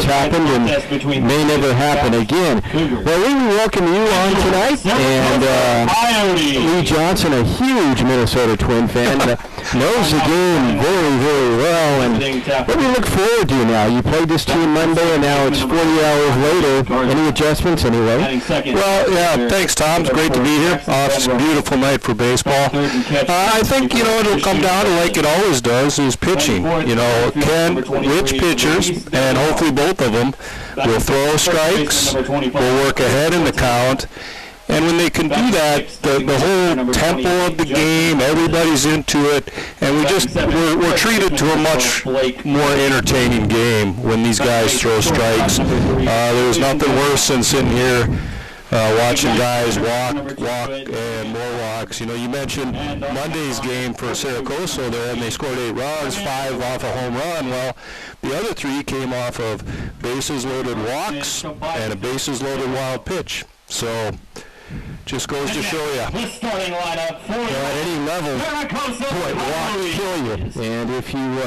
happened and may never happen again. Well, we welcome you on tonight, and Lee Johnson, a huge Minnesota Twin fan, knows the game very, very well, and what do you look forward to now? You played this team Monday, and now it's 40 hours later. Any adjustments anyway? Well, yeah, thanks, Tom. It's great to be here. It's a beautiful night for baseball. I think, it'll come down to, like it always does, is pitching. Which pitchers, and hopefully both of them, will throw strikes, will work ahead in the count. And when they can do that, the whole tempo of the game, everybody's into it, and we're treated to a much more entertaining game when these guys throw strikes. There's nothing worse than sitting here watching guys walk, and more walks. You mentioned Monday's game for Cerro Coso there, and they scored 8 runs, 5 off a home run. Well, the other 3 came off of bases-loaded walks and a bases-loaded wild pitch. So just goes to show you. The starting lineup for at any level, walks kill you. And if you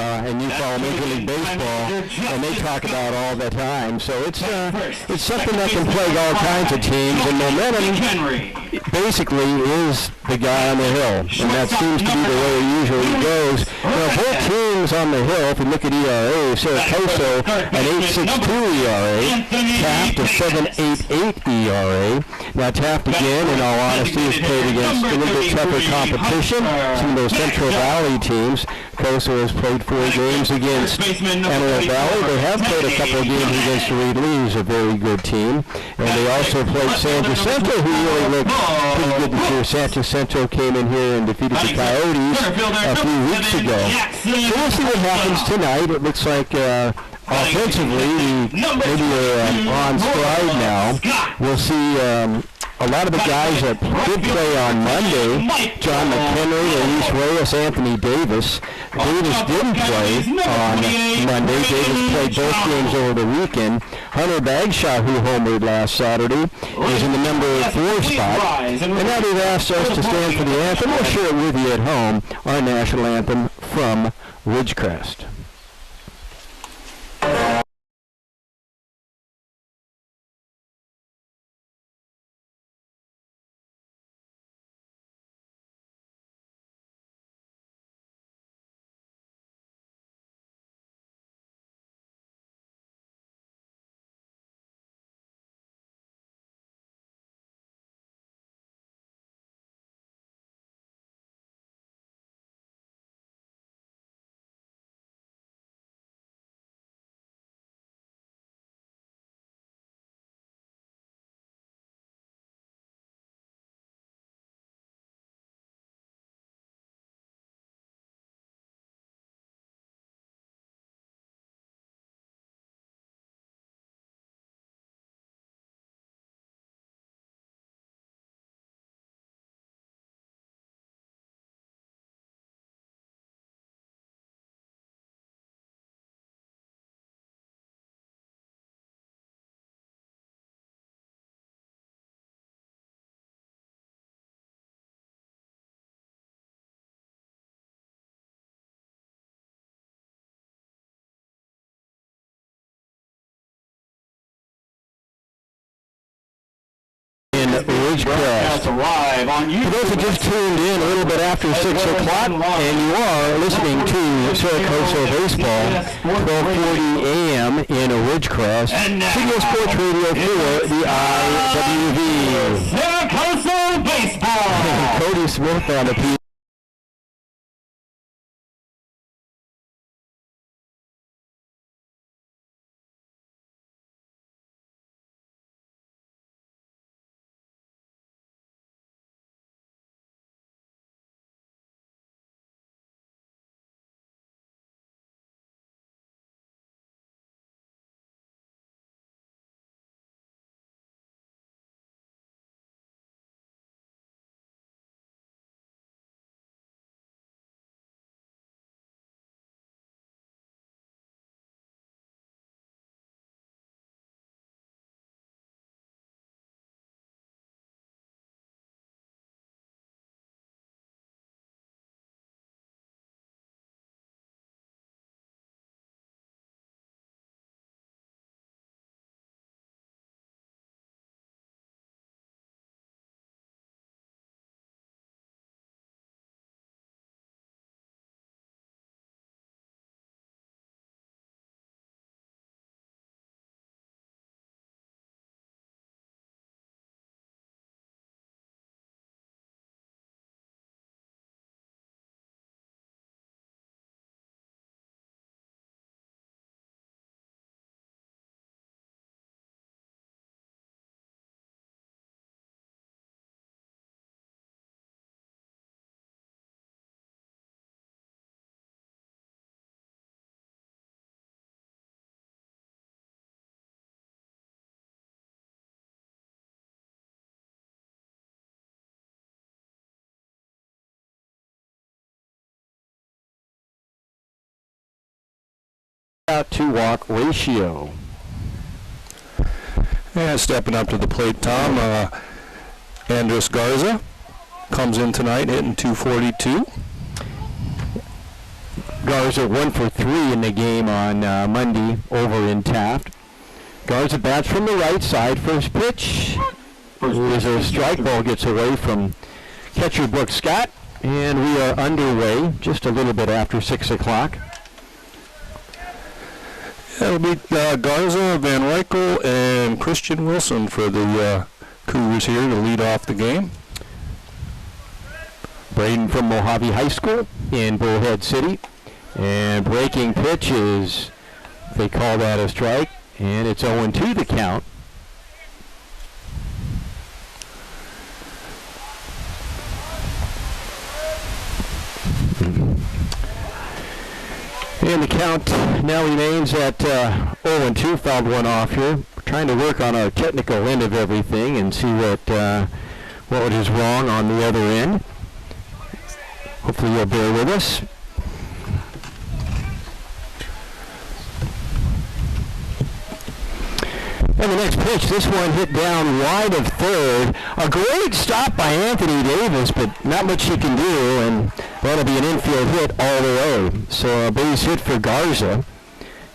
follow Major League Baseball, and they talk about all the time, so it's something that can plague all kinds of teams. And momentum basically is the guy on the hill, and that seems to be the way it usually goes. Both teams on the hill, if you look at ERA, Cerro Coso an 8.62 ERA, Taft a 7.88 ERA. Now Taft again, in all honesty, has played against a little bit tougher competition. Some of those Central Valley teams. Coso has played 4 games against Antelope Valley. They have played a couple of games against Reed Lee, who's a very good team. And they also played San Jacinto, who really looked pretty good this year. San Jacinto came in here and defeated the Coyotes a few weeks ago. So we'll see what happens tonight. It looks like offensively, maybe on stride now. We'll see a lot of the guys that did play on Monday, John McHenry, Luis Reyes, Anthony Davis. Davis didn't play on Monday. Davis played both games over the weekend. Hunter Bagshot, who homered last Saturday, is in the number 4 spot. And now they've asked us to stand for the anthem. We'll share it with you at home, our national anthem from Ridgecrest. Ridgecrest. For those who just tuned in a little bit after 6 o'clock, and you are listening to Cerro Coso Baseball, 12:40 a.m. in Ridgecrest, Signal Sports Radio for the IWV. Cerro Coso Baseball. Cody Smith on the P. Out to walk ratio. And stepping up to the plate, Tom, Andres Garza comes in tonight hitting .242. Garza 1 for 3 in the game on Monday over in Taft. Garza bats from the right side. First pitch is a strike. Ball gets away from catcher Brooks Scott, and we are underway just a little bit after 6 o'clock. It'll be Garza, Van Rykel, and Christian Wilson for the Cougars here to lead off the game. Braden from Mojave High School in Bullhead City. And breaking pitch is, they call that a strike, and it's 0-2 the count. And the count now remains at 0-2. Fouled one off here. We're trying to work on our technical end of everything and see what is wrong on the other end. Hopefully you'll bear with us. And the next pitch, this one hit down wide of third. A great stop by Anthony Davis, but not much he can do, and that'll be an infield hit all the way. So a base hit for Garza.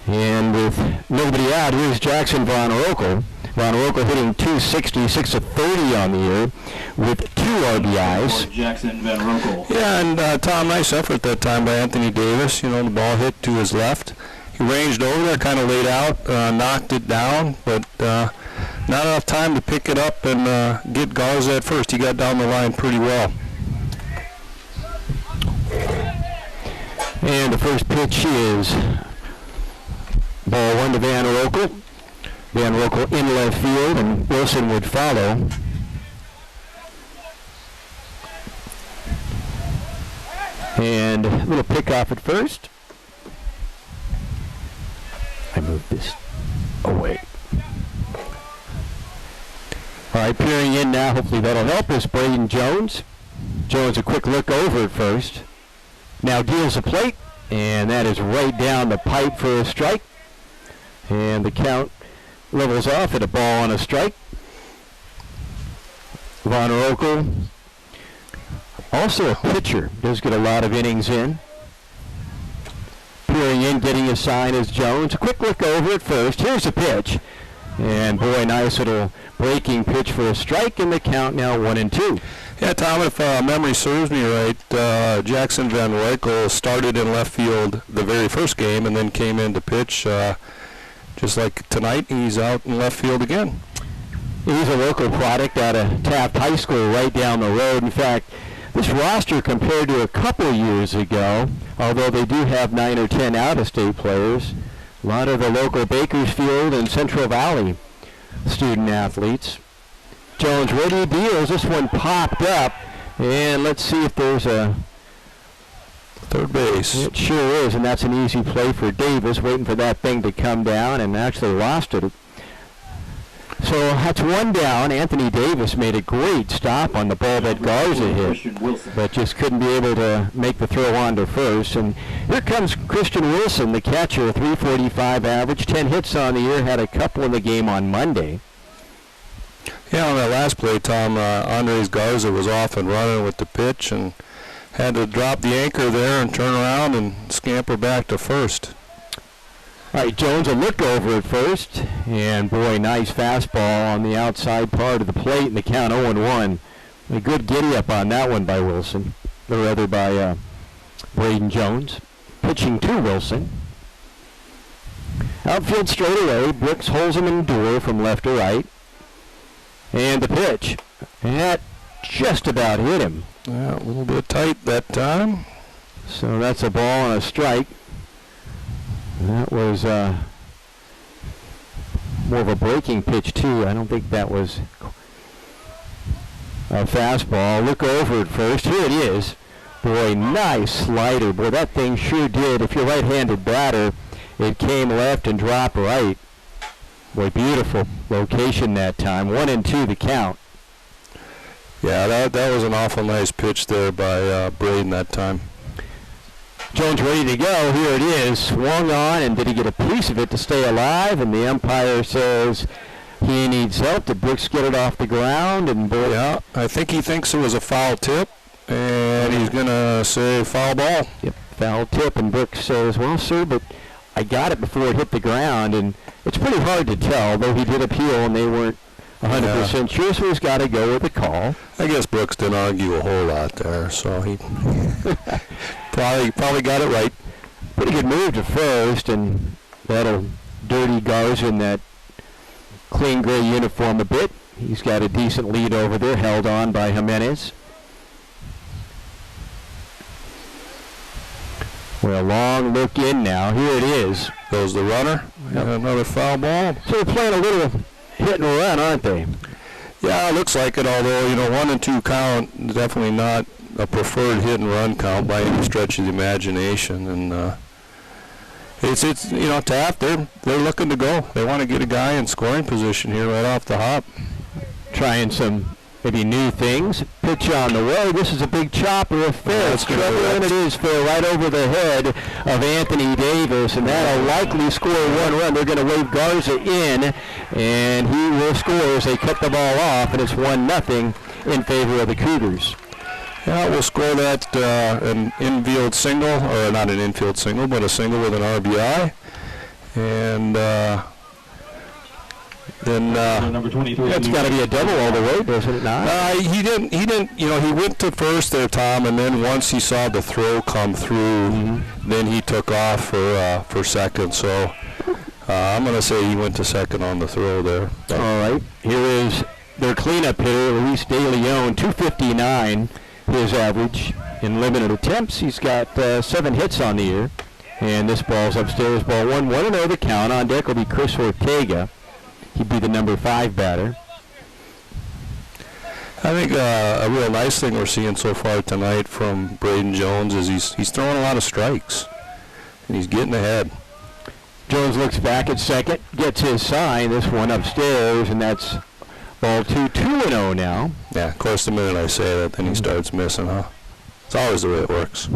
And with nobody out, here's Jackson Von Rokel. Von Rokel hitting .260, 6-30 on the year with 2 RBIs. Jackson Van Rokel. Yeah, and Tom, nice effort that time by Anthony Davis. You know, the ball hit to his left. He ranged over there, kind of laid out, knocked it down, but not enough time to pick it up and get Garza at first. He got down the line pretty well. And the first pitch is ball 1 to Van Rokel. Van Rokel in left field, and Wilson would follow. And a little pickoff at first. I moved this away. All right, peering in now. Hopefully that'll help us. Braden Jones. Jones a quick look over at first. Now deals a plate, and that is right down the pipe for a strike. And the count levels off at a ball on a strike. Von Rokel, also a pitcher, does get a lot of innings in. Peering in, getting a sign is Jones. A quick look over at first. Here's a pitch. And boy, nice little breaking pitch for a strike, and the count now 1-2. Yeah, Tom, if memory serves me right, Jackson Van Rykel started in left field the very first game and then came in to pitch just like tonight. He's out in left field again. He's a local product out of Taft High School right down the road. In fact, this roster compared to a couple years ago, although they do have 9 or 10 out-of-state players, a lot of the local Bakersfield and Central Valley student athletes. Jones ready deals. This one popped up, and let's see if there's a third base. It sure is, and that's an easy play for Davis, waiting for that thing to come down, and actually lost it. So that's one down. Anthony Davis made a great stop on the ball that Garza hit, but just couldn't be able to make the throw on to first. And here comes Christian Wilson, the catcher, 345 average, 10 hits on the year, had a couple in the game on Monday. Yeah, on that last play, Tom, Andres Garza was off and running with the pitch and had to drop the anchor there and turn around and scamper back to first. All right, Jones a look over at first, and boy, nice fastball on the outside part of the plate, and the count 0-1. A good giddy-up on that one by Wilson, or rather by Braden Jones. Pitching to Wilson. Outfield straight away, Brooks holds him in door from left to right. And the pitch, and that just about hit him. Yeah, a little bit tight that time. So that's a ball and a strike. That was more of a breaking pitch, too. I don't think that was a fastball. Look over at first. Here it is. Boy, nice slider. Boy, that thing sure did. If you're a right-handed batter, it came left and dropped right. Boy, beautiful location that time. 1-2 the count. Yeah, that was an awful nice pitch there by Braden that time. Jones ready to go. Here it is. Swung on, and did he get a piece of it to stay alive? And the umpire says he needs help. Did Brooks get it off the ground? And yeah, I think he thinks it was a foul tip, and he's going to say foul ball. Yep, foul tip. And Brooks says, well, sir, but I got it before it hit the ground. And it's pretty hard to tell, though he did appeal, and they weren't 100% sure, so he's got to go with the call. I guess Brooks didn't argue a whole lot there, so he probably got it right. Pretty good move to first, and that'll dirty Garza in that clean gray uniform a bit. He's got a decent lead over there, held on by Jimenez. Well, long look in now. Here it is. Goes the runner. Yep. Another foul ball. So they're playing a little hit and run, aren't they? Yeah, it looks like it, although, 1 and 2 count, definitely not a preferred hit and run count by any stretch of the imagination. And it's Taft, they're looking to go. They want to get a guy in scoring position here right off the hop. Trying some maybe new things. Pitch on the way. This is a big chopper of fair. It's and it is fair right over the head of Anthony Davis, and that'll likely score 1 run. They're going to wave Garza in, and he will score as they cut the ball off, and it's 1-0 in favor of the Cougars. Yeah, we'll score that an infield single, or not an infield single, but a single with an RBI, and then number 23. That's got to be a double all the way, doesn't it not? He didn't. He went to first there, Tom, and then once he saw the throw come through, then he took off for second. So I'm going to say he went to second on the throw there. All right. Here is their cleanup hitter, Luis De Leon, 259, his average in limited attempts. He's got 7 hits on the year, and this ball's upstairs. Ball 1-0 the count. On deck will be Chris Ortega. He'd be the number 5 batter. I think a real nice thing we're seeing so far tonight from Braden Jones is he's throwing a lot of strikes, and he's getting ahead. Jones looks back at second, gets his sign. This one upstairs, and that's ball 2, 2-0 now. Yeah, of course, the minute I say that, then he starts missing, huh? It's always the way it works.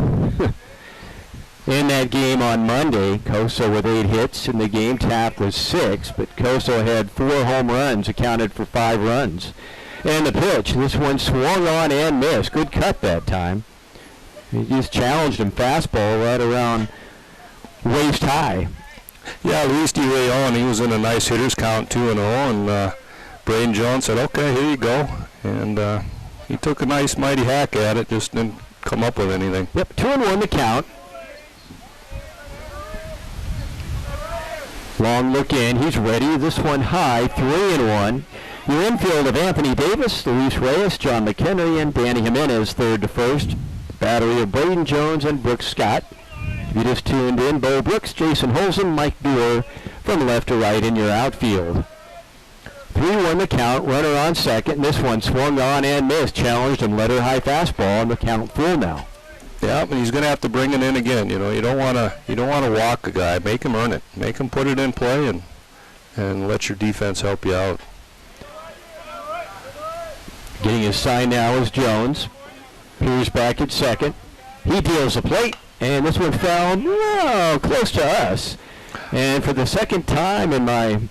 In that game on Monday, Coso with 8 hits in the game. Taft was 6, but Coso had 4 home runs, accounted for 5 runs. And the pitch, this one swung on and missed. Good cut that time. He just challenged him fastball right around waist high. Yeah, Luis De Leon, he was in a nice hitter's count, 2-0, and Braden Jones said, okay, here you go. And he took a nice mighty hack at it, just didn't come up with anything. Yep, 2-1 the count. Long look in, he's ready. This one high, 3-1. Your infield of Anthony Davis, Luis Reyes, John McHenry, and Danny Jimenez, third to first. Battery of Braden Jones and Brooks Scott. If you just tuned in, Bo Brooks, Jason Holzen, Mike Dewar from left to right in your outfield. 3-1 the count, runner on second. This one swung on and missed, challenged and let her high fastball, and the count full now. Yeah, but he's going to have to bring it in again. You don't want to walk a guy. Make him earn it. Make him put it in play and let your defense help you out. Getting his sign now is Jones. Here's back at second. He deals a plate, and this one fouled close to us. And for the second time in my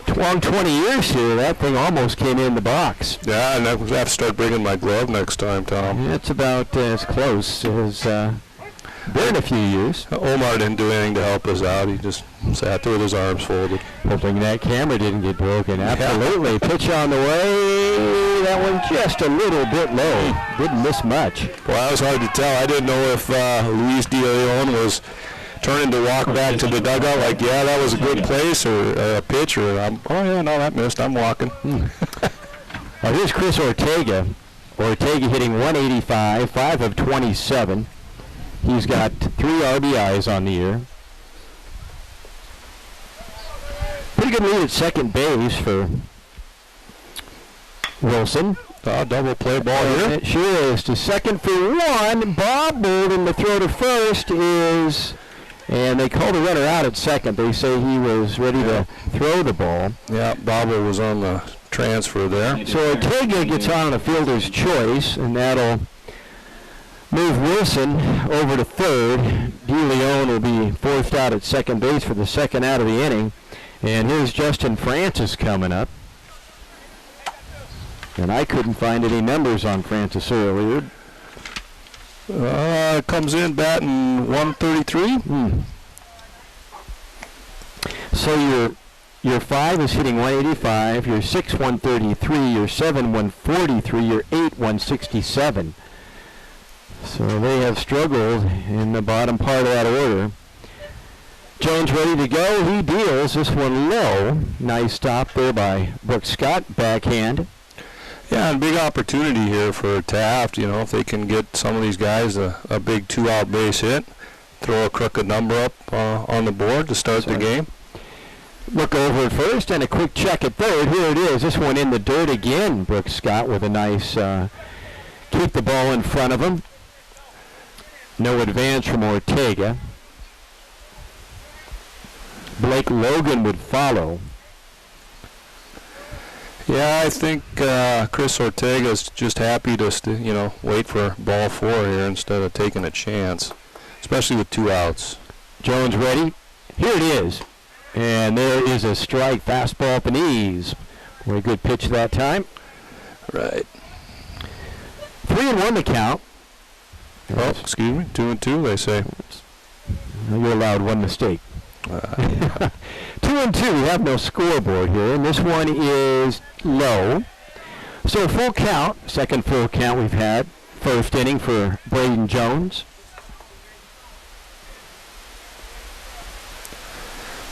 20 years here, that thing almost came in the box. Yeah, and I have to start bringing my glove next time, Tom. It's about as close as been a few years. Omar didn't do anything to help us out. He just sat there with his arms folded. Hoping that camera didn't get broken. Absolutely. Yeah. Pitch on the way. That one just a little bit low. Didn't miss much. Well, that was hard to tell. I didn't know if Luis De Leon was turning to walk back to the dugout like, yeah, that was a good place, or a pitch, or that missed. I'm walking. Here's Chris Ortega. Ortega hitting 185, 5 of 27. He's got 3 RBIs on the year. Pretty good lead at second base for Wilson. Double play ball here. It sure is. To second for 1. Bobbled, and the throw to first is... And they called the runner out at second. They say he was ready to throw the ball. Yeah, Bobble was on the transfer there. So Ortega gets on a fielder's choice, and that'll Move Wilson over to third. DeLeon will be forced out at second base for the second out of the inning. And here's Justin Francis coming up. And I couldn't find any numbers on Francis earlier. Comes in batting 133. So your 5 is hitting 185, your 6 133, your 7 143, your 8 167. So they have struggled in the bottom part of that order. Jones ready to go. He deals this one low. Nice stop there by Brooks Scott. Backhand. Yeah, and big opportunity here for Taft. You know, if they can get some of these guys a big 2-out base hit, throw a crooked number up on the board to start the game. Look over at first and a quick check at third. Here it is. This one in the dirt again. Brooks Scott with a nice keep the ball in front of him. No advance from Ortega. Blake Logan would follow. Yeah, I think Chris Ortega's just happy to, wait for ball 4 here instead of taking a chance, especially with 2 outs. Jones ready. Here it is. And there is a strike. Fastball up the knees. Very good pitch that time. Right. 3-1 the count. Oh, excuse me. 2-2, they say. You're allowed one mistake. 2-2. We have no scoreboard here, and this one is low. So full count, second full count we've had. First inning for Braden Jones.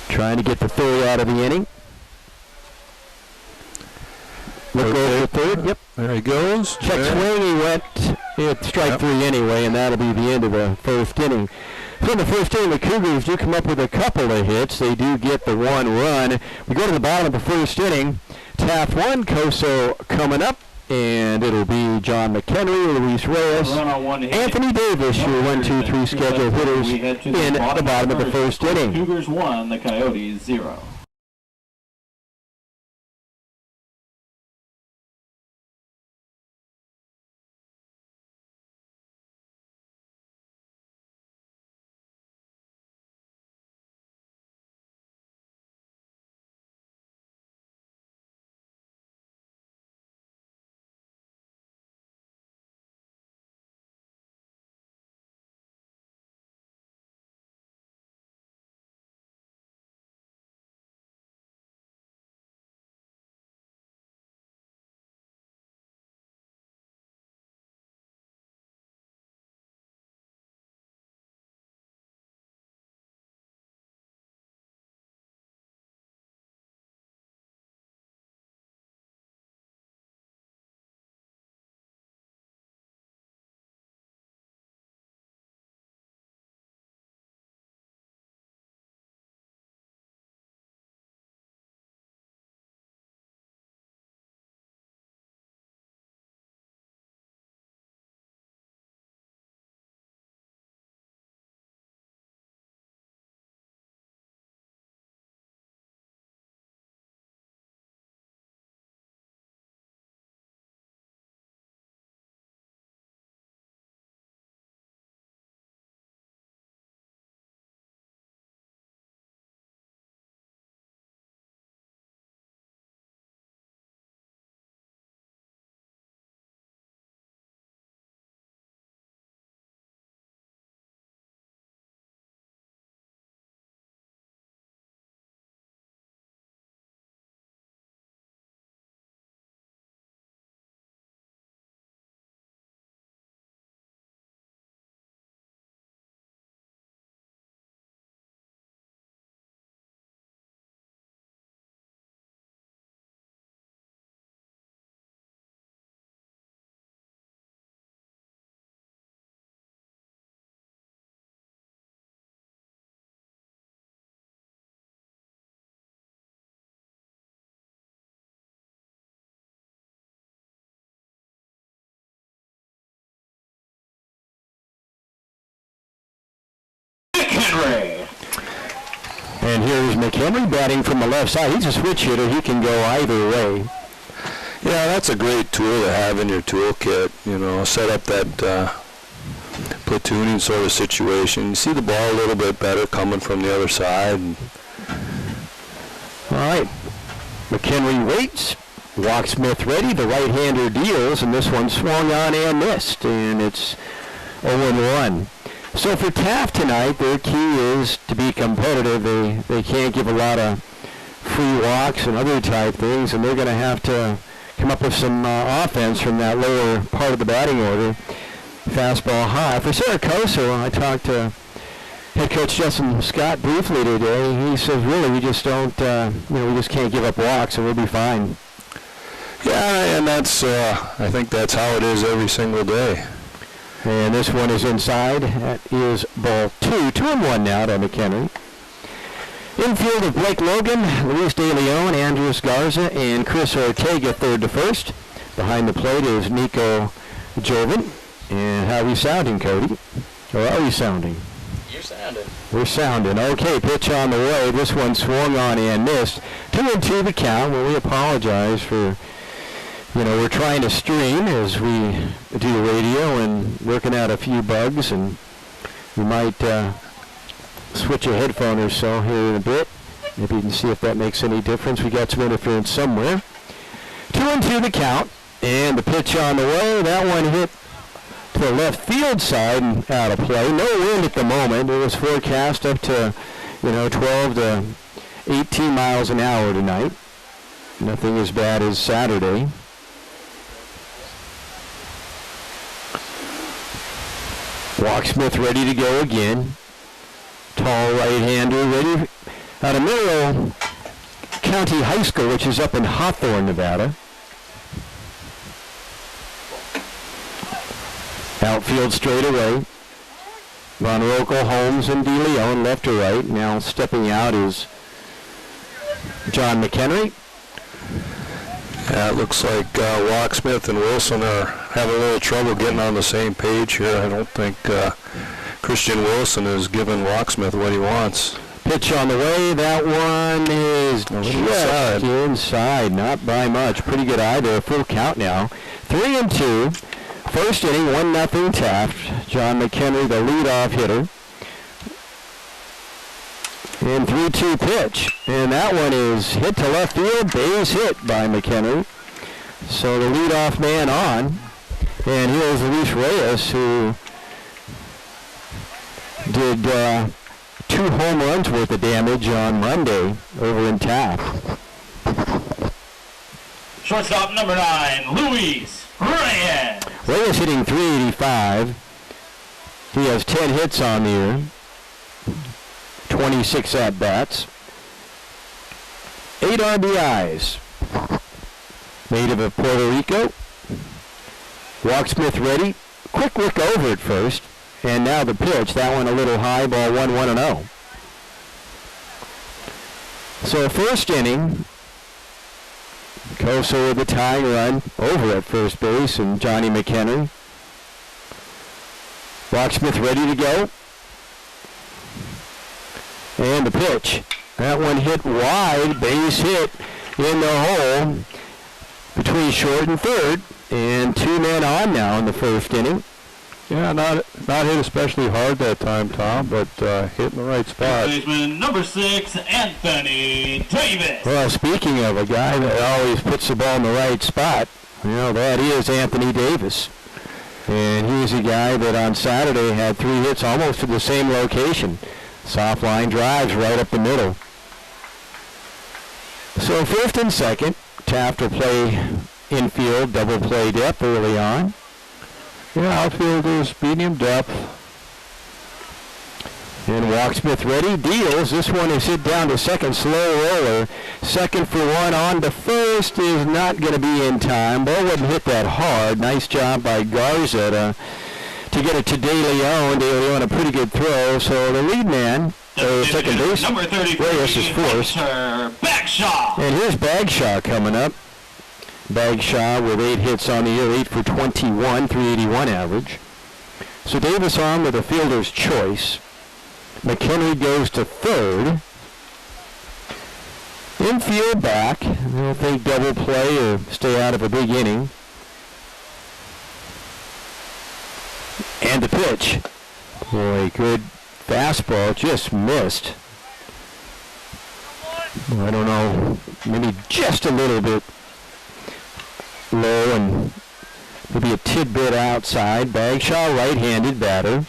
Trying to get the third out of the inning. Look over the third. Yep. There he goes. Check swing. He went at strike 3 anyway, and that'll be the end of the first inning. So in the first inning, the Cougars do come up with a couple of hits. They do get the 1 run. We go to the bottom of the first inning. Taft 1, Coso coming up, and it'll be John McHenry, Luis Reyes, Anthony Davis, your 1, 2, 3 scheduled hitters in the bottom of the first inning. Cougars 1, the Coyotes 0. And here's McHenry batting from the left side. He's a switch hitter. He can go either way. Yeah, that's a great tool to have in your toolkit. Set up that platooning sort of situation. You see the ball a little bit better coming from the other side. All right. McHenry waits. Walksmith ready. The right-hander deals, and this one swung on and missed, and it's 0-1. So for Taft tonight, their key is to be competitive. They can't give a lot of free walks and other type things, and they're going to have to come up with some offense from that lower part of the batting order. Fastball high. For Cerro Coso, I talked to head coach Justin Scott briefly today. He says, really, we just don't, we just can't give up walks, and we'll be fine. Yeah, and that's, I think that's how it is every single day. And this one is inside. That is ball 2. 2-1 now to McHenry. Infield of Blake Logan, Luis De Leon, Andres Garza, and Chris Ortega third to first. Behind the plate is Nico Joven. And how are we sounding, Cody? Or are we sounding? You're sounding. We're sounding. Okay, pitch on the way. This one swung on and missed. 2-2 the count. Well, we apologize for, we're trying to stream as we do radio and working out a few bugs, and we might switch a headphone or so here in a bit. Maybe you can see if that makes any difference. We got some interference somewhere. 2-2 the count, and the pitch on the way. That one hit to the left field side and out of play. No wind at the moment. It was forecast up to, 12 to 18 miles an hour tonight. Nothing as bad as Saturday. Walksmith ready to go again. Tall right-hander ready out of Mineral County High School, which is up in Hawthorne, Nevada. Outfield straight away. Von Rokel, Holmes, and De Leon left to right. Now stepping out is John McHenry. Yeah, it looks like Walksmith and Wilson are having a little trouble getting on the same page here. I don't think Christian Wilson is giving Walksmith what he wants. Pitch on the way. That one is just inside. Not by much. Pretty good eye there. Full count now. 3-2. First inning, 1-0 Taft. John McHenry, the leadoff hitter. And 3-2 pitch. And that one is hit to left field. Base hit by McHenry. So the leadoff man on. And here's Luis Reyes, who did 2 home runs worth of damage on Monday over in Taft. Shortstop number 9, Luis Reyes. Reyes hitting .385. He has 10 hits on the year. 26 at-bats. 8 RBIs. Native of Puerto Rico. Walksmith ready. Quick look over at first. And now the pitch. That one a little high. Ball 1-1-0. So first inning. Coso with the tying run over at first base, and Johnny McHenry. Walksmith ready to go. And the pitch. That one hit wide, base hit in the hole between short and third. And 2 men on now in the first inning. Yeah, not hit especially hard that time, Tom, but hit in the right spot. Baseman number 6, Anthony Davis. Well, speaking of a guy that always puts the ball in the right spot, that is Anthony Davis. And he's a guy that on Saturday had 3 hits almost to the same location. Soft line drives right up the middle. So first and second, Taft will play infield, double play depth early on. Yeah, outfield is medium depth. And Walksmith ready, deals. This one is hit down to second, slow roller. Second for 1 on to first is not going to be in time. Ball wouldn't hit that hard. Nice job by Garza to get it to De Leon. De Leon a pretty good throw. So the lead man, second base, Reyes is forced. Bagshaw. And here's Bagshaw coming up. Bagshaw with 8 hits on the year, 8 for 21, 381 average. So Davis on with a fielder's choice. McHenry goes to third. Infield back. I don't think double play or stay out of a big inning. And the pitch. Boy, good fastball, just missed. I don't know, maybe just a little bit low and maybe a tidbit outside. Bagshaw, right-handed batter.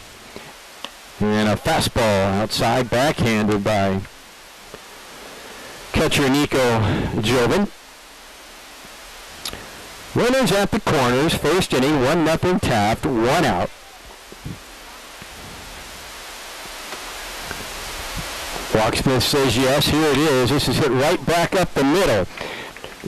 And a fastball outside, backhanded by catcher Nico Joven. Runners at the corners, first inning, 1-0 Taft, 1 out. Walksmith says yes, here it is. This is hit right back up the middle.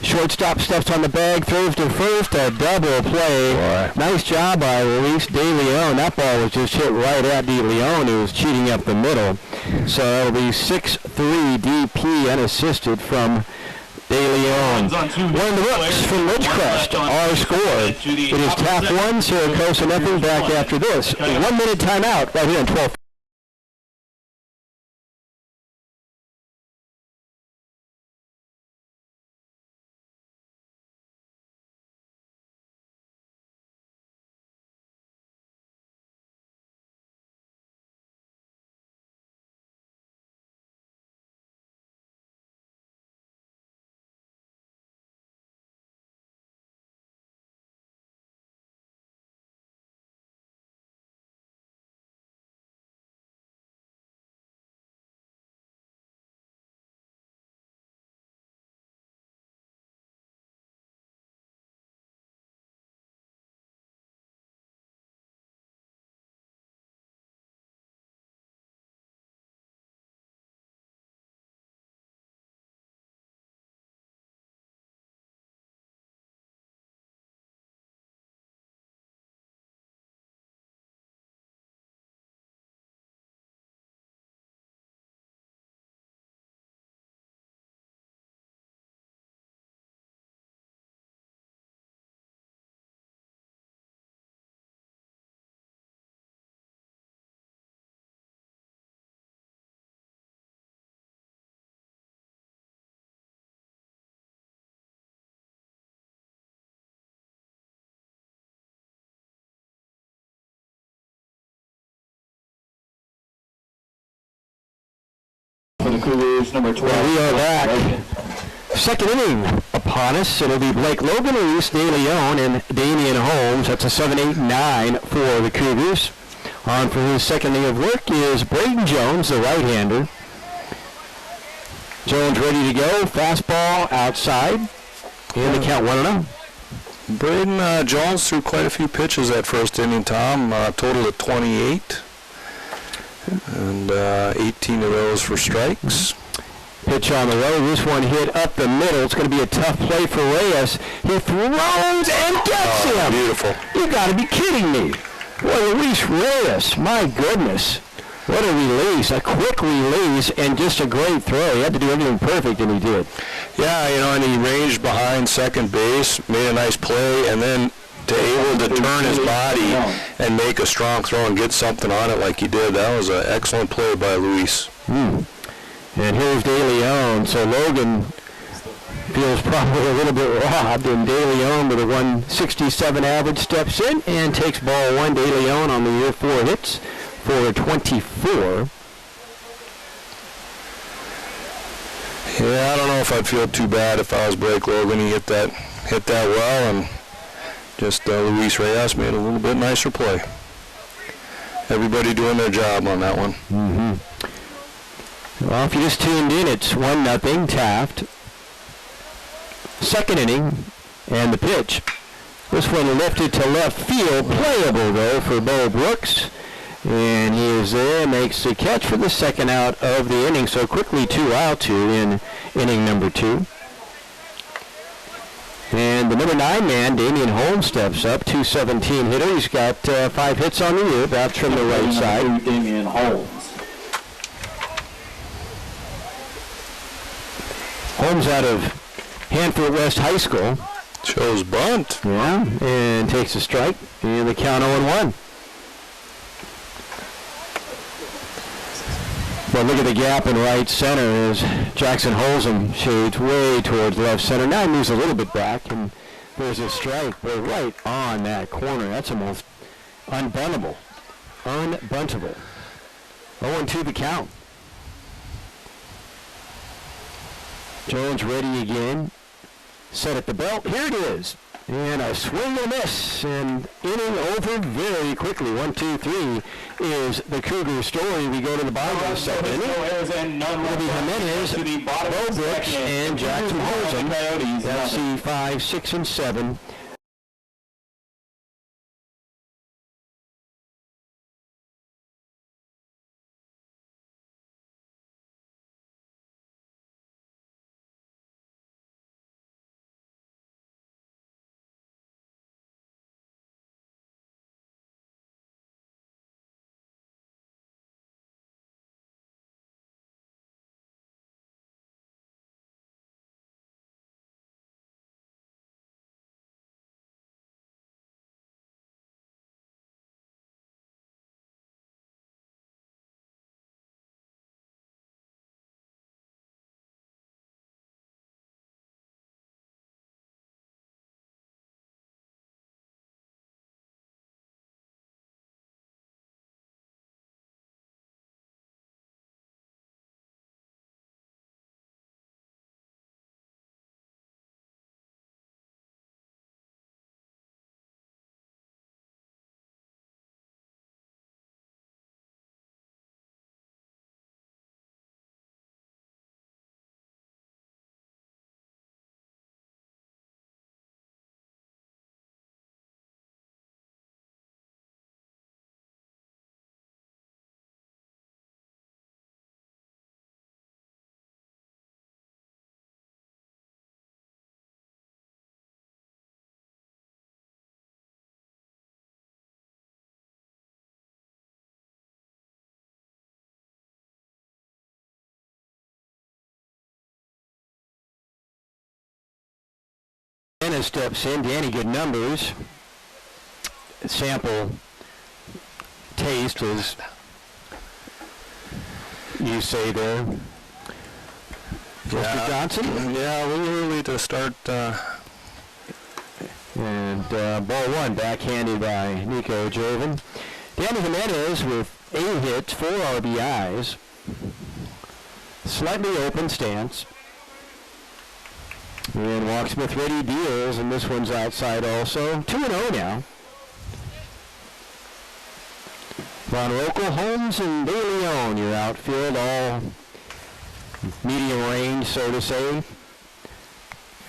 Shortstop steps on the bag, throws to first, a double play. Boy. Nice job by Luis De Leon. That ball was just hit right at De Leon, who was cheating up the middle. So that'll be 6-3 DP unassisted from De Leon. One of the rooks from Ridgecrest are scored. It is Taft 1, Cerro Coso nothing. Back after this. 1 minute timeout right here on 12. For the Cougars, number 12. Well, we are back. Second inning upon us. It'll be Blake Logan, Luis De Leon, and Damian Holmes. That's a 7-8-9 for the Cougars. On for his second inning of work is Braden Jones, the right-hander. Jones ready to go. Fastball outside. And the count 1-0. Braden Jones threw quite a few pitches that first inning, Tom. Total of 28. And 18 of those for strikes. Pitch on the way. This one hit up the middle. It's going to be a tough play for Reyes. He throws and gets him. Beautiful. You got to be kidding me. Boy, Luis Reyes, my goodness. What a release. A quick release and just a great throw. He had to do everything perfect, and he did. Yeah, you know, and he ranged behind second base, made a nice play, and then able to turn his body and make a strong throw and get something on it like he did. That was an excellent play by Luis. And here's De Leon. So Logan feels probably a little bit robbed, and De Leon with a 167 average steps in and takes ball one. De Leon on the year 4 hits for 24. Yeah, I don't know if I'd feel too bad if I was Blake Logan. He hit that well, and just Luis Reyes made a little bit nicer play. Everybody doing their job on that one. Well, if you just tuned in, it's 1-0 Taft. Second inning, and the pitch. This one lifted to left field. Playable, though, for Bo Brooks. And he is there, makes the catch for the second out of the inning. So quickly 2 out in inning number 2. And the number 9 man, Damian Holmes, steps up, 217 hitter. He's got 5 hits on the year. That's from the right side. Damian Holmes. Holmes out of Hanford West High School. Shows bunt. Yeah, and takes a strike. And the count 0-1. But look at the gap in right center as Jackson Holzum shades way towards left center. Now he moves a little bit back, and there's a strike. But right on that corner. That's almost unbuntable. unbuntable. 0-2 the count. Jones ready again. Set at the belt. Here it is. And a swing and a miss. And inning over very quickly. 1-2-3 is the Cougar story. We go to the bottom of the second inning. It'll be Jimenez, Bo Brooks, and Jackson Holzem. FC 5, 6, and 7. Dennis steps in. Danny, good numbers. Sample taste, as you say there. Mr. Johnson? Yeah, a little early to start. And ball one, backhanded by Nico Joven. Danny Jimenez with 8 hits, 4 RBIs. Slightly open stance. And Walksmith ready deals, and this one's outside also. 2-0 now. Von Rokel, Holmes, and De Leon, your outfield, all medium range, so to say.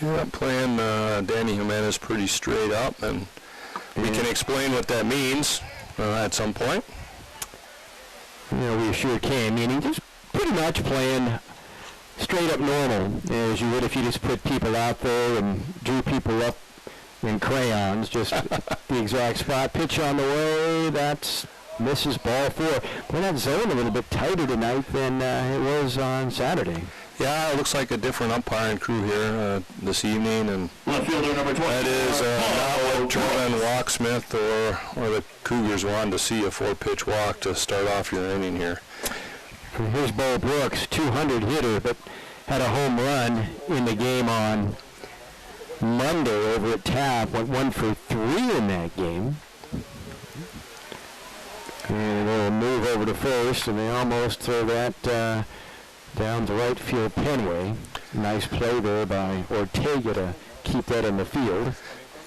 Yeah, playing Danny Jimenez pretty straight up, and we can explain what that means at some point. We sure can, meaning just pretty much playing straight up normal, as you would if you just put people out there and drew people up in crayons, just the exact spot. Pitch on the way, that's misses, ball 4. Well, that zone a little bit tighter tonight than it was on Saturday. Yeah, it looks like a different umpiring crew here this evening, and left fielder number 20. That is not what Truman Walksmith or the Cougars wanted to see, a 4-pitch walk to start off your inning here. Here's Bo Brooks, 200 hitter, but had a home run in the game on Monday over at Taft. Went 1 for 3 in that game. And they'll move over to first, and they almost throw that down the right field pinway. Nice play there by Ortega to keep that in the field.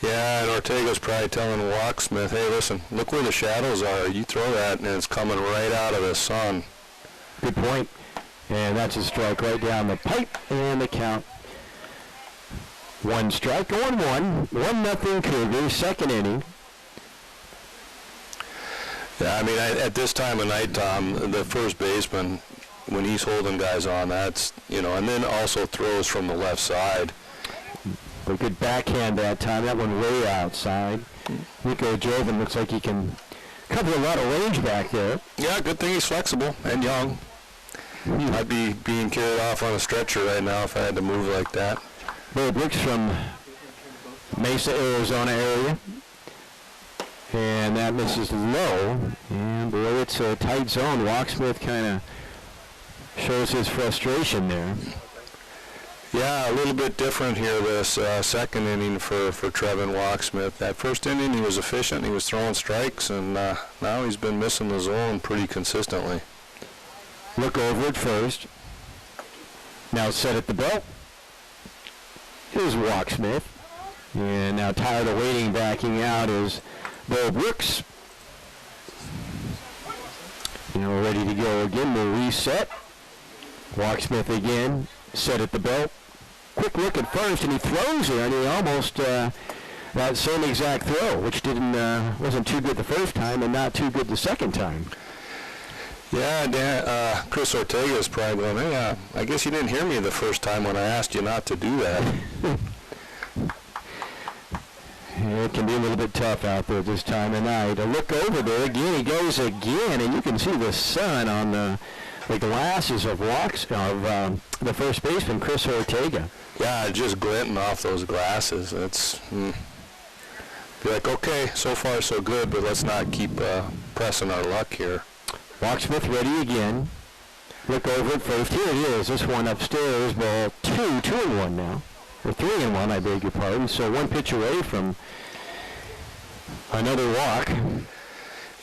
Yeah, and Ortega's probably telling Walksmith, hey, listen, look where the shadows are. You throw that, and it's coming right out of the sun. Good point. And that's a strike right down the pipe, and the count. 1 strike, 1-1. 1-0 Cougars, second inning. Yeah, I mean, at this time of night, Tom, the first baseman, when he's holding guys on, that's, and then also throws from the left side. A good backhand that time. That one way outside. Nico Joven looks like he can cover a lot of range back there. Yeah, good thing he's flexible and young. I'd be being carried off on a stretcher right now if I had to move like that. Bo Brooks from Mesa, Arizona area. And that misses low. And boy, it's a tight zone. Walksmith kind of shows his frustration there. Yeah, a little bit different here this second inning for Trevin Walksmith. That first inning he was efficient, he was throwing strikes, and now he's been missing the zone pretty consistently. Look over at first. Now set at the belt. Here's Walksmith. And now tired of waiting, backing out is Bo Brooks. We're ready to go again. We'll reset. Walksmith again, set at the belt. Quick look at first, and he throws it, and he almost that same exact throw, which wasn't too good the first time and not too good the second time. Yeah, Chris Ortega is probably going, hey, I guess you didn't hear me the first time when I asked you not to do that. It can be a little bit tough out there this time of night. A look over there again, he goes again, and you can see the sun on the glasses of the first baseman, Chris Ortega. Yeah, just glinting off those glasses. It's be like, okay, so far so good, but let's not keep pressing our luck here. Walksmith ready again. Look over at first. Here it is. This one upstairs. Ball 2-1 now. Or 3-1, I beg your pardon. So one pitch away from another walk.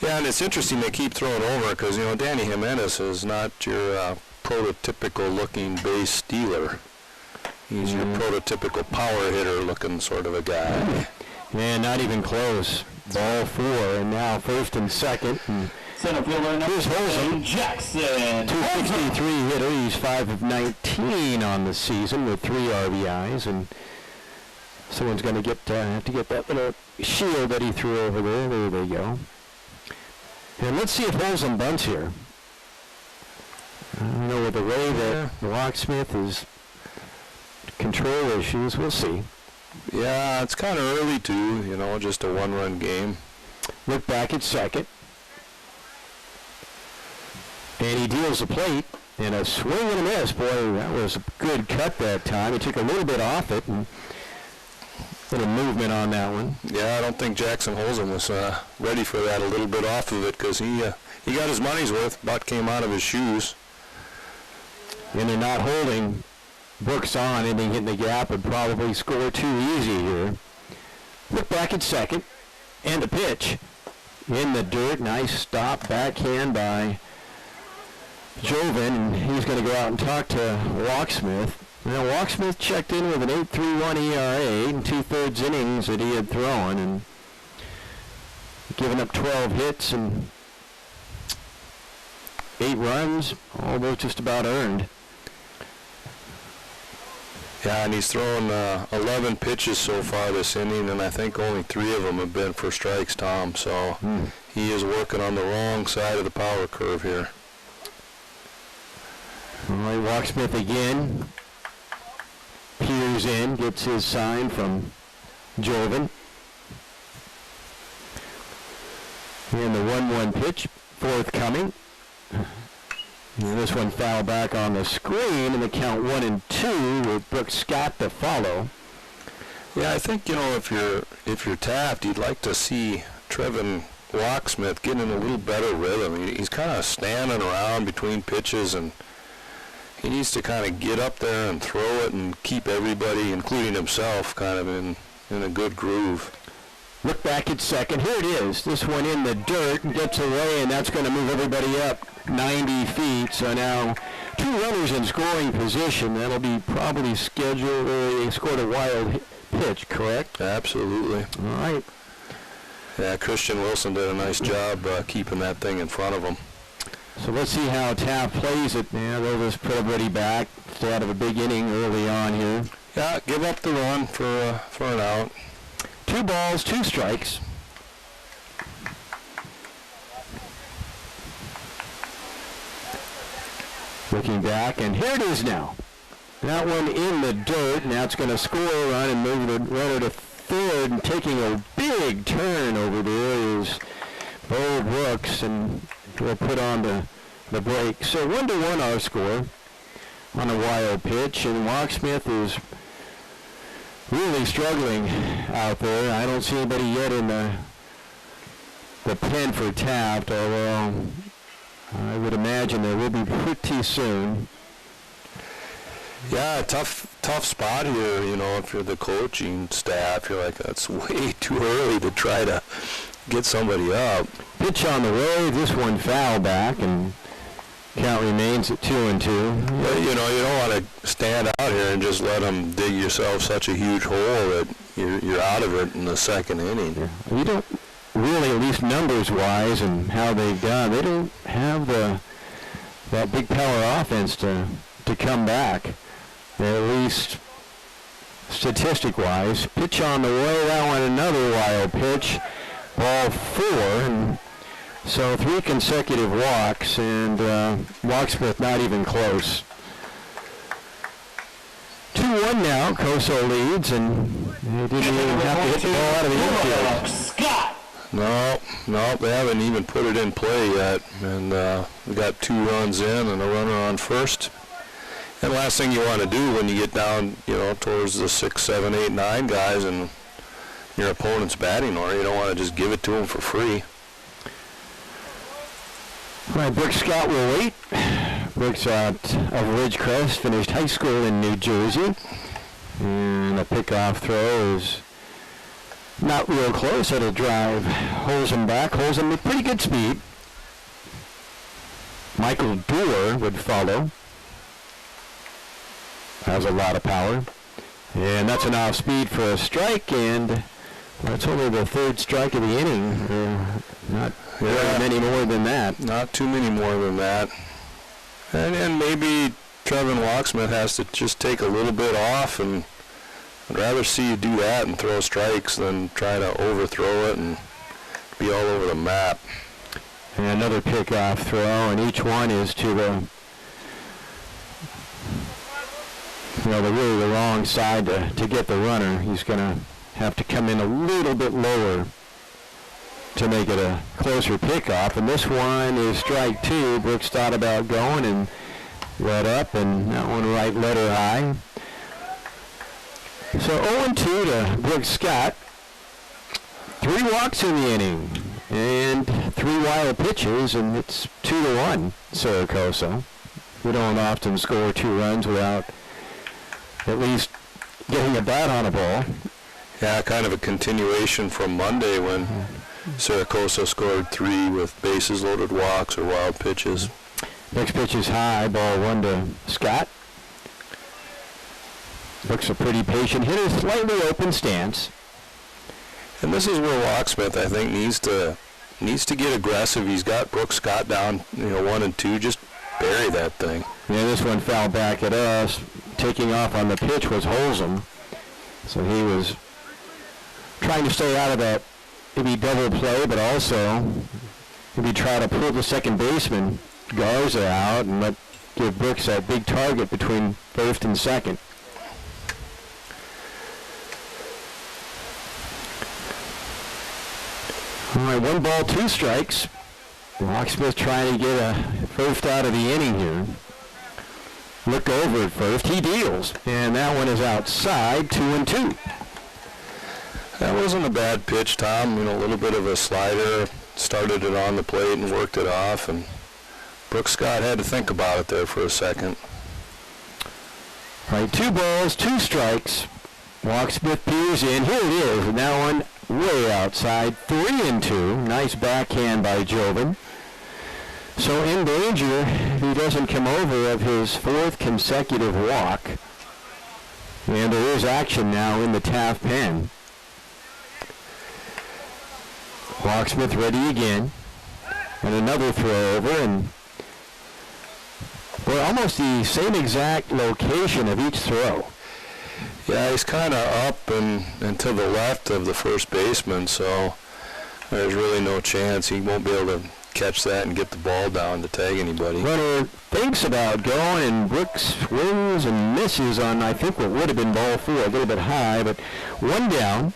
Yeah, and it's interesting they keep throwing over because, Danny Jimenez is not your prototypical-looking base stealer. He's your prototypical power hitter-looking sort of a guy. Yeah, not even close. Ball 4, and now first and second. Center fielder number Jackson. 263 hitter. He's 5 of 19 on the season with 3 RBIs, and someone's going to have to get that little shield that he threw over there. There they go. And let's see if Holzem bunts here. I don't know, with the way that Walksmith is control issues, we'll see. Yeah, it's kind of early too, just a 1-run game. Look back at second. And he deals the plate, and a swing and a miss. Boy, that was a good cut that time. He took a little bit off it, and a little movement on that one. Yeah, I don't think Jackson Holzem was ready for that, a little bit off of it, because he got his money's worth, about came out of his shoes. And they're not holding Brooks on, and hitting the gap would probably score too easy here. Look back at second, and the pitch in the dirt. Nice stop, backhand by Joven, and he's going to go out and talk to Walksmith. Now, Walksmith checked in with an 8.31 ERA in 2/3 innings that he had thrown, and given up 12 hits and 8 runs, all those just about earned. Yeah, and he's thrown 11 pitches so far this inning, and I think only 3 of them have been for strikes, Tom. So he is working on the wrong side of the power curve here. All right, Walksmith again. Peers in, gets his sign from Joven. And the 1-1 pitch forthcoming. And this one foul back on the screen, and the count 1-2 with Brooks Scott to follow. Yeah, I think, if you're Taft, you'd like to see Trevin Walksmith getting in a little better rhythm. He's kind of standing around between pitches, and he needs to kind of get up there and throw it and keep everybody, including himself, kind of in a good groove. Look back at second. Here it is. This one in the dirt and gets away, and that's going to move everybody up 90 feet. So now 2 runners in scoring position. That'll be probably scheduled, or they scored a wild pitch, correct? Absolutely. All right. Yeah, Christian Wilson did a nice job keeping that thing in front of him. So let's see how Taft plays it. Yeah, they'll just put everybody back. Stay out of a big inning early on here. Yeah, give up the run for an out. 2 balls, 2 strikes. Looking back, and here it is now. That one in the dirt. Now it's going to score a run and move the runner to third, and taking a big turn over there is Bo Brooks, and we'll put on the break. So 1-1 our score on a wild pitch, and Walksmith is really struggling out there. I don't see anybody yet in the pen for Taft, although I would imagine there will be pretty soon. Yeah, tough tough spot here, you know, if you're the coaching staff. You're like, that's way too early to try to get somebody up. Pitch on the way. This one foul back, and count remains at 2-2. But, you know, you don't want to stand out here and just let them dig yourself such a huge hole that you're out of it in the second inning. Yeah. You don't really, at least numbers-wise and how they've done, they don't have that big power offense to come back. At least statistic-wise. Pitch on the way. That one another wild pitch. Ball 4. And so 3 consecutive walks, and Locksmith not even close. 2-1 now. Coso leads, and they didn't even have to hit the ball out of the infield. Scott. No, they haven't even put it in play yet. And we got 2 runs in and a runner on first. And last thing you want to do when you get down, you know, towards the 6, 7, 8, 9 guys and your opponent's batting order, you don't want to just give it to them for free. All right, Brooks Scott will wait. Brooks out of Ridgecrest, finished high school in New Jersey. And a pickoff throw is not real close. It'll drive Holzem back. Holzem with pretty good speed. Michael Doerr would follow. Has a lot of power. And that's an off-speed for a strike, and that's only the 3rd strike of the inning. Not very many more than that. Not too many more than that. And maybe Trevin Locksmith has to just take a little bit off, and I'd rather see you do that and throw strikes than try to overthrow it and be all over the map. And another pickoff throw, and each one is to the really the wrong side to get the runner. He's going to have to come in a little bit lower to make it a closer pickoff. And this one is strike 2. Brooks thought about going and let up, and that one right letter high. So 0-2 to Brooks Scott. 3 walks in the inning and 3 wild pitches, and it's 2-1 Cerro Coso. We don't often score 2 runs without at least getting a bat on a ball. Yeah, kind of a continuation from Monday when Cerro Coso scored 3 with bases loaded walks or wild pitches. Next pitch is high, ball 1 to Scott. Looks a pretty patient hitter, slightly open stance. And this is where Locksmith, I think, needs to get aggressive. He's got Brooks Scott down, 1 and 2. Just bury that thing. Yeah, this one foul back at us. Taking off on the pitch was Holzem. So he was trying to stay out of that maybe double play, but also maybe try to pull the second baseman Garza out and give Brooks that big target between first and second. All right, 1 ball, 2 strikes. Locksmith trying to get a first out of the inning here. Look over at first. He deals. And that one is outside, 2-2. That wasn't a bad pitch, Tom. A little bit of a slider. Started it on the plate and worked it off. And Brooks Scott had to think about it there for a second. All right, 2 balls, 2 strikes. Locksmith peers in. Here it is. And that one way outside, 3-2. Nice backhand by Jovan. So in danger if he doesn't come over of his 4th consecutive walk. And there is action now in the Taft pen. Locksmith ready again. And another throw over, and we're almost the same exact location of each throw. Yeah, he's kind of up and to the left of the first baseman, so there's really no chance. He won't be able to catch that and get the ball down to tag anybody. Runner thinks about going, and Brooks swings and misses on, I think, what would have been ball 4, a little bit high, but 1 down.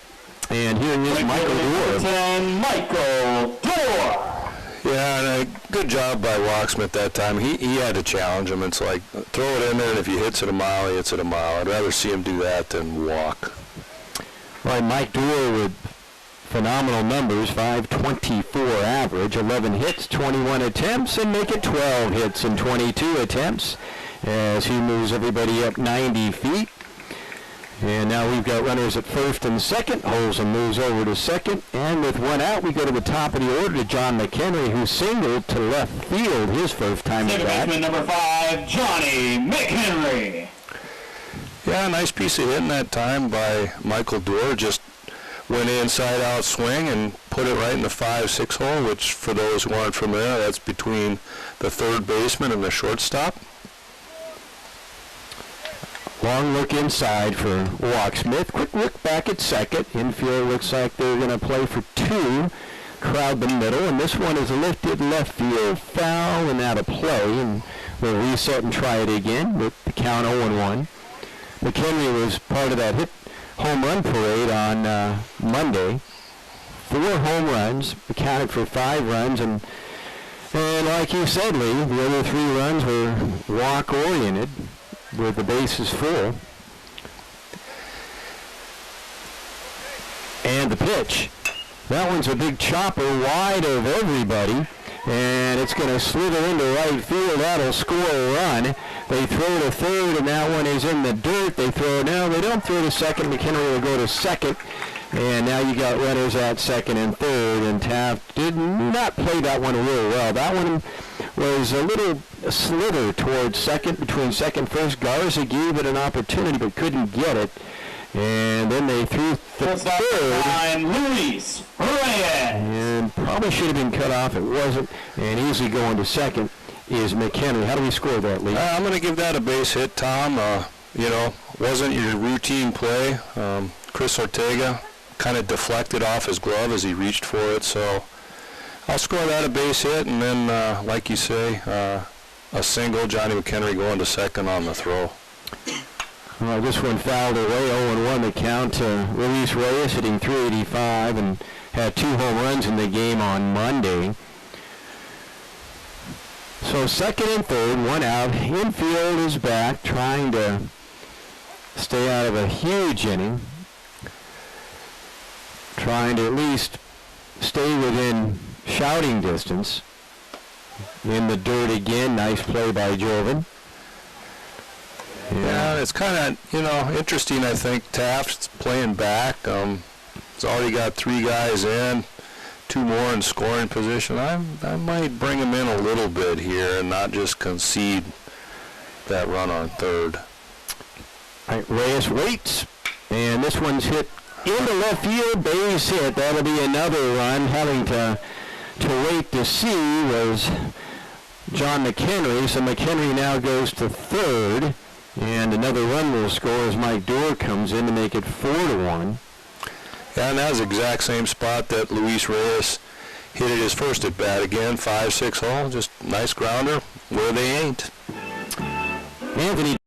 And here is Michael Doerr. And Michael Doerr. Yeah, and a good job by Locksmith that time. He had to challenge him. It's like, throw it in there, and if he hits it a mile, he hits it a mile. I'd rather see him do that than walk. Right, Mike Doerr with phenomenal numbers, 524 average, 11 hits, 21 attempts, and make it 12 hits and 22 attempts as he moves everybody up 90 feet. And now we've got runners at first and second. Holsom moves over to second. And with one out, we go to the top of the order to John McHenry, who singled to left field his first time at bat. Baseman number 5, Johnny McHenry. Yeah, nice piece of hitting that time by Michael Dorr. Just went inside out swing and put it right in the 5-6 hole, which for those who aren't familiar, that's between the third baseman and the shortstop. Long look inside for Walksmith. Quick look back at second. Infield looks like they're going to play for 2. Crowd the middle, and this one is lifted left field, foul and out of play, and we'll reset and try it again with the count 0-1. McHenry was part of that hit home run parade on Monday. 4 home runs, accounted for 5 runs, and like you said, Lee, the other 3 runs were walk-oriented with the bases full. And the pitch. That one's a big chopper wide of everybody, and it's going to slither into right field. That'll score a run. They throw to third, and that one is in the dirt. They don't throw to second. McHenry will go to second, and now you got runners at second and third, and Taft did not play that one real well. That one was a little slither towards second, between second and first. Garza gave it an opportunity but couldn't get it. And then they threw third. Luis Reyes. And probably should have been cut off. It wasn't. And easily going to second is McHenry. How do we score that, Lee? I'm going to give that a base hit, Tom. Wasn't your routine play. Chris Ortega kind of deflected off his glove as he reached for it. So I'll score that a base hit. And then, like you say, a single. Johnny McHenry going to second on the throw. Well, this one fouled away, 0-1 the count. Luis Reyes hitting .385 and had 2 home runs in the game on Monday. So second and third, 1 out. Infield is back, trying to stay out of a huge inning. Trying to at least stay within shouting distance. In the dirt again, nice play by Jovan. Yeah, it's kind of, interesting, I think. Taft's playing back. He's already got 3 guys in, 2 more in scoring position. I might bring him in a little bit here and not just concede that run on third. All right, Reyes waits, and this one's hit into left field, base hit. That'll be another run. Having to wait to see was John McHenry, so McHenry now goes to third. And another run will score as Mike Dorr comes in to make it 4-1. Yeah, and that was the exact same spot that Luis Reyes hit at his first at bat. Again, 5-6 hole, just nice grounder where they ain't. Anthony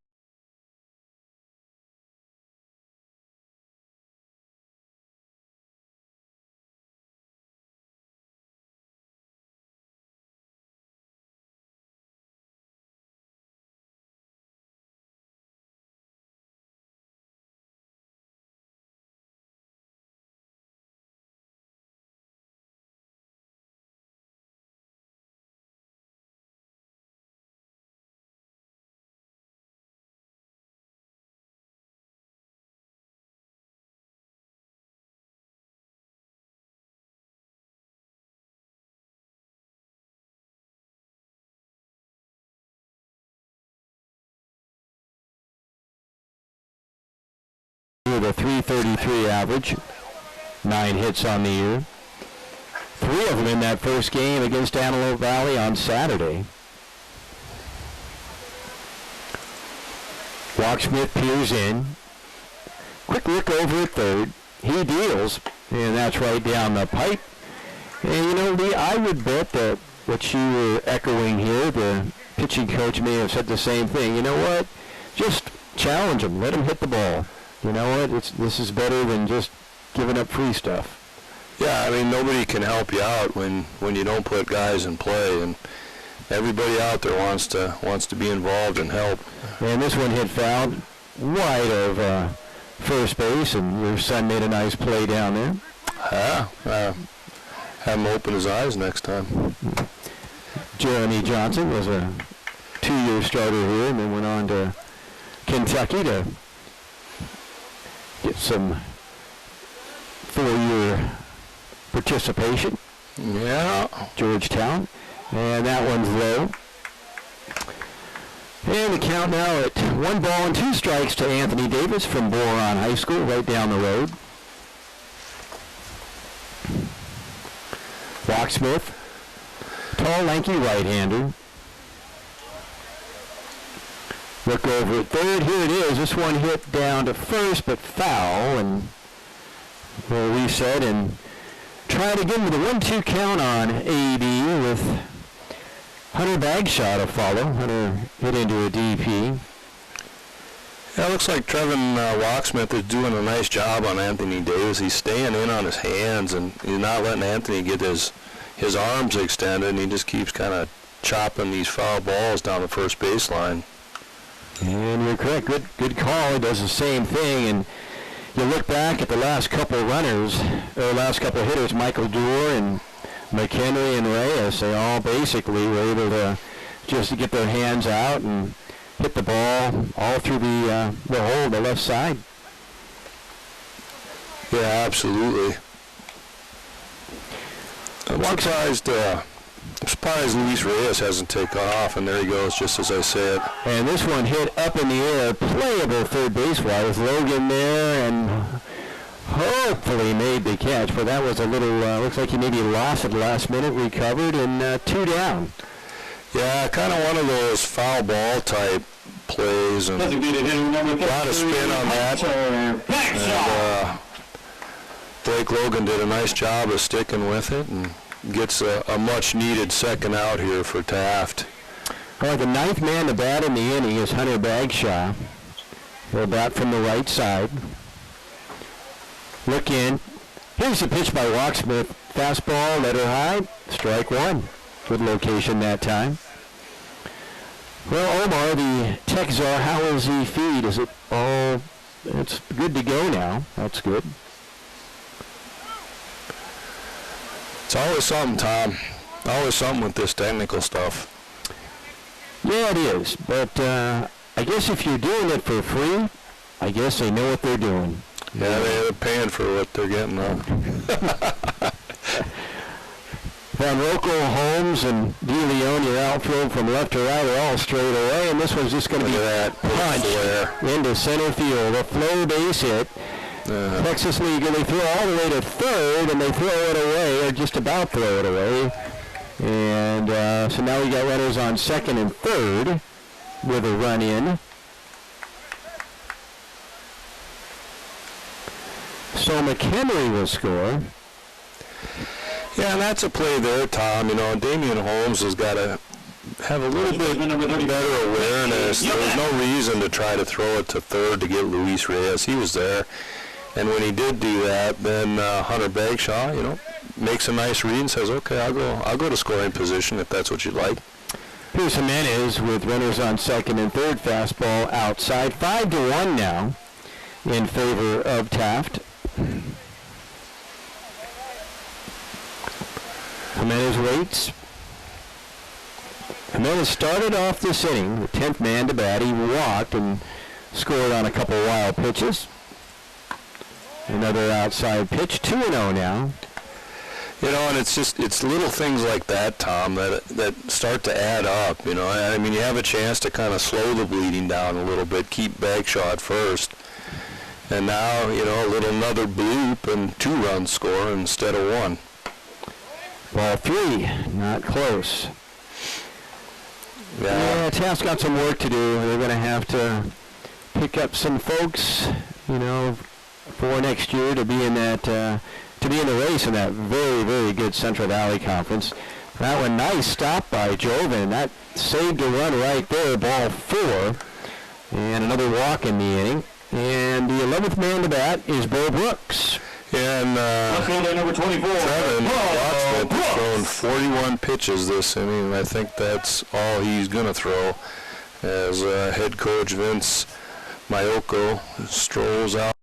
with a .333 average, 9 hits on the year. 3 of them in that first game against Antelope Valley on Saturday. Walksmith peers in. Quick look over at third. He deals, and that's right down the pipe. And Lee, I would bet that what you were echoing here, the pitching coach may have said the same thing. You know what? Just challenge him. Let him hit the ball. You know what? This is better than just giving up free stuff. Yeah, I mean, nobody can help you out when you don't put guys in play, and everybody out there wants to be involved and help. And this one hit foul wide of first base, and your son made a nice play down there. Have him open his eyes next time. Jeremy Johnson was a 2-year starter here, and then went on to Kentucky to get some four-year participation. Yeah. Georgetown. And that one's low. And the count now at 1 ball and 2 strikes to Anthony Davis from Boron High School, right down the road. Locksmith, tall, lanky right-hander. Look over at third. Here it is. This one hit down to first, but foul. And we'll reset and try to get into the 1-2 count on AB with Hunter Bagshot to follow. Hunter hit into a DP. Yeah, it looks like Trevin Locksmith is doing a nice job on Anthony Davis. He's staying in on his hands, and he's not letting Anthony get his arms extended, and he just keeps kind of chopping these foul balls down the first baseline. And you're correct. Good call. He does the same thing. And you look back at the last couple runners, or last couple hitters, Michael Doerr and McHenry and Reyes, they all basically were able to just get their hands out and hit the ball all through the hole, the left side. Yeah, absolutely. I'm surprised Luis Reyes hasn't taken off, and there he goes, just as I said. And this one hit up in the air, playable third base-wise. Logan there, and hopefully made the catch, but that was a little, looks like he maybe lost at the last minute, recovered, and 2 down. Yeah, kind of one of those foul ball type plays, and a lot of spin on that. And Blake Logan did a nice job of sticking with it and gets a much-needed second out here for Taft. All right, the 9th man to bat in the inning is Hunter Bagshaw. He'll bat from the right side. Look in. Here's the pitch by Locksmith. Fastball, letter high, strike one. Good location that time. Well, Omar, the tech czar, how is the feed? Is it all, it's good to go now. That's good. It's always something, Tom. Always something with this technical stuff. Yeah, it is. But I guess if you're doing it for free, I guess they know what they're doing. Yeah, they're paying for what they're getting on. Van Rokel, Holmes, and DeLeon, your outfield from left to right are all straight away, and this one's just going to be that punch into center field. A flow base hit. Texas Leaguer, they throw all the way to third, and they throw it away, or just about throw it away. And so now we got runners on second and third with a run in. So McHenry will score. Yeah, and that's a play there, Tom. You know, Damian Holmes has got to have a little bit better awareness. There was no reason to try to throw it to third to get Luis Reyes. He was there. And when he did do that, then Hunter Bagshaw, you know, makes a nice read and says, okay, I'll go to scoring position if that's what you'd like. Here's Jimenez with runners on second and third, fastball outside. 5-1 now in favor of Taft. Jimenez waits. Jimenez started off this inning, the 10th man to bat. He walked and scored on a couple wild pitches. Another outside pitch, 2-0 now. You know, and it's little things like that, Tom, that start to add up. You know, I mean, you have a chance to kind of slow the bleeding down a little bit, keep Bagshaw at first, and now, you know, another bloop and 2 runs score instead of 1. Ball 3, not close. Yeah, Taft's got some work to do. They're going to have to pick up some folks, you know, for next year to be in that to be in the race in that very, very good Central Valley Conference. That one, nice stop by Joven. That saved a run right there, ball 4. And another walk in the inning. And the 11th man to bat is Bo Brooks. And number 24. Trevin Locksmith has thrown 41 pitches this inning. I think that's all he's going to throw as head coach Vince Mayoko strolls out.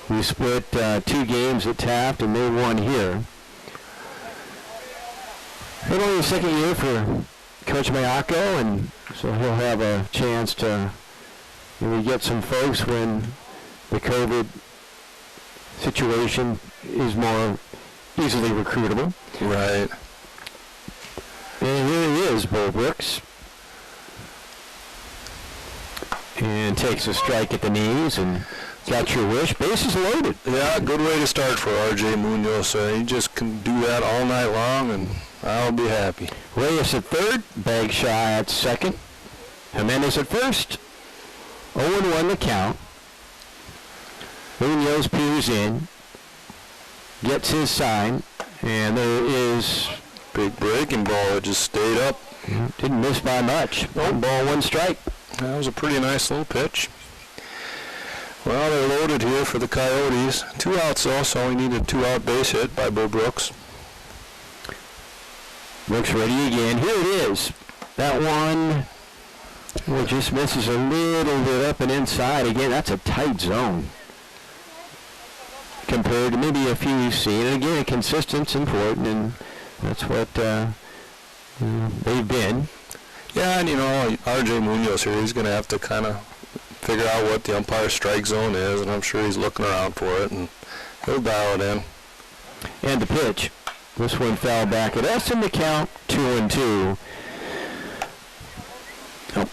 We split 2 games at Taft, and they won here. But only the second year for Coach Mayako, and so he'll have a chance to really get some folks when the COVID situation is more easily recruitable. Right. And here he is, Bo Brooks. And takes a strike at the knees and got your wish. Bases loaded. Yeah, good way to start for R.J. Munoz. He just can do that all night long, and I'll be happy. Reyes at third, Bagshaw at second, Jimenez at first. 0-1 the count. Munoz peers in, gets his sign, and there is big breaking ball. It just stayed up. Didn't miss by much. Nope. 1 ball, 1 strike. That was a pretty nice little pitch. Well, they're loaded here for the Coyotes. 2 outs though, so we need a 2-out base hit by Bo Brooks. Brooks ready again. Here it is. That one just misses a little bit up and inside. Again, that's a tight zone compared to maybe a few you've seen. And again, consistency's important, and that's what they've been. Yeah, and R.J. Munoz here, he's going to have to kind of figure out what the umpire strike zone is, and I'm sure he's looking around for it, and he'll dial it in. And the pitch. This one fell back at us in the count, 2-2. Oh,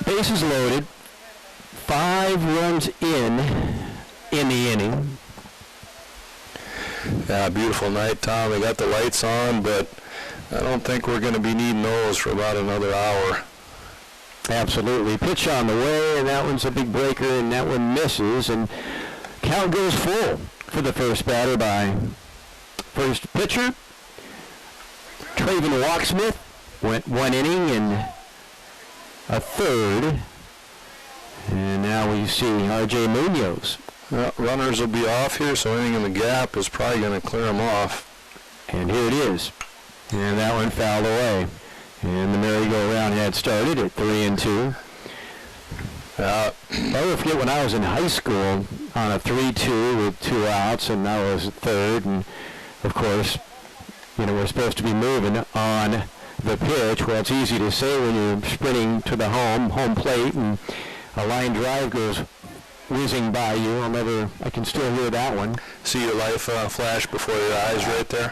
bases loaded. 5 runs in the inning. Yeah, beautiful night, Tom. They got the lights on, but I don't think we're going to be needing those for about another hour. Absolutely. Pitch on the way, and that one's a big breaker, and that one misses, and count goes full for the first batter by first pitcher. Traven Walksmith went 1 inning and a third, and now we see R.J. Munoz. Well, runners will be off here, so anything in the gap is probably going to clear them off. And here it is. And that one fouled away. And the merry-go-round had started at 3-2. I'll never forget when I was in high school on a 3-2 with 2 outs, and I was at third. And, of course, we're supposed to be moving on the pitch. Well, it's easy to say when you're sprinting to the home plate, and a line drive goes whizzing by you. I can still hear that one. See your life flash before your eyes right there?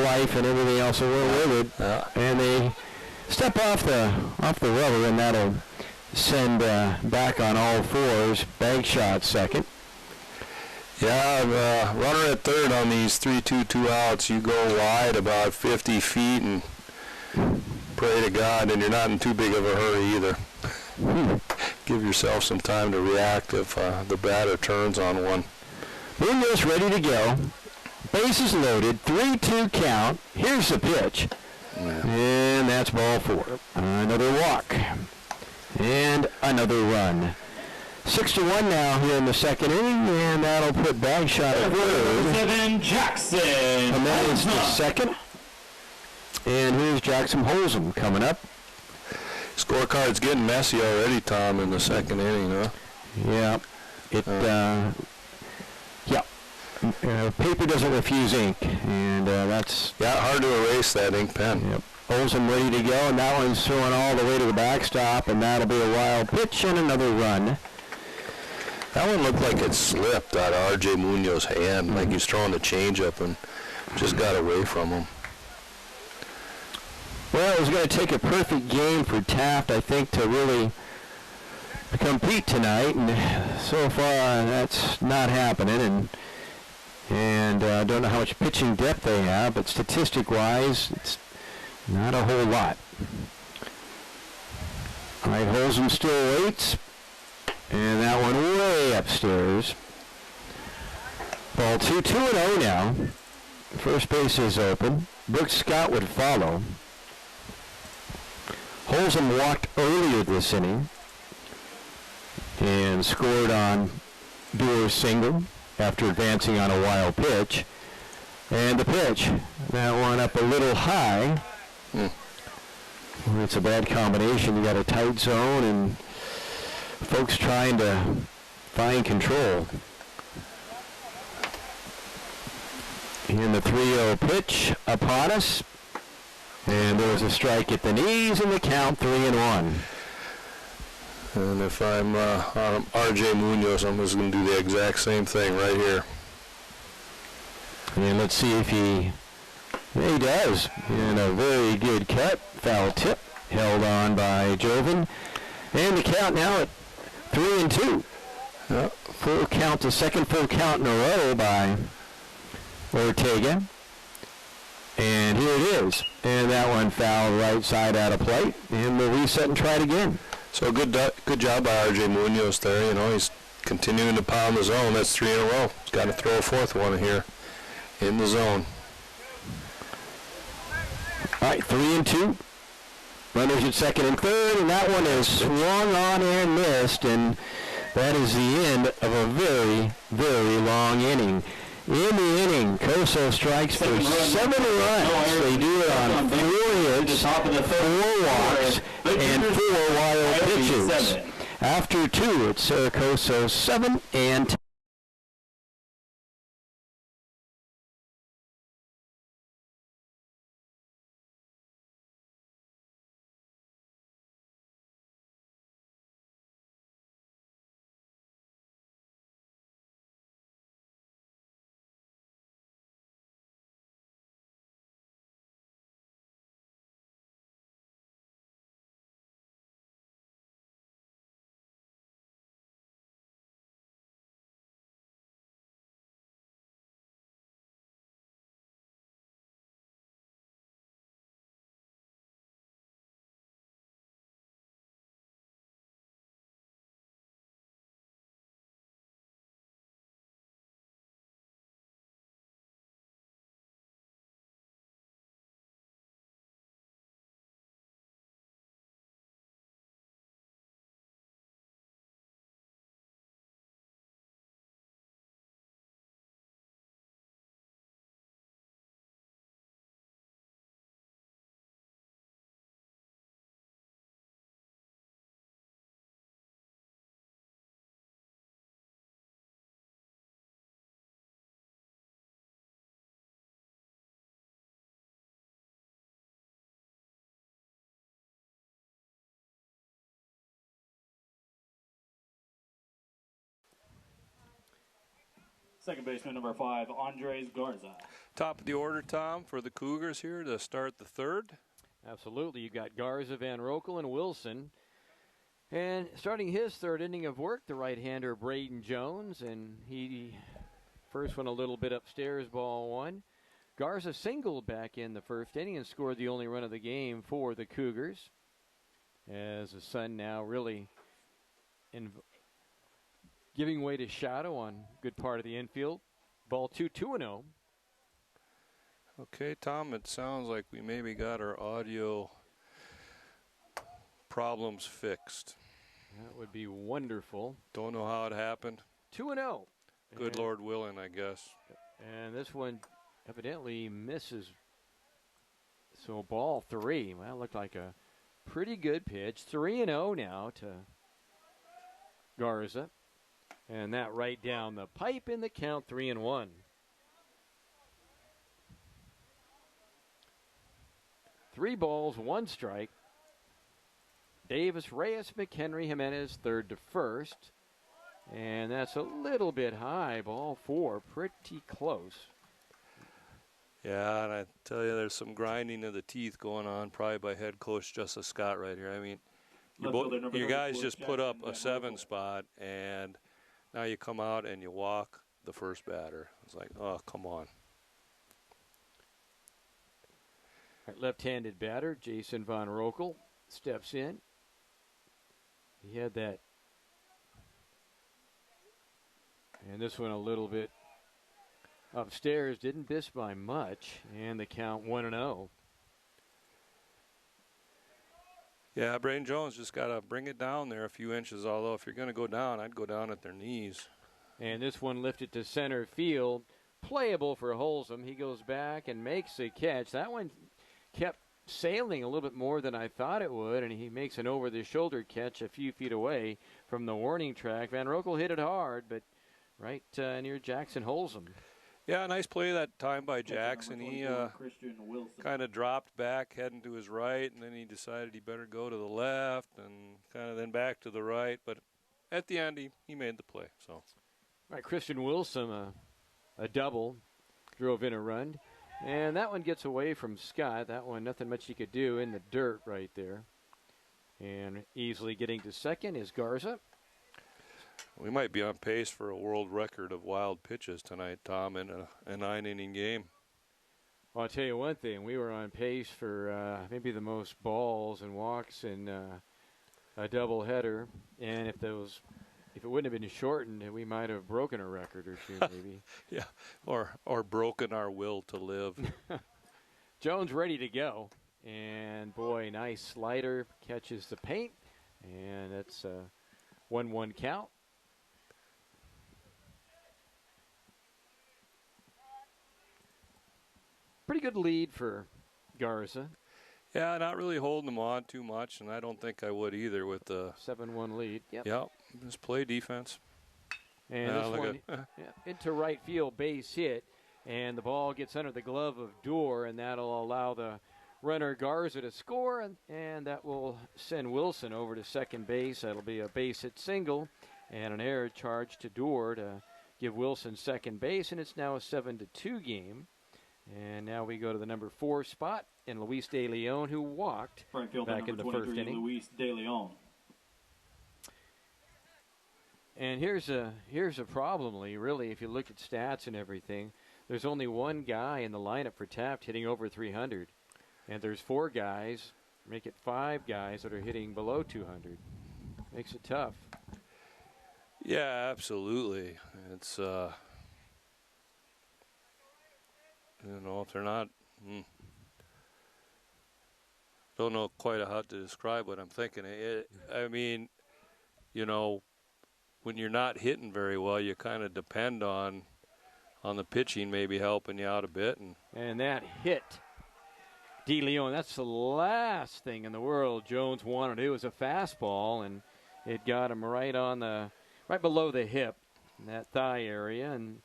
Life and everything else that went with it. Yeah. And they step off the rubber, and that'll send back on all fours. Bagshaw at second. Yeah, runner at third on these 3-2 outs. You go wide about 50 feet and pray to God, and you're not in too big of a hurry either. Give yourself some time to react if the batter turns on one. Munoz ready to go. Bases loaded. 3-2 count. Here's the pitch. Yeah. And that's ball 4. Another walk. And another run. 6-1 now here in the second inning, and that'll put Bagshaw at third. 7 Jackson. And that is the second. And here's Jackson Holzum coming up. Scorecard's getting messy already, Tom, in the second inning, huh? Yeah. Paper doesn't refuse ink, and that's... Yeah, hard to erase that ink pen. Yep. Olsen ready to go, and that one's throwing all the way to the backstop, and that'll be a wild pitch and another run. That one looked like it slipped out of R.J. Munoz's hand, like he's throwing the changeup and just got away from him. Well, it was going to take a perfect game for Taft, I think, to really compete tonight, and so far that's not happening. And I don't know how much pitching depth they have, but statistic-wise, it's not a whole lot. All right, Holzum still waits, and that one way upstairs. Ball 2, 2-0 now. First base is open. Brooks Scott would follow. Holzum walked earlier this inning and scored on Doer's single after advancing on a wild pitch. And the pitch, that one up a little high. It's a bad combination. You got a tight zone and folks trying to find control. And the 3-0 pitch upon us. And there was a strike at the knees, and the count 3-1. And if I'm R.J. Munoz, I'm just going to do the exact same thing right here. And let's see if he does. And a very good cut. Foul tip held on by Joven. And the count now at 3-2. Full count, the second full count in a row by Ortega. And here it is. And that one fouled right side out of plate. And we'll reset and try it again. So good job by R.J. Munoz there. You know, he's continuing to pound the zone. That's 3 in a row. He's got to throw a fourth one here in the zone. All right, 3-2. Runners at second and third, and that one is swung on and missed, and that is the end of a very, very long inning. In the inning, Coso strikes for 7 runs. They do it on 4 hits, 4 walks, and 4 wild pitches. After 2, it's Cerro Coso 7 and 10. Second baseman number 5, Andres Garza. Top of the order, Tom, for the Cougars here to start the third. Absolutely. You got Garza, Van Rokel, and Wilson. And starting his third inning of work, the right-hander Braden Jones. And he first one a little bit upstairs, ball 1. Garza singled back in the first inning and scored the only run of the game for the Cougars. As the sun now really giving way to shadow on good part of the infield. Ball 2, 2-0. Okay, Tom, it sounds like we maybe got our audio problems fixed. That would be wonderful. Don't know how it happened. 2-0. Good Lord willing, I guess. And this one evidently misses. So ball 3. Well, it looked like a pretty good pitch. 3-0 now to Garza. And that right down the pipe in the count, 3-1. 3 balls, 1 strike. Davis, Reyes, McHenry, Jimenez, third to first. And that's a little bit high. Ball 4, pretty close. Yeah, and I tell you, there's some grinding of the teeth going on probably by head coach Justice Scott right here. I mean, your guys just put up a 7 spot, and now you come out and you walk the first batter. It's like, oh, come on. Left-handed batter, Jason Van Rokel, steps in. He had that. And this one a little bit upstairs. Didn't miss by much. And the count 1-0. Yeah, Braden Jones just got to bring it down there a few inches, although if you're going to go down, I'd go down at their knees. And this one lifted to center field. Playable for Holsom. He goes back and makes the catch. That one kept sailing a little bit more than I thought it would, and he makes an over-the-shoulder catch a few feet away from the warning track. Van Rokel hit it hard, but right near Jackson Holsom. Yeah, nice play that time by Jackson. He kind of dropped back, heading to his right, and then he decided he better go to the left, and kind of then back to the right. But at the end, he made the play. So, all right, Christian Wilson, a double, drove in a run, and that one gets away from Scott. That one, nothing much he could do in the dirt right there. And easily getting to second is Garza. We might be on pace for a world record of wild pitches tonight, Tom, in a 9-inning game. Well, I'll tell you one thing. We were on pace for maybe the most balls and walks in a doubleheader. And if it wouldn't have been shortened, we might have broken a record or two, maybe. Yeah, or broken our will to live. Jones ready to go. And, boy, nice slider, catches the paint. And that's a 1-1 count. Pretty good lead for Garza. Yeah, not really holding him on too much, and I don't think I would either with the 7-1 lead. Yep. Yep, just play defense. And this one into right field, base hit, and the ball gets under the glove of Dorr, and that'll allow the runner Garza to score, and that will send Wilson over to second base. That'll be a base hit single, and an error charge to Dorr to give Wilson second base, and it's now a 7-2 game. And now we go to the number 4 spot in Luis De Leon, who walked back in the first inning. Luis De Leon. And here's a problem, Lee. Really, if you look at stats and everything, there's only one guy in the lineup for Taft hitting over 300, and there's 4 guys, make it 5 guys that are hitting below 200. Makes it tough. Yeah, absolutely. It's you know, if they're not, don't know quite how to describe what I'm thinking. I mean, you know, when you're not hitting very well, you kind of depend on the pitching maybe helping you out a bit. And that hit De Leon, that's the last thing in the world Jones wanted to do, was a fastball, and it got him right below the hip, in that thigh area, and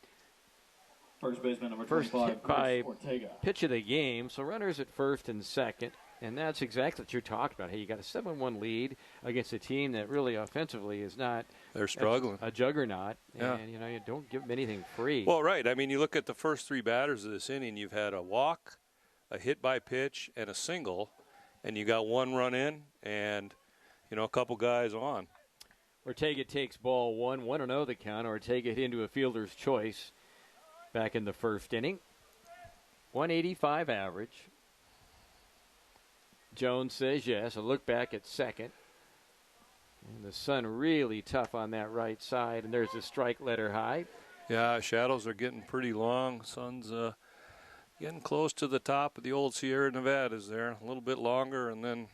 first baseman number first 25, hit by Ortega. Pitch of the game. So runners at first and second, and that's exactly what you're talking about. Hey, you got a 7-1 lead against a team that really offensively is not. They're struggling. A juggernaut, yeah. And you know you don't give them anything free. Well, right. I mean, you look at the first 3 batters of this inning. You've had a walk, a hit by pitch, and a single, and you got 1 run in, and you know a couple guys on. Ortega takes ball 1-0 the count. Ortega hit into a fielder's choice back in the first inning. 185 average. Jones says yes. A look back at second. And the sun really tough on that right side. And there's a strike letter high. Yeah, shadows are getting pretty long. Sun's getting close to the top of the old Sierra Nevadas there. A little bit longer, and then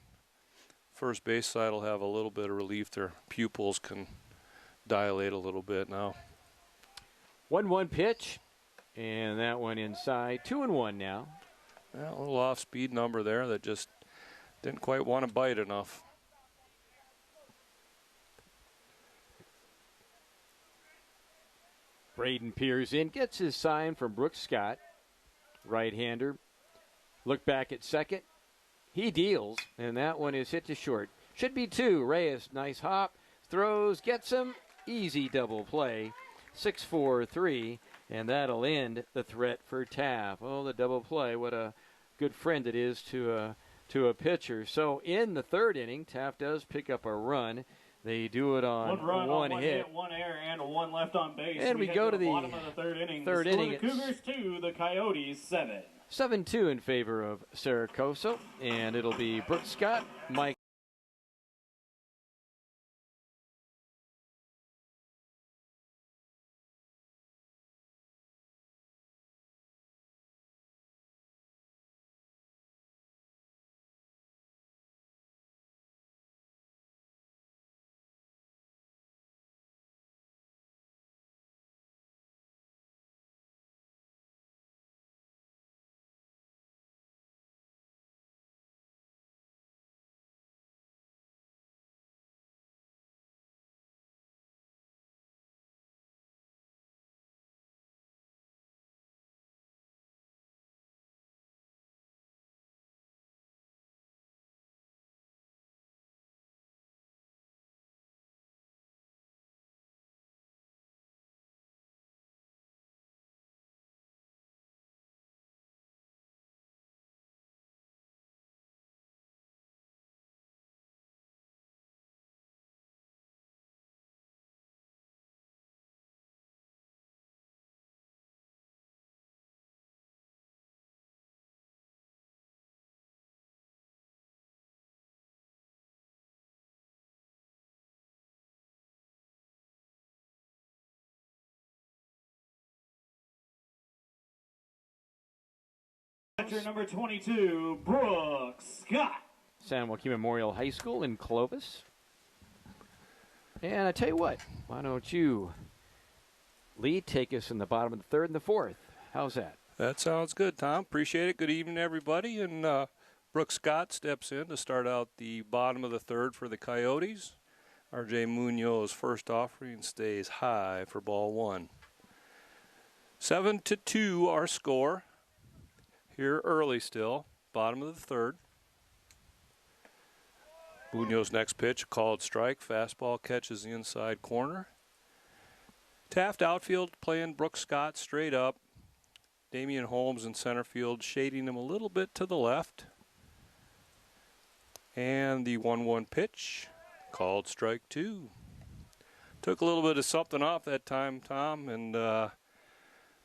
first base side will have a little bit of relief. Their pupils can dilate a little bit now. 1-1 pitch. And that one inside. 2-1 now. Yeah, a little off-speed number there that just didn't quite want to bite enough. Braden peers in, gets his sign from Brooks Scott, right-hander. Look back at second. He deals, and that one is hit to short. Should be 2. Reyes, nice hop, throws, gets him. Easy double play. 6-4-3. And that'll end the threat for Taft. Oh, the double play. What a good friend it is to a pitcher. So in the third inning, Taft does pick up a run. They do it on 1 run, one on hit. 1 error, and 1 left on base. And we go to the bottom of the third inning. Third the inning. The Cougars 2, the Coyotes 7. 7-2 in favor of Cerro Coso. And it'll be Brooks Scott, Mike Catcher number 22, Brooks Scott. San Joaquin Memorial High School in Clovis. And I tell you what, why don't you, Lee, take us in the bottom of the third and the fourth. How's that? That sounds good, Tom. Appreciate it. Good evening, everybody. And Brooks Scott steps in to start out the bottom of the third for the Coyotes. R.J. Munoz first offering stays high for ball one. 7-2 our score. Here early still, bottom of the third. Munoz next pitch, called strike. Fastball catches the inside corner. Taft outfield playing Brooks Scott straight up. Damian Holmes in center field shading him a little bit to the left. And the 1-1 pitch, called strike two. Took a little bit of something off that time, Tom, and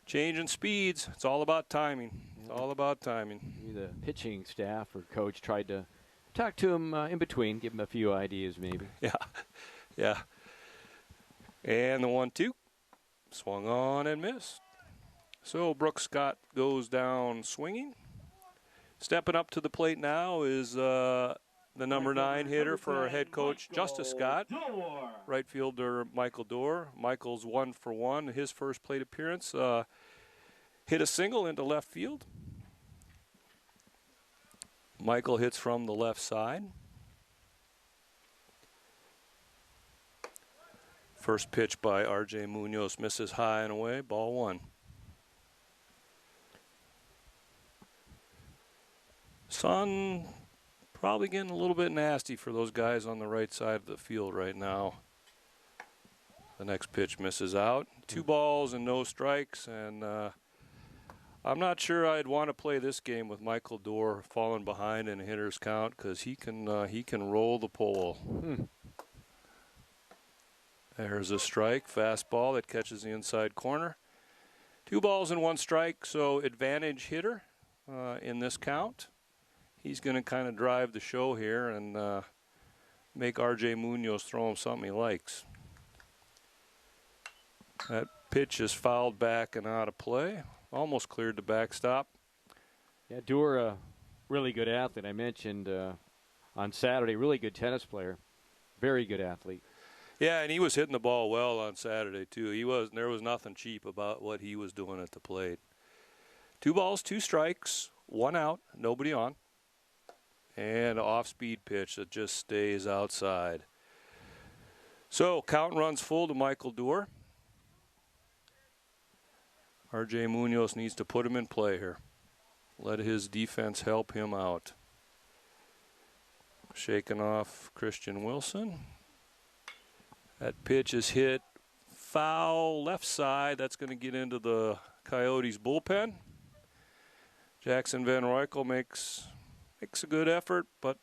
changing speeds. It's all about timing. It's all about timing. The pitching staff or coach tried to talk to him in between, give him a few ideas maybe. Yeah. And the 1-2. Swung on and missed. So Brooks Scott goes down swinging. Stepping up to the plate now is the number 9 hitter for our head coach, Justice Scott. Right fielder, Michael Dorr. Michael's 1 for 1. His first plate appearance. Hit a single into left field. Michael hits from the left side. First pitch by R.J. Munoz misses high and away. Ball one. Sun probably getting a little bit nasty for those guys on the right side of the field right now. The next pitch misses out. 2 balls and no strikes, and I'm not sure I'd want to play this game with Michael Dorr falling behind in a hitter's count because he can roll the pole. There's a strike, fastball that catches the inside corner. 2 balls and 1 strike, so advantage hitter in this count. He's going to kind of drive the show here and make R.J. Munoz throw him something he likes. That pitch is fouled back and out of play. Almost cleared the backstop. Yeah, Dorr, a really good athlete. I mentioned on Saturday, really good tennis player. Very good athlete. Yeah, and he was hitting the ball well on Saturday, too. There was nothing cheap about what he was doing at the plate. 2 balls, 2 strikes, 1 out, nobody on. And an off-speed pitch that just stays outside. So, count runs full to Michael Dorr. R.J. Munoz needs to put him in play here. Let his defense help him out. Shaking off Christian Wilson. That pitch is hit foul left side. That's going to get into the Coyotes bullpen. Jackson Van Roykel makes a good effort, but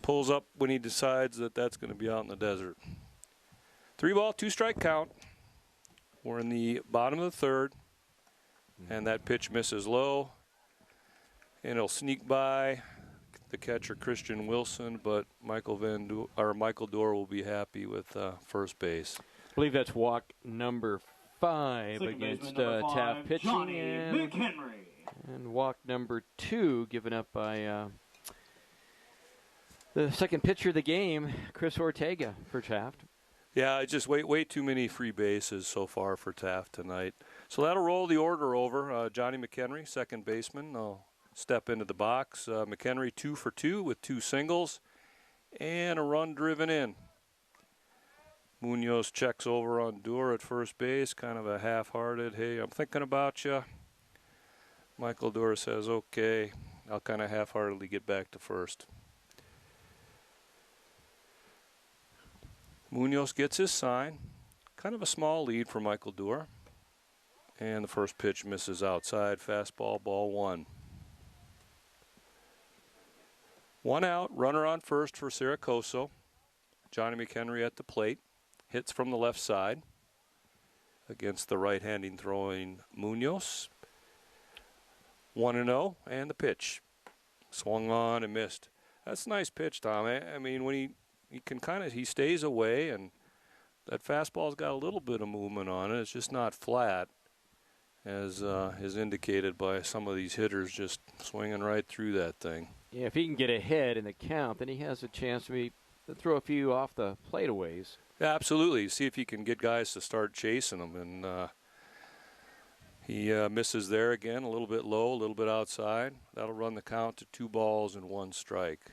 pulls up when he decides that that's going to be out in the desert. 3 ball, 2 strike count. We're in the bottom of the third, and that pitch misses low, and it'll sneak by the catcher Christian Wilson, but Michael Dorr will be happy with first base. I believe that's walk number 5 against Taft pitching, and walk number 2 given up by the second pitcher of the game, Chris Ortega for Taft. Yeah, just way too many free bases so far for Taft tonight. So that'll roll the order over. Johnny McHenry, second baseman, will step into the box. McHenry 2 for 2 with 2 singles and a run driven in. Munoz checks over on Dorr at first base, kind of a half-hearted, hey, I'm thinking about you. Michael Dorr says, okay, I'll kind of half-heartedly get back to first. Munoz gets his sign. Kind of a small lead for Michael Dorr. And the first pitch misses outside. Fastball, ball 1. 1 out, runner on first for Cerro Coso. Johnny McHenry at the plate. Hits from the left side against the right-handing throwing Munoz. 1-0, and the pitch. Swung on and missed. That's a nice pitch, Tom. I mean, when he stays away, and that fastball's got a little bit of movement on it. It's just not flat. as is indicated by some of these hitters just swinging right through that thing. Yeah, if he can get ahead in the count, then he has a chance to throw a few off the plate a ways. Yeah, absolutely. See if he can get guys to start chasing him. And he misses there again, a little bit low, a little bit outside. That'll run the count to 2 balls and 1 strike.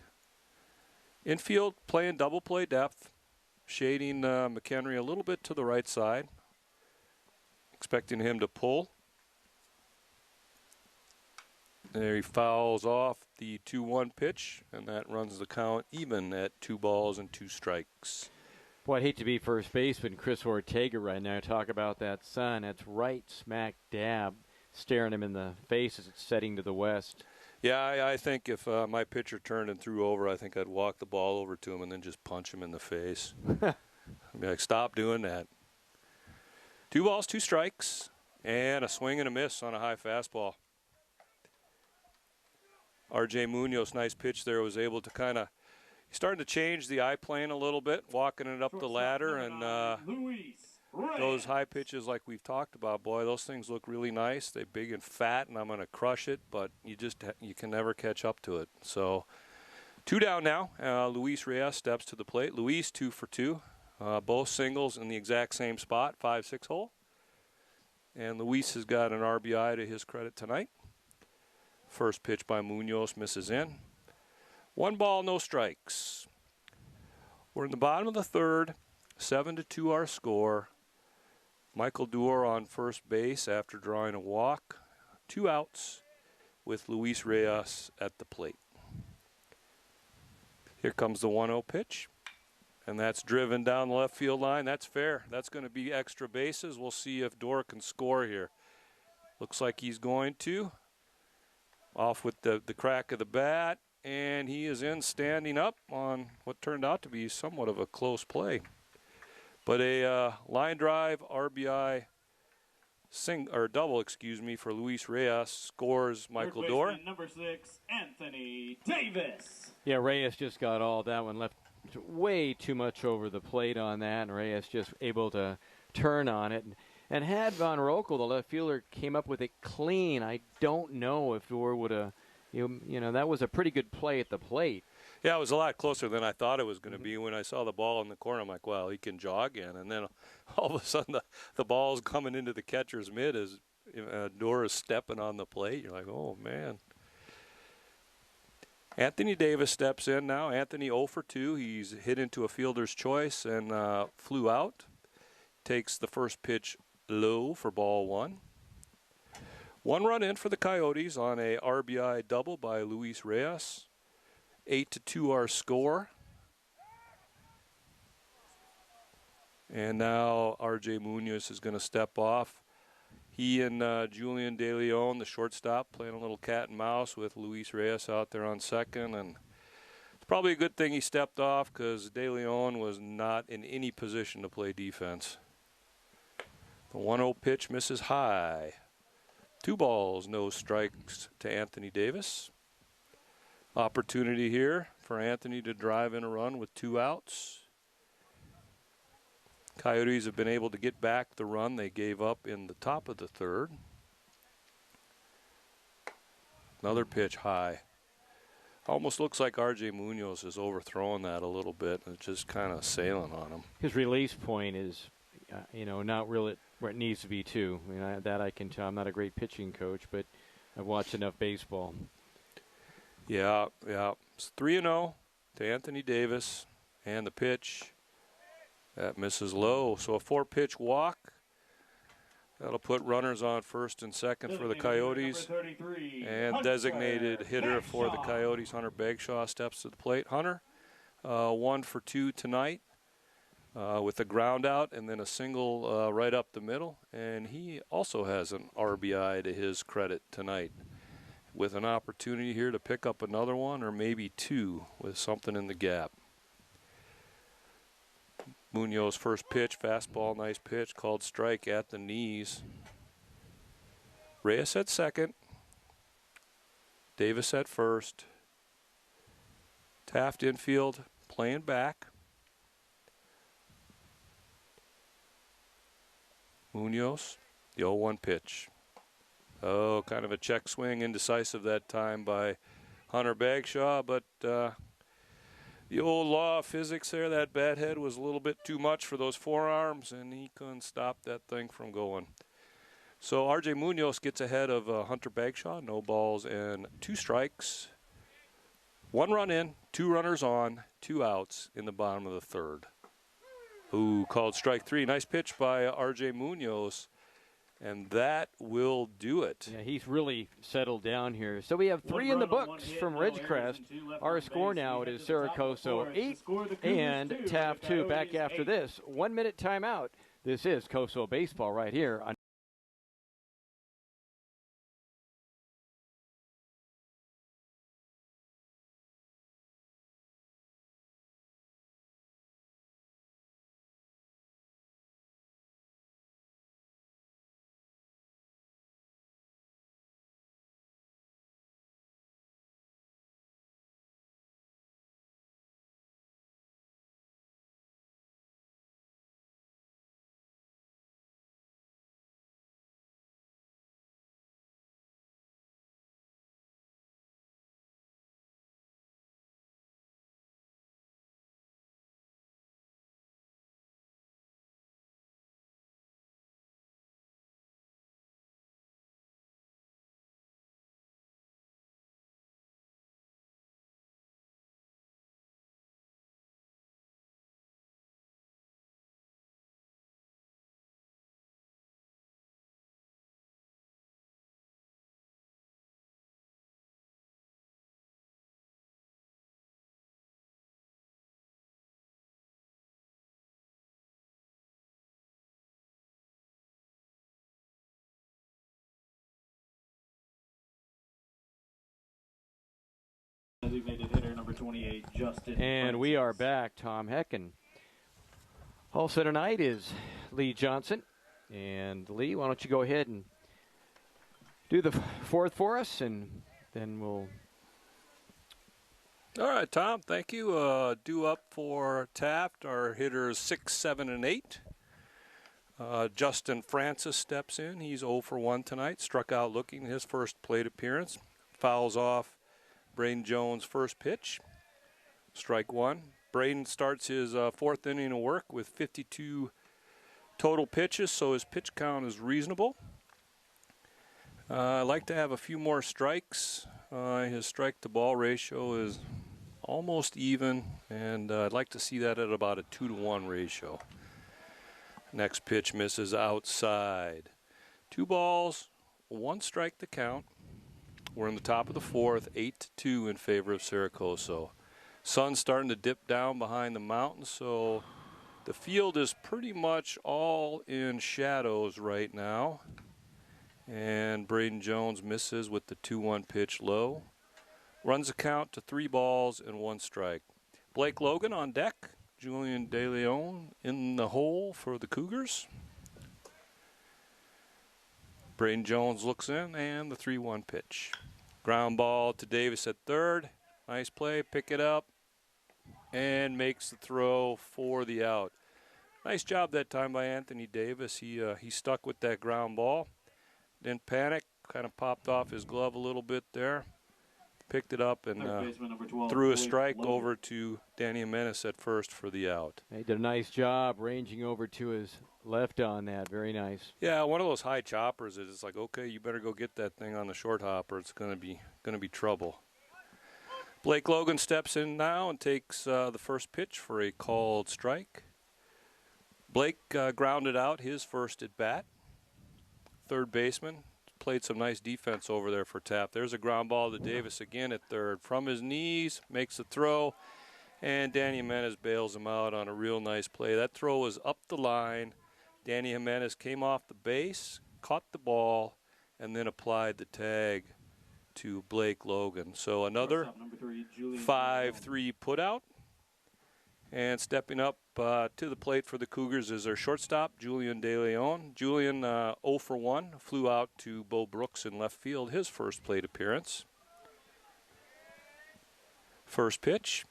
Infield playing double play depth, shading McHenry a little bit to the right side. Expecting him to pull. There he fouls off the 2-1 pitch, and that runs the count even at 2 balls and 2 strikes. Boy, I'd hate to be first baseman Chris Ortega right now. Talk about that sun. That's right smack dab staring him in the face as it's setting to the west. Yeah, I think if my pitcher turned and threw over, I think I'd walk the ball over to him and then just punch him in the face. I'd be like, stop doing that. 2 balls, 2 strikes, and a swing and a miss on a high fastball. R.J. Munoz, nice pitch there, was able to kind of, starting to change the eye plane a little bit, walking it up the ladder, and those high pitches like we've talked about, boy, those things look really nice. They're big and fat, and I'm going to crush it, but you can never catch up to it. So 2 down now. Luis Reyes steps to the plate. Luis 2 for 2, both singles in the exact same spot, 5-6 hole. And Luis has got an RBI to his credit tonight. First pitch by Munoz misses in. 1 ball, no strikes. We're in the bottom of the 3rd, 7-2 our score. Michael Duer on first base after drawing a walk. 2 outs with Luis Reyes at the plate. Here comes the 1-0 pitch, and that's driven down the left field line. That's fair. That's going to be extra bases. We'll see if Duer can score here. Looks like he's going to. Off with the crack of the bat, and he is in standing up on what turned out to be somewhat of a close play. But a line drive RBI double, for Luis Reyes scores Michael Duer. Number 6, Anthony Davis. Yeah, Reyes just got all that one, left way too much over the plate on that, and Reyes just able to turn on it. And had Von Rokel, the left fielder, came up with it clean, I don't know if Duer would have, that was a pretty good play at the plate. Yeah, it was a lot closer than I thought it was going to be. When I saw the ball in the corner, I'm like, well, he can jog in. And then all of a sudden the ball's coming into the catcher's mid as Duer is stepping on the plate. You're like, oh, man. Anthony Davis steps in now. Anthony 0 for 2. He's hit into a fielder's choice and flew out. Takes the first pitch low for ball 1. 1 run in for the Coyotes on a RBI double by Luis Reyes. 8-2 our score. And now R.J. Munoz is going to step off. He and Julian De Leon, the shortstop, playing a little cat and mouse with Luis Reyes out there on second. And it's probably a good thing he stepped off because De Leon was not in any position to play defense. The 1-0 pitch misses high. 2 balls, no strikes to Anthony Davis. Opportunity here for Anthony to drive in a run with 2 outs. Coyotes have been able to get back the run they gave up in the top of the 3rd. Another pitch high. Almost looks like R.J. Munoz is overthrowing that a little bit and just kind of sailing on him. His release point is, not really where it needs to be, too. That I can tell. I'm not a great pitching coach, but I've watched enough baseball. Yeah. It's 3-0 to Anthony Davis, and the pitch that misses low. So a 4-pitch walk. That'll put runners on first and second for the Coyotes. And designated hitter for the Coyotes, Hunter Bagshaw, steps to the plate. Hunter, 1 for 2 tonight with a ground out and then a single right up the middle. And he also has an RBI to his credit tonight, with an opportunity here to pick up another one or maybe 2 with something in the gap. Munoz first pitch, fastball, nice pitch, called strike at the knees. Reyes at second. Davis at first. Taft infield, playing back. Munoz, the 0-1 pitch. Oh, kind of a check swing, indecisive that time by Hunter Bagshaw, but the old law of physics there, that bat head was a little bit too much for those forearms, and he couldn't stop that thing from going. So R.J. Munoz gets ahead of Hunter Bagshaw, no balls and 2 strikes. 1 run in, 2 runners on, 2 outs in the bottom of the 3rd. Ooh, called strike 3. Nice pitch by R.J. Munoz. And that will do it. Yeah, he's really settled down here. So we have 3 in the books from Ridgecrest. Our score now, it is Cerro Coso 8 and Taft 2. Back after this 1-minute timeout. This is Coso Baseball right here on designated hitter number 28, Justin. And we are back. Tom Hecken. Also tonight is Lee Johnson. And Lee, why don't you go ahead and do the 4th for us, and then we'll... All right, Tom, thank you. Due up for Taft, our hitters 6, 7, and 8. Justin Francis steps in. He's 0 for 1 tonight. Struck out looking, his first plate appearance. Fouls off Braden Jones' first pitch. Strike 1. Braden starts his 4th inning of work with 52 total pitches, so his pitch count is reasonable. I'd like to have a few more strikes. His strike-to-ball ratio is almost even, and I'd like to see that at about a 2-to-1 ratio. Next pitch misses outside. 2 balls, 1 strike to count. We're in the top of the 4th, 8-2 in favor of Cerro Coso. Sun's starting to dip down behind the mountains, so the field is pretty much all in shadows right now. And Braden Jones misses with the 2-1 pitch low. Runs the count to 3 balls and 1 strike. Blake Logan on deck. Julian De Leon in the hole for the Cougars. Braden Jones looks in, and the 3-1 pitch. Ground ball to Davis at 3rd. Nice play, pick it up, and makes the throw for the out. Nice job that time by Anthony Davis. He stuck with that ground ball. Didn't panic, kind of popped off his glove a little bit there. Picked it up and 12, threw a strike over to Danny Jimenez at first for the out. He did a nice job ranging over to his left on that. Very nice. Yeah, one of those high choppers is it's like, okay, you better go get that thing on the short hopper. It's gonna be trouble. Blake Logan steps in now and takes the first pitch for a called strike. Blake grounded out his first at bat. 3rd baseman. Played some nice defense over there for Taft. There's a ground ball to Davis again at 3rd. From his knees, makes the throw, and Danny Jimenez bails him out on a real nice play. That throw was up the line. Danny Jimenez came off the base, caught the ball, and then applied the tag to Blake Logan. So another 5-3 putout. And stepping up to the plate for the Cougars is their shortstop, Julian De Leon. Julian, 0 for 1, flew out to Bo Brooks in left field, his first plate appearance. First pitch.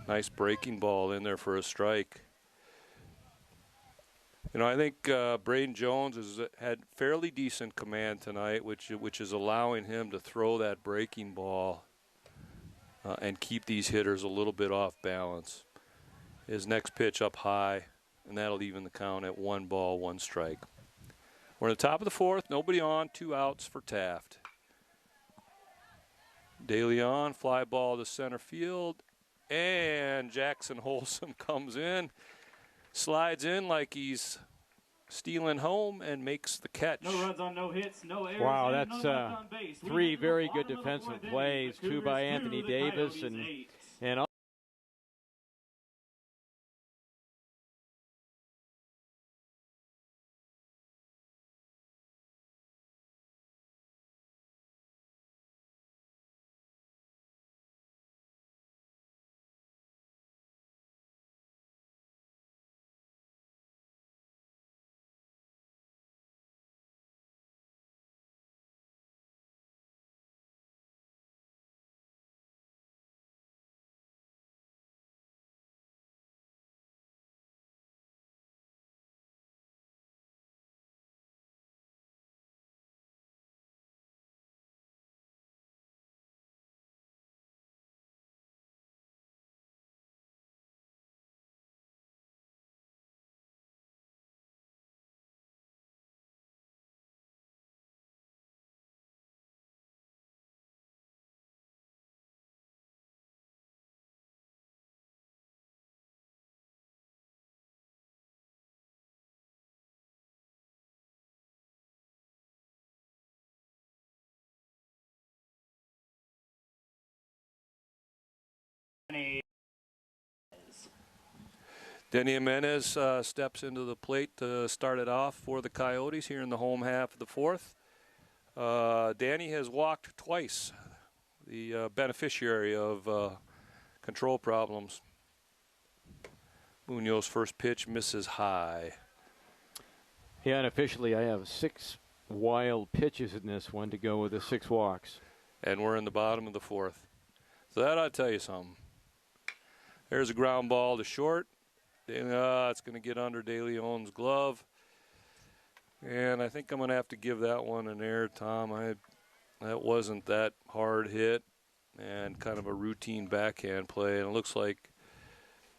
Nice breaking ball in there for a strike. You know, I think Braden Jones has had fairly decent command tonight, which is allowing him to throw that breaking ball and keep these hitters a little bit off balance. His next pitch up high, and that'll even the count at 1 ball, 1 strike. We're at the top of the 4th, nobody on, 2 outs for Taft. De Leon, fly ball to center field, and Jackson Holsom comes in, slides in like he's stealing home, and makes the catch. No runs on no hits, no errors. Wow, and that's no left on base. 3 very good defensive plays, 2 by Anthony Davis, and Denny Jimenez steps into the plate to start it off for the Coyotes here in the home half of the 4th. Danny has walked twice, the beneficiary of control problems. Munoz first pitch misses high. yeah, unofficially I have 6 wild pitches in this one to go with the 6 walks. And we're in the bottom of the 4th. So that ought to tell you something. There's a ground ball to short. It's going to get under De Leon's glove. And I think I'm going to have to give that one an error, Tom. That wasn't that hard hit and kind of a routine backhand play. And it looks like,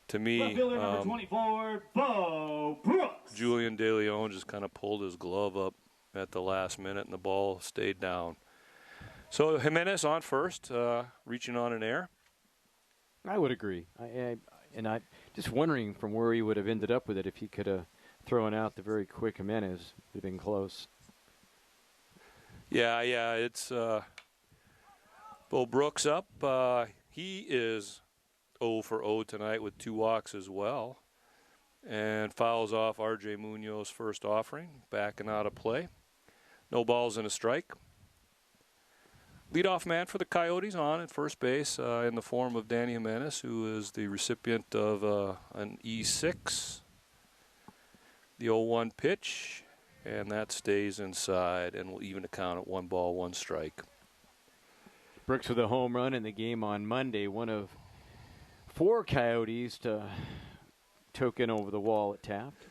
to me, Left fielder number 24, Bo Brooks. Julian De Leon just kind of pulled his glove up at the last minute, and the ball stayed down. So Jimenez on first, reaching on an error. I would agree. I'm just wondering from where he would have ended up with it if he could have thrown out the very quick Jimenez. It would have been close. Yeah, it's Bo Brooks up. He is 0 for 0 tonight with 2 walks as well, and fouls off R.J. Munoz's first offering, backing out of play. No balls and a strike. Leadoff man for the Coyotes on at first base in the form of Danny Jimenez, who is the recipient of an E6. The 0-1 pitch, and that stays inside and will even the count at 1 ball, 1 strike. Brooks with a home run in the game on Monday, one of 4 Coyotes to token over the wall at Taft.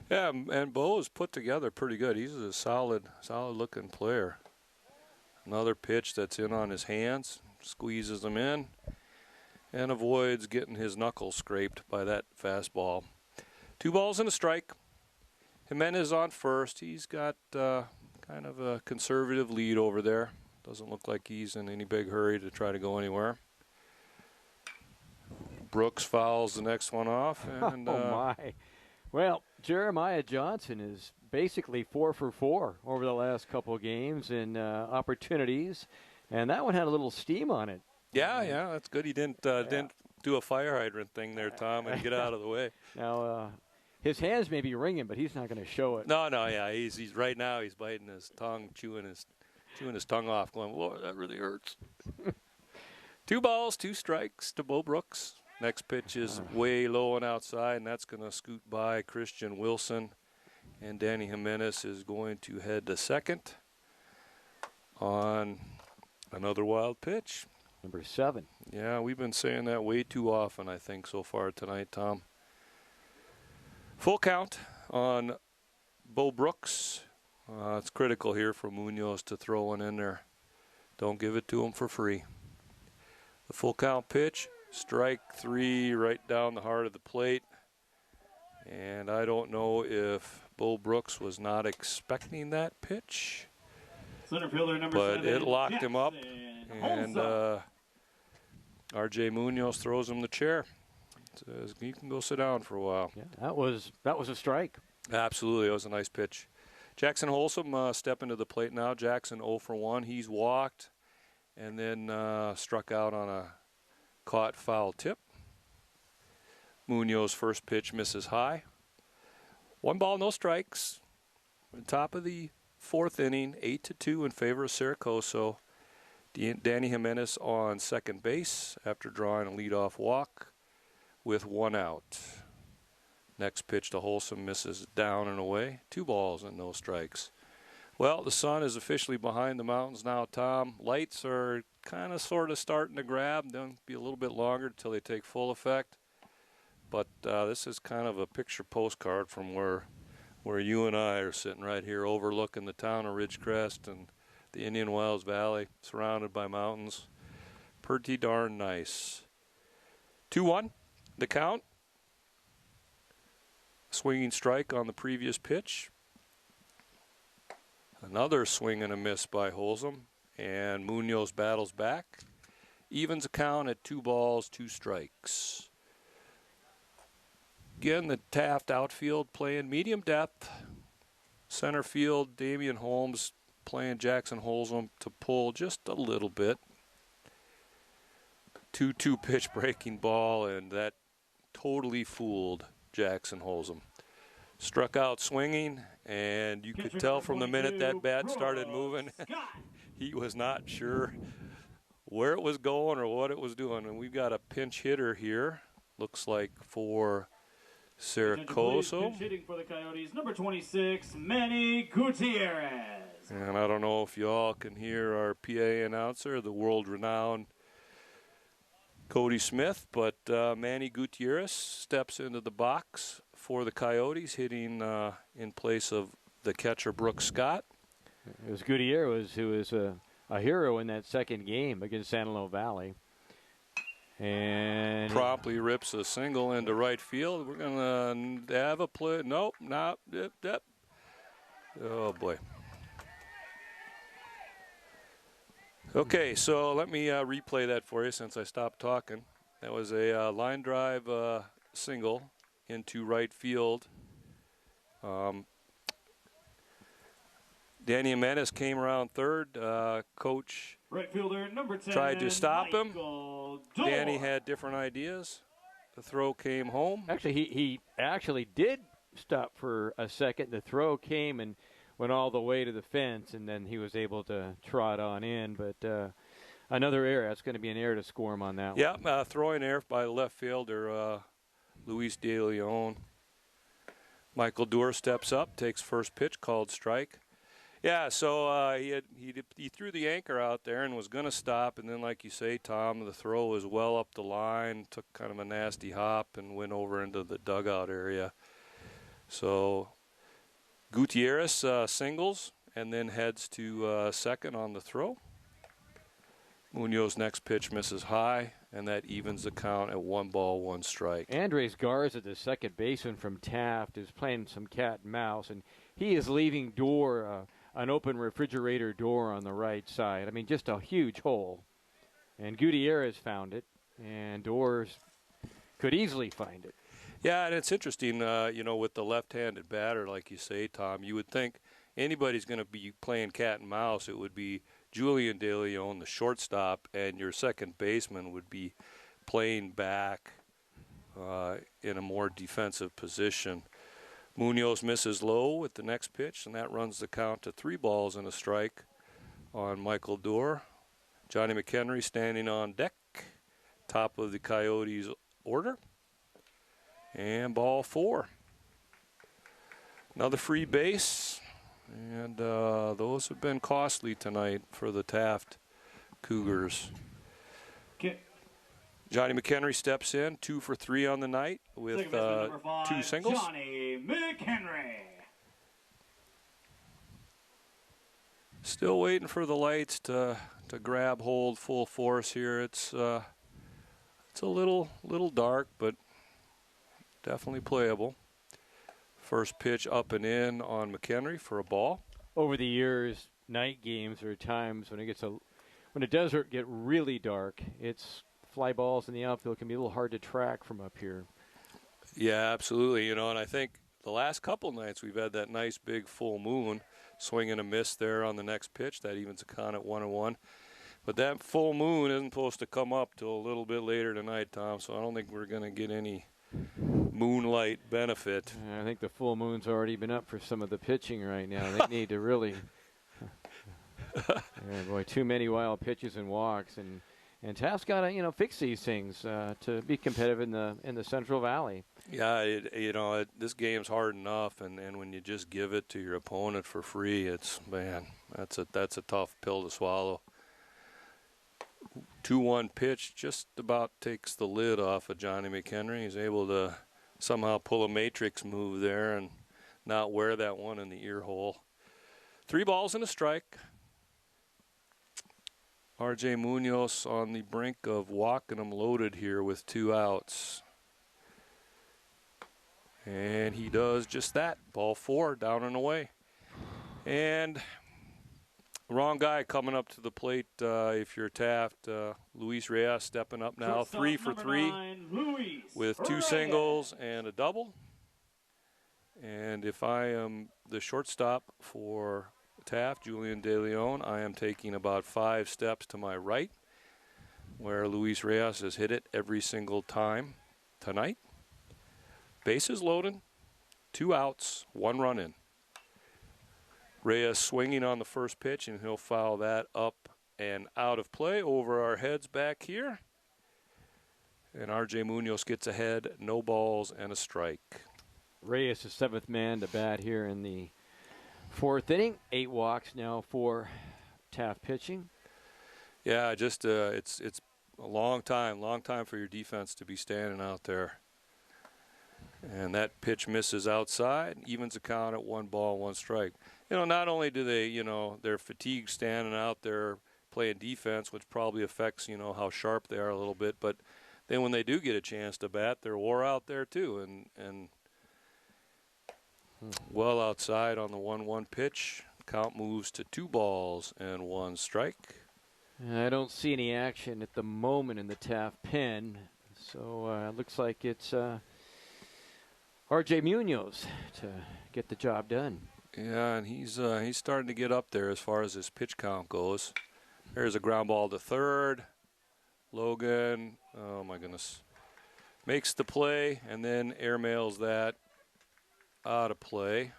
Yeah, and Bo is put together pretty good. He's a solid-looking player. Another pitch that's in on his hands, squeezes them in, and avoids getting his knuckles scraped by that fastball. 2 balls and a strike. Jimenez on first. He's got kind of a conservative lead over there. Doesn't look like he's in any big hurry to try to go anywhere. Brooks fouls the next one off. And, oh, my. Well, Jeremiah Johnson is basically 4 for 4 over the last couple of games in opportunities, and that one had a little steam on it. Yeah, that's good. He didn't do a fire hydrant thing there, Tom, and get out of the way. Now, his hands may be ringing, but he's not going to show it. No, yeah, he's right now. He's biting his tongue, chewing his tongue off, going, "Whoa, that really hurts." 2 balls, 2 strikes to Bo Brooks. Next pitch is way low and outside, and that's going to scoot by Christian Wilson. And Danny Jimenez is going to head to second on another wild pitch. Number 7. Yeah, we've been saying that way too often, I think, so far tonight, Tom. Full count on Bo Brooks. It's critical here for Munoz to throw one in there. Don't give it to him for free. The full count pitch, strike 3 right down the heart of the plate. And I don't know if Bo Brooks was not expecting that pitch, Center fielder number but 7, it locked him up. And Coso. R.J. Munoz throws him the chair. Says, you can go sit down for a while. Yeah, that was a strike. Absolutely, it was a nice pitch. Jackson Holsom stepping to the plate now. Jackson 0 for 1. He's walked and then struck out on a caught foul tip. Munoz first pitch misses high. 1 ball, no strikes. Top of the 4th inning, 8-2 in favor of Cerro Coso. Danny Jimenez on second base after drawing a leadoff walk with 1 out. Next pitch to Holsom misses down and away. 2 balls and no strikes. Well, the sun is officially behind the mountains now, Tom. Lights are kind of sort of starting to grab. They'll be a little bit longer until they take full effect. But this is kind of a picture postcard from where you and I are sitting right here overlooking the town of Ridgecrest and the Indian Wells Valley, surrounded by mountains. Pretty darn nice. 2-1, the count. Swinging strike on the previous pitch. Another swing and a miss by Holsom, and Munoz battles back. Evens a count at 2 balls, 2 strikes. Again, the Taft outfield playing medium depth. Center field, Damian Holmes playing Jackson Holsom to pull just a little bit. 2-2 pitch breaking ball, and that totally fooled Jackson Holsom. Struck out swinging, and you could tell from the minute that bat started moving, he was not sure where it was going or what it was doing. And we've got a pinch hitter here, looks like for Cerro Coso. Pinch hitting for the Coyotes, number 26, Manny Gutierrez. And I don't know if you all can hear our PA announcer, the world-renowned Cody Smith, but Manny Gutierrez steps into the box for the Coyotes, hitting in place of the catcher Brooks Scott. It was Gutierrez who was a hero in that second game against Antelope Valley. And promptly rips a single into right field. We're going to have a play. Nope, not. Yep. Oh, boy. Okay, so let me replay that for you since I stopped talking. That was a line drive single into right field. Danny Jimenez came around third. Coach Right fielder, number 10, tried to stop him. Dorr. Danny had different ideas. The throw came home. Actually, he actually did stop for a second. The throw came and went all the way to the fence, and then he was able to trot on in. But another error. That's going to be an error to score him on that one. Yeah, throwing error by the left fielder, Luis De Leon. Michael Dorr steps up, takes first pitch, called strike. Yeah, so he threw the anchor out there and was going to stop, and then, like you say, Tom, the throw was well up the line, took kind of a nasty hop, and went over into the dugout area. So Gutierrez singles and then heads to second on the throw. Munoz next pitch misses high, and that evens the count at 1 ball, 1 strike. Andres Garza, the second baseman from Taft, is playing some cat and mouse, and he is leaving Dorr an open refrigerator door on the right side. I mean, just a huge hole. And Gutierrez found it, and Dorr could easily find it. Yeah, and it's interesting, with the left-handed batter, like you say, Tom, you would think anybody's going to be playing cat and mouse. It would be Julian De Leon, the shortstop, and your second baseman would be playing back in a more defensive position. Munoz misses low with the next pitch, and that runs the count to 3 balls and a strike on Michael Dorr. Johnny McHenry standing on deck, top of the Coyotes order. And ball 4. Another free base, and those have been costly tonight for the Taft Cougars. Okay. Johnny McHenry steps in, 2 for 3 on the night with 2 singles. Johnny McHenry. Still waiting for the lights to grab hold full force here. It's a little dark, but definitely playable. First pitch up and in on McHenry for a ball. Over the years, night games are times when it does get really dark. It's fly balls in the outfield can be a little hard to track from up here. Yeah, absolutely. You know, and I think the last couple nights we've had that nice big full moon, swing and a miss there on the next pitch. That evens the count at 1-1. But that full moon isn't supposed to come up till a little bit later tonight, Tom. So I don't think we're going to get any moonlight benefit. I think the full moon's already been up for some of the pitching right now. They need to really, boy, too many wild pitches and walks, and Taft's got to fix these things to be competitive in the Central Valley. Yeah, this game's hard enough, and when you just give it to your opponent for free, that's a tough pill to swallow. 2-1 pitch just about takes the lid off of Johnny McHenry. He's able to somehow pull a matrix move there and not wear that one in the ear hole. 3 balls and a strike. R.J. Munoz on the brink of walking him loaded here with 2 outs. And he does just that. Ball 4, down and away. And wrong guy coming up to the plate if you're Taft. Luis Reyes stepping up now, 3 for 3 with 2 singles and a double. And if I am the shortstop for Taft, Julian De Leon, I am taking about 5 steps to my right, where Luis Reyes has hit it every single time tonight. Bases loaded, 2 outs, 1 run in. Reyes swinging on the first pitch, and he'll foul that up and out of play over our heads back here. And R.J. Munoz gets ahead, no balls and a strike. Reyes is 7th man to bat here in the 4th inning. 8 walks now for Taft pitching. Yeah, just it's a long time for your defense to be standing out there. And that pitch misses outside, evens the count at 1 ball, 1 strike. Not only do they, they're fatigued standing out there playing defense, which probably affects, how sharp they are a little bit, but then when they do get a chance to bat, they're wore out there too. And well outside on the 1-1 pitch, count moves to 2 balls and 1 strike. I don't see any action at the moment in the Taft pen, so it looks like it's R.J. Munoz to get the job done. Yeah, and he's starting to get up there as far as his pitch count goes. There's a ground ball to third. Logan, oh my goodness, makes the play and then airmails that out of play.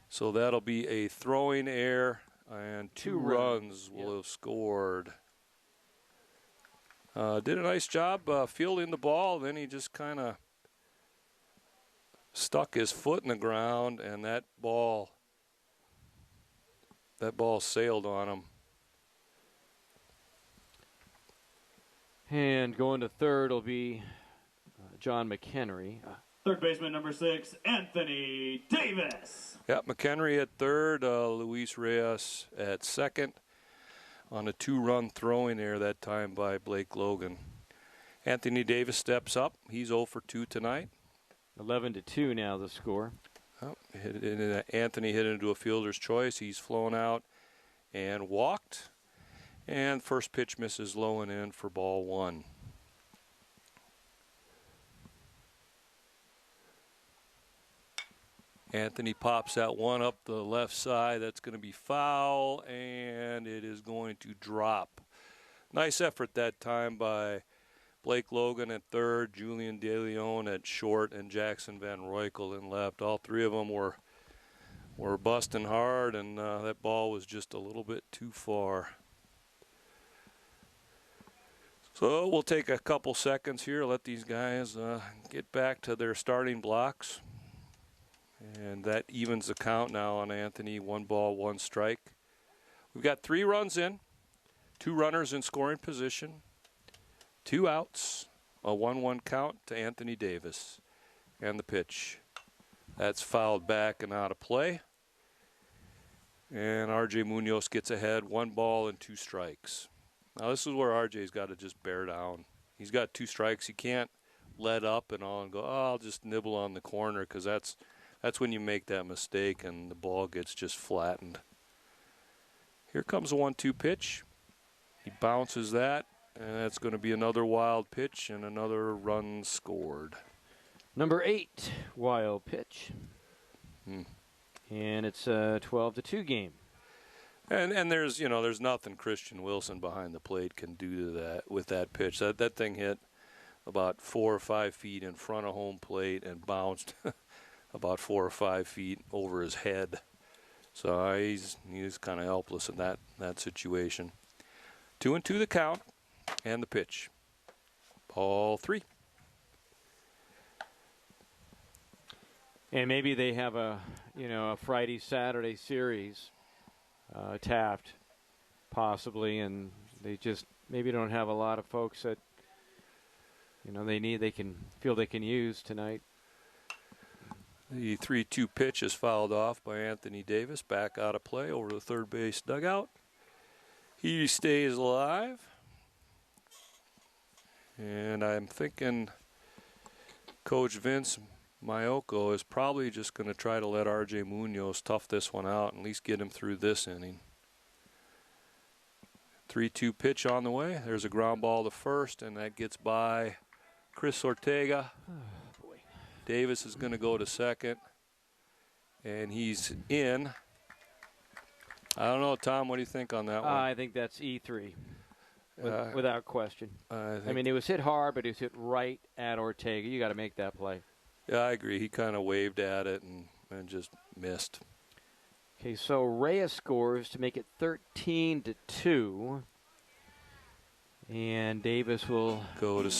So that'll be a throwing error, and 2 runs will have scored. Did a nice job fielding the ball. Then he just kind of stuck his foot in the ground, and that ball sailed on him. And going to third will be John McHenry. Third baseman number 6, Anthony Davis. Yeah, McHenry at third, Luis Reyes at second on a 2-run throwing error that time by Blake Logan. Anthony Davis steps up. He's 0 for 2 tonight. 11-2 now the score. Oh, Anthony hit into a fielder's choice. He's flown out and walked. And first pitch misses low and in for ball 1. Anthony pops that one up the left side. That's going to be foul, and it is going to drop. Nice effort that time by Blake Logan at third, Julian De Leon at short, and Jackson Van Roykel in left. All 3 of them were busting hard, and that ball was just a little bit too far. So we'll take a couple seconds here, let these guys get back to their starting blocks. And that evens the count now on Anthony, 1 ball, 1 strike. We've got 3 runs in, 2 runners in scoring position, 2 outs, a 1-1 count to Anthony Davis. And the pitch. That's fouled back and out of play. And R.J. Munoz gets ahead, 1 ball and 2 strikes. Now this is where R.J.'s got to just bear down. He's got 2 strikes. He can't let up and all and go, oh, I'll just nibble on the corner, because that's when you make that mistake and the ball gets just flattened. Here comes a 1-2 pitch. He bounces that, and that's going to be another wild pitch and another run scored. Number 8, wild pitch. And it's a 12-2 game. And there's nothing Christian Wilson behind the plate can do to that with that pitch. That thing hit about 4 or 5 feet in front of home plate and bounced about 4 or 5 feet over his head. So he's kind of helpless in that situation. 2-2 the count, and the pitch. Ball 3. And maybe they have a Friday, Saturday series, Taft, possibly, and they just maybe don't have a lot of folks that they can feel they can use tonight. The 3-2 pitch is fouled off by Anthony Davis, back out of play over the third base dugout. He stays alive, and I'm thinking Coach Vince Mayoko is probably just going to try to let R.J. Munoz tough this one out and at least get him through this inning. 3-2 pitch on the way. There's a ground ball to first, and that gets by Chris Ortega. Oh, boy. Davis is going to go to second, and he's in. I don't know, Tom, what do you think on that one? I think that's E3, without question. I mean, it was hit hard, but it was hit right at Ortega. You got to make that play. Yeah, I agree. He kind of waved at it and just missed. Okay, so Reyes scores to make it 13-2, and Davis will go to.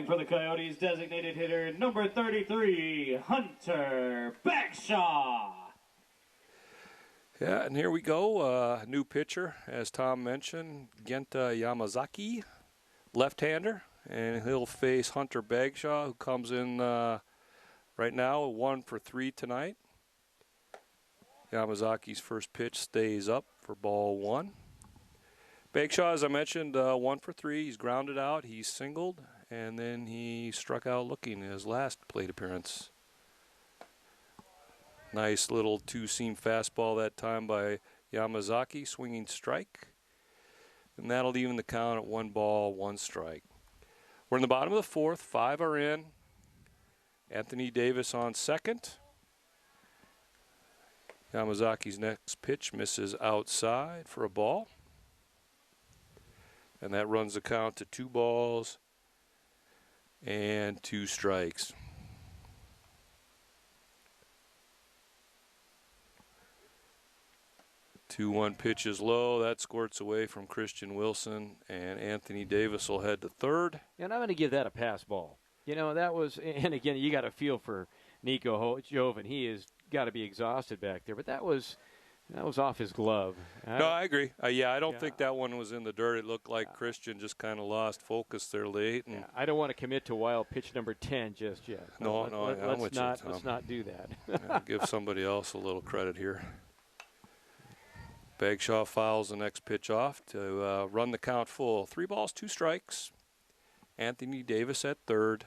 For the Coyotes, designated hitter number 33, Hunter Bagshaw. Yeah, and here we go. New pitcher, as Tom mentioned, Genta Yamazaki, left-hander, and he'll face Hunter Bagshaw, who comes in Right now, 1 for 3 tonight. Yamazaki's first pitch stays up for ball 1. Bagshaw, as I mentioned, 1 for 3. He's grounded out, he's singled, and then he struck out looking in his last plate appearance. Nice little two-seam fastball that time by Yamazaki, swinging strike. And that'll even the count at 1 ball, 1 strike. We're in the bottom of the 4th. 5 are in. Anthony Davis on second. Yamazaki's next pitch misses outside for a ball. And that runs the count to 2 balls and 2 strikes. 2-1 pitch is low. That squirts away from Christian Wilson, and Anthony Davis will head to third. And I'm going to give that a pass ball. You know, that was, and again, you got a feel for Nico Joven. He has got to be exhausted back there, but that was off his glove. No, I agree. Yeah, I don't think that one was in the dirt. It looked like Christian just kind of lost focus there late. And I don't want to commit to wild pitch number 10 just yet. Let's not do that. Yeah, give somebody else a little credit here. Bagshaw fouls the next pitch off to run the count full. 3 balls, 2 strikes. Anthony Davis at third.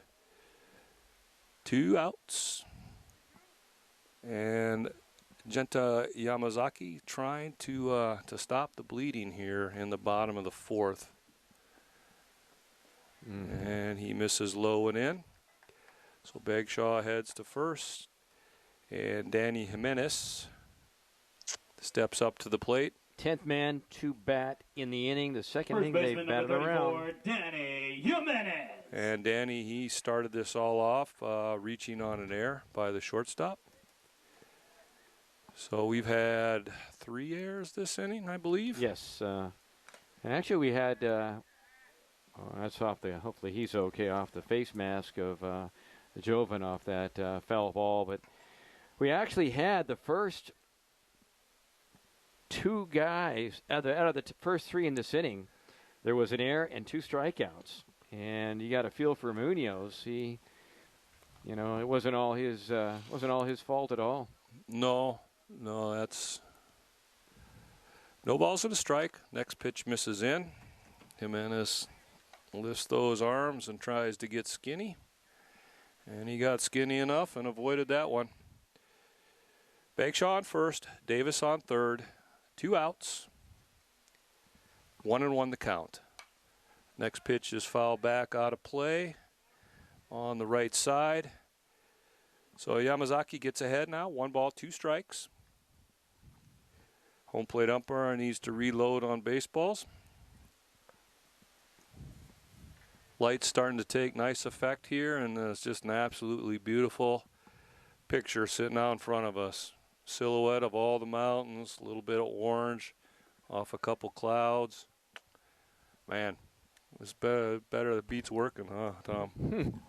2 outs. And Genta Yamazaki trying to stop the bleeding here in the bottom of the 4th. And he misses low and in. So Bagshaw heads to first. And Danny Jimenez steps up to the plate. 10th man to bat in the inning. The second inning they batted around. Danny Jimenez. And Danny, he started this all off reaching on an error by the shortstop. So we've had 3 errors this inning, I believe. Yes. And actually we had, that's off the, hopefully he's okay, off the face mask of Joven off that foul ball. But we actually had the first 2 guys, out of the first 3 in this inning, there was an error and 2 strikeouts. And you got a feel for Munoz. He, you know, it wasn't all his fault at all. No, that's no balls and a strike. Next pitch misses in. Jimenez lifts those arms and tries to get skinny. And he got skinny enough and avoided that one. Bagshaw on first, Davis on third. 2 outs, 1-1 the count. Next pitch is fouled back out of play on the right side. So Yamazaki gets ahead now, 1 ball, 2 strikes. Home plate umpire needs to reload on baseballs. Light's starting to take nice effect here, and it's just an absolutely beautiful picture sitting out in front of us. Silhouette of all the mountains, a little bit of orange off a couple clouds. Man, it's better the beat's working, huh, Tom?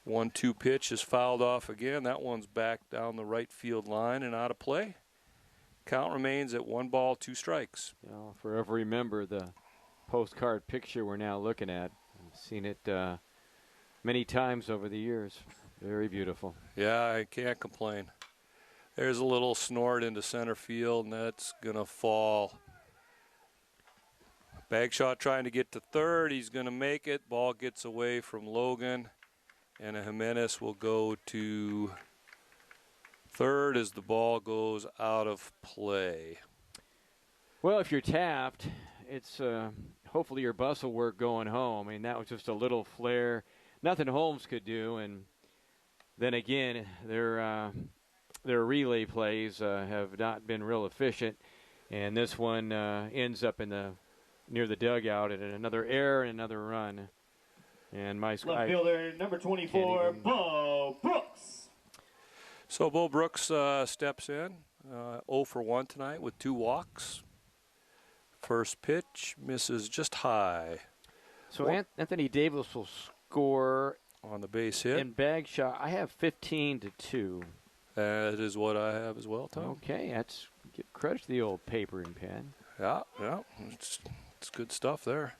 1-2 pitch is fouled off again. That one's back down the right field line and out of play. Count remains at 1 ball, 2 strikes. I'll forever remember the postcard picture we're now looking at. I've seen it many times over the years. Very beautiful. Yeah, I can't complain. There's a little snort into center field, and that's going to fall. Bagshaw trying to get to third. He's going to make it. Ball gets away from Logan, and Jimenez will go to third as the ball goes out of play. Well, if you're Taft, it's hopefully your bus will work going home. I mean, that was just a little flare. Nothing Holmes could do, and then again, their relay plays have not been real efficient, and this one ends up near the dugout and another error and another run. And my left fielder number 24, Bo Brooks. So Bo Brooks steps in, 0 for 1 tonight with 2 walks. First pitch misses just high. So Anthony Davis will score on the base hit. In Bagshaw, I have 15-2. That is what I have as well, Tom. Okay, that's give credit to the old paper and pen. Yeah, it's good stuff there.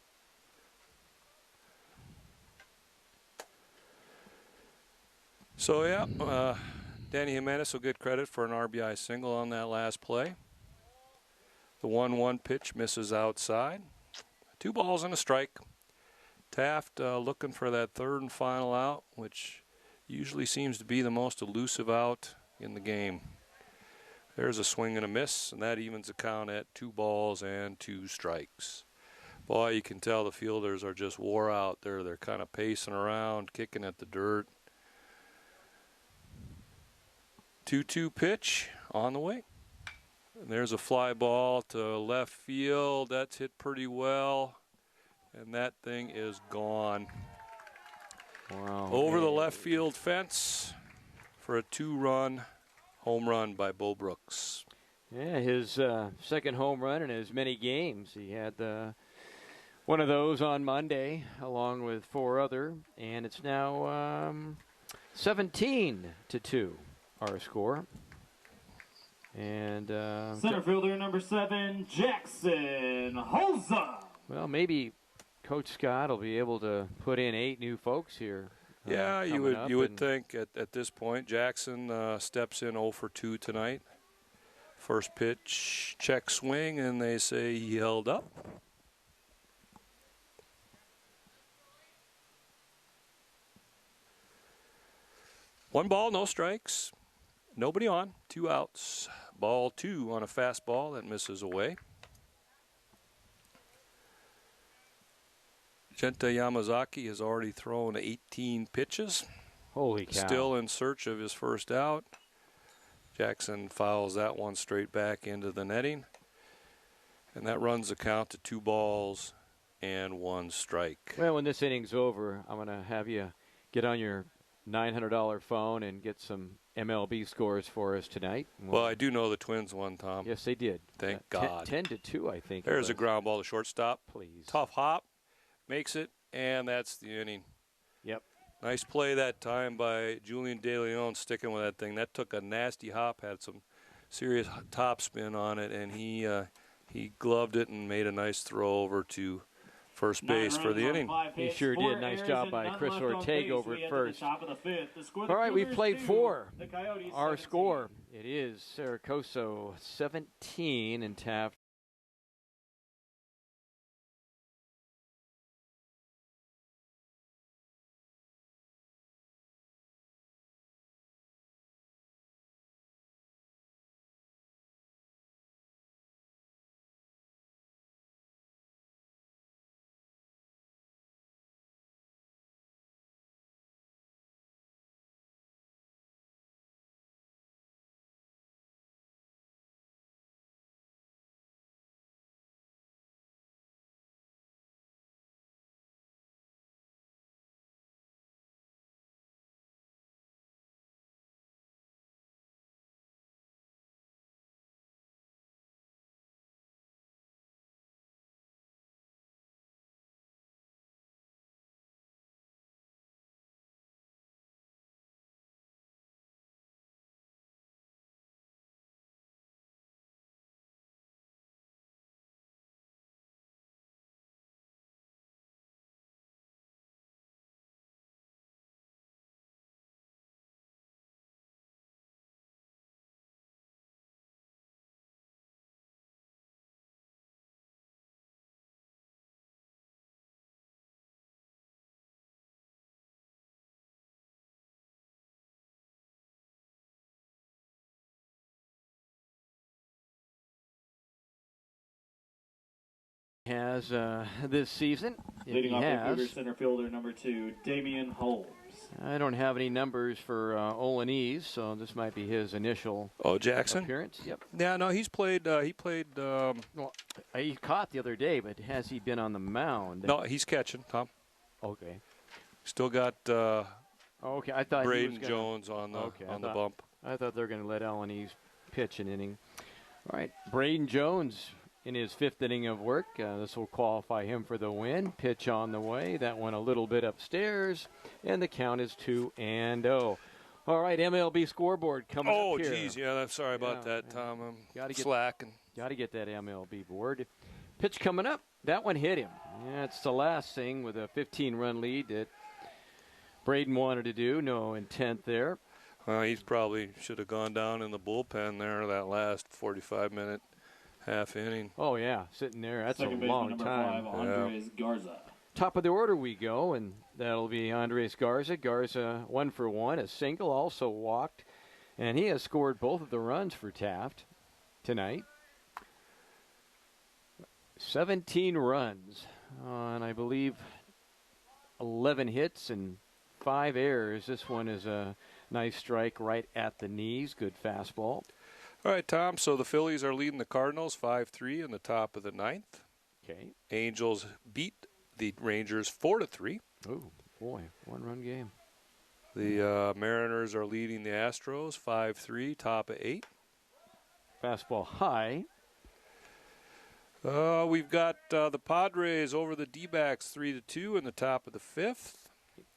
So, yeah, Danny Jimenez will get credit for an RBI single on that last play. The 1-1 pitch misses outside. 2 balls and a strike. Taft looking for that third and final out, which usually seems to be the most elusive out in the game. There's a swing and a miss, and that evens the count at 2 balls and 2 strikes. Boy, you can tell the fielders are just wore out there. They're kind of pacing around, kicking at the dirt. 2-2 pitch on the way. And there's a fly ball to left field. That's hit pretty well. And that thing is gone. Wow. Over the left field fence for a 2-run home run by Bo Brooks. Yeah, his second home run in as many games. He had one of those on Monday along with 4 other, and it's now 17-2 our score. And center fielder number 7, Jackson Holza. Well, maybe Coach Scott will be able to put in 8 new folks here. Yeah, you would think at this point. Jackson steps in 0 for 2 tonight. First pitch, check swing, and they say he held up. One ball, no strikes. Nobody on, 2 outs. Ball 2 on a fastball that misses away. Genta Yamazaki has already thrown 18 pitches. Holy cow. Still in search of his first out. Jackson fouls that one straight back into the netting. And that runs the count to 2 balls and 1 strike. Well, when this inning's over, I'm going to have you get on your $900 phone and get some MLB scores for us tonight. Well, I do know the Twins won, Tom. Yes, they did. Thank God. 10-2, I think. There's a ground ball to shortstop. Please. Tough hop. Makes it, and that's the inning. Yep. Nice play that time by Julian De Leon sticking with that thing. That took a nasty hop, had some serious top spin on it, and he gloved it and made a nice throw over to first base for the inning. He sure did. Nice job by Chris Ortega over at first. All right, we've played 4. Our score, it is Cerro Coso 17 and Taft has this season. Leading off the center fielder number 2, Damian Holmes. I don't have any numbers for Olanese, so this might be his initial Jackson appearance. Yep. Yeah, no, he's played. He played. Well, he caught the other day, but has he been on the mound? No, he's catching, Tom. Okay. Still got. Okay, I thought Braden Jones on the the bump. I thought they were going to let Olanese pitch an inning. All right, Braden Jones in his 5th inning of work. This will qualify him for the win. Pitch on the way. That went a little bit upstairs, and the count is 2-0. All right, MLB scoreboard coming up here. Oh, geez, yeah, I'm sorry about that, Tom. I'm slacking. Got to get that MLB board. Pitch coming up. That one hit him. Yeah, it's the last thing with a 15-run lead that Braden wanted to do. No intent there. He probably should have gone down in the bullpen there that last 45-minute half inning. Oh, yeah, sitting there. That's Second a long number time. 5, Andres Garza. Top of the order we go, and that'll be Andres Garza. Garza 1 for 1, a single, also walked, and he has scored both of the runs for Taft tonight. 17 runs on, I believe, 11 hits and 5 errors. This one is a nice strike right at the knees. Good fastball. All right, Tom, so the Phillies are leading the Cardinals 5-3 in the top of the 9th. Okay. Angels beat the Rangers 4-3. Oh, boy, one-run game. The Mariners are leading the Astros 5-3, top of 8. Fastball high. We've got the Padres over the D-backs 3-2 in the top of the 5th.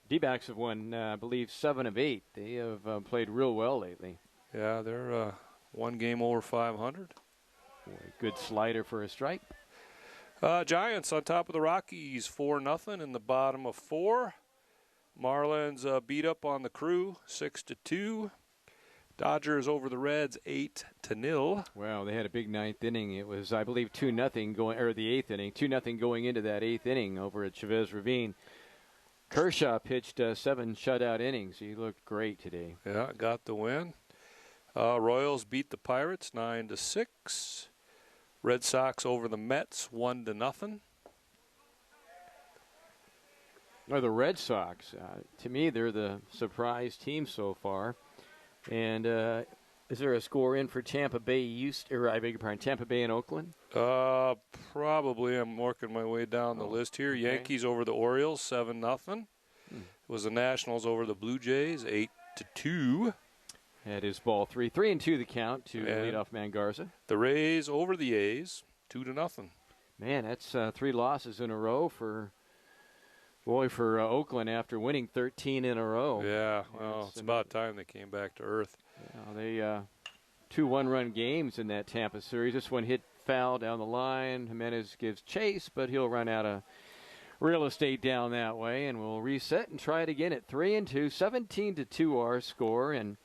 D-backs have won, I believe, 7 of 8. They have played real well lately. Yeah, they're one game over 500. Boy, good slider for a strike. Giants on top of the Rockies 4-0 in the bottom of 4. Marlins beat up on the Crew 6-2. Dodgers over the Reds 8-0. Well, they had a big 9th inning. It was, I believe, 2-0 going, or the 8th inning, 2-0 going into that 8th inning over at Chavez Ravine. Kershaw pitched 7 shutout innings. He looked great today. Yeah, got the win. Royals beat the Pirates 9-6. Red Sox over the Mets 1-0. Well, the Red Sox, to me, they're the surprise team so far. And is there a score in for Tampa Bay Tampa Bay and Oakland? Probably. I'm working my way down the list here. Okay. Yankees over the Orioles 7-0. It was the Nationals over the Blue Jays 8-2. That is ball 3. 3-2 the count to leadoff man Garza. The Rays over the A's 2-0. Man, that's 3 losses in a row for Oakland after winning 13 in a row. Yeah, well, it's about time they came back to earth. They 2 one-run games in that Tampa series. This one hit foul down the line. Jimenez gives chase, but he'll run out of real estate down that way, and we'll reset and try it again at 3-2. 17-2 our score, and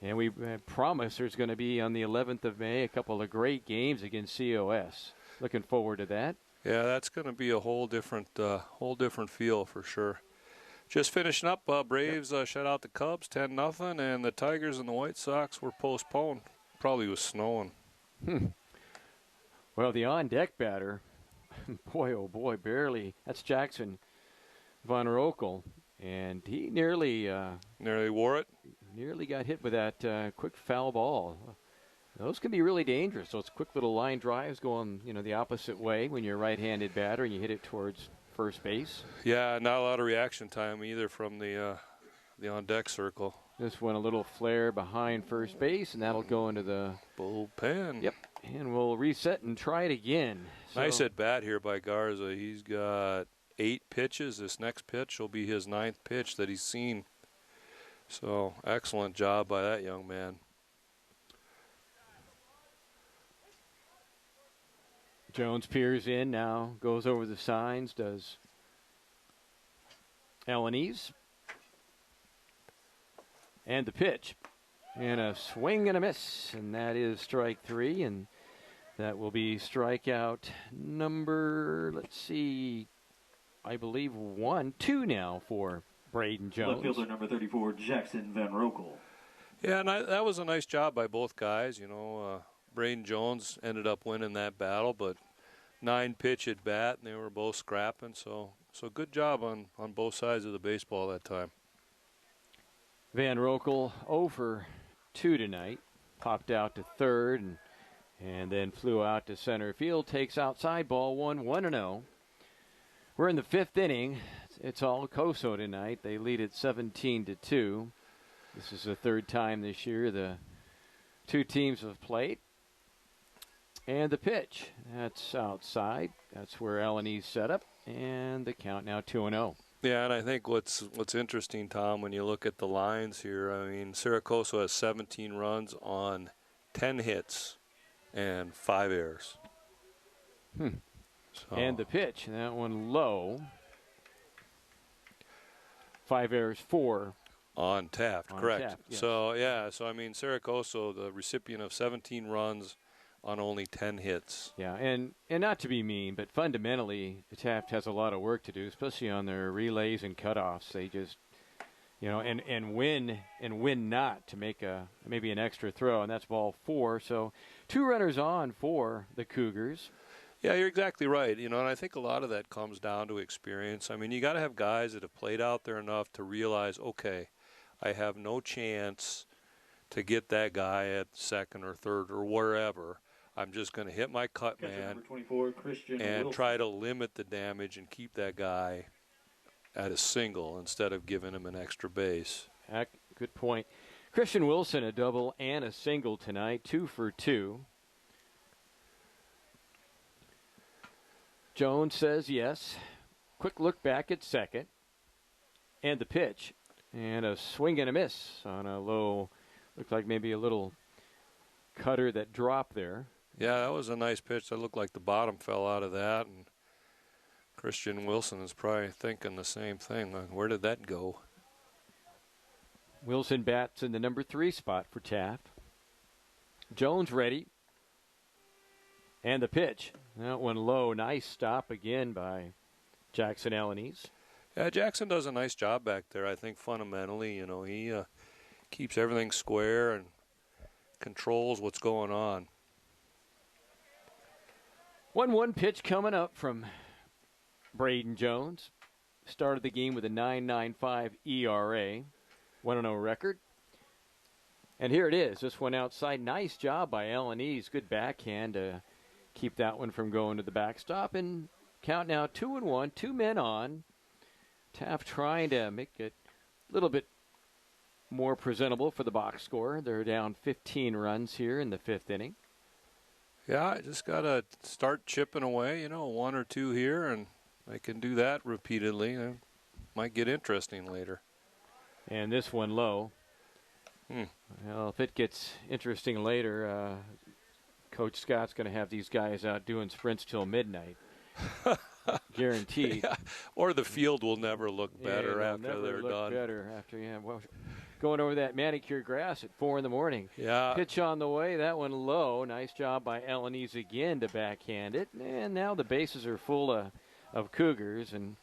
we promise there's going to be on the 11th of May a couple of great games against COS. Looking forward to that. Yeah, that's going to be a whole different feel for sure. Just finishing up, Braves shut out the Cubs 10-0, and the Tigers and the White Sox were postponed. Probably was snowing. Well, the on-deck batter, boy, oh boy, barely. That's Jackson Von Rokel, and he nearly wore it. Nearly got hit with that quick foul ball. Those can be really dangerous. Those quick little line drives going, the opposite way when you're a right-handed batter and you hit it towards first base. Yeah, not a lot of reaction time either from the on-deck circle. This one a little flare behind first base, and that'll go into the bullpen. Yep, and we'll reset and try it again. Nice at bat here by Garza. He's got 8 pitches. This next pitch will be his 9th pitch that he's seen. So excellent job by that young man. Jones peers in now, goes over the signs, does Elanese. And the pitch. And a swing and a miss. And that is strike 3. And that will be strikeout number, let's see, I believe 2 now for Braden Jones. Left fielder number 34, Jackson Van Rokel. Yeah, and that was a nice job by both guys. Braden Jones ended up winning that battle, but 9 pitch at bat, and they were both scrapping. So good job on both sides of the baseball that time. Van Rokel 0 for 2 tonight. Popped out to third and then flew out to center field. Takes outside ball 1-0. We're in the 5th inning. It's all Coso tonight. They lead it 17-2. This is the 3rd time this year the 2 teams have played. And the pitch, that's outside. That's where Elanese set up, and the count now 2-0. Yeah, and I think what's interesting, Tom, when you look at the lines here, I mean, Cerro Coso has 17 runs on 10 hits and 5 errors. So. And the pitch, that one low. 5 errors, 4 on Taft, on correct. Taft, yes. So, yeah, so I mean, Cerro Coso, the recipient of 17 runs on only 10 hits. Yeah, and not to be mean, but fundamentally, Taft has a lot of work to do, especially on their relays and cutoffs. They just, and win not to make maybe an extra throw, and that's ball 4. So 2 runners on for the Cougars. Yeah, you're exactly right. And I think a lot of that comes down to experience. I mean, you got to have guys that have played out there enough to realize, okay, I have no chance to get that guy at second or third or wherever. I'm just going to hit my cut man and try to limit the damage and keep that guy at a single instead of giving him an extra base. Good point. Christian Wilson, a double and a single tonight, 2 for 2. Jones says yes. Quick look back at second. And the pitch. And a swing and a miss on a low, looked like maybe a little cutter that dropped there. Yeah, that was a nice pitch. That looked like the bottom fell out of that. And Christian Wilson is probably thinking the same thing. Like, where did that go? Wilson bats in the number 3 spot for Taft. Jones ready. And the pitch. That one low. Nice stop again by Jackson Alaniz. Yeah, Jackson does a nice job back there. I think fundamentally, he keeps everything square and controls what's going on. 1-1 pitch coming up from Braden Jones. Started the game with a 9.95 ERA. 1-0 record. And here it is. This one outside. Nice job by Alaniz. Good backhand to keep that one from going to the backstop. And count now 2-1. 2 men on. Taft trying to make it a little bit more presentable for the box score. They're down 15 runs here in the 5th inning. Yeah, I just got to start chipping away, 1 or 2 here, and I can do that repeatedly. It might get interesting later. And this one low. Well, if it gets interesting later, Coach Scott's going to have these guys out doing sprints till midnight. Guaranteed. Yeah. Or the field will never look better after they're done. Better after, going over that manicured grass at 4 in the morning. Yeah. Pitch on the way. That one low. Nice job by Alaniz again to backhand it. And now the bases are full of Cougars. And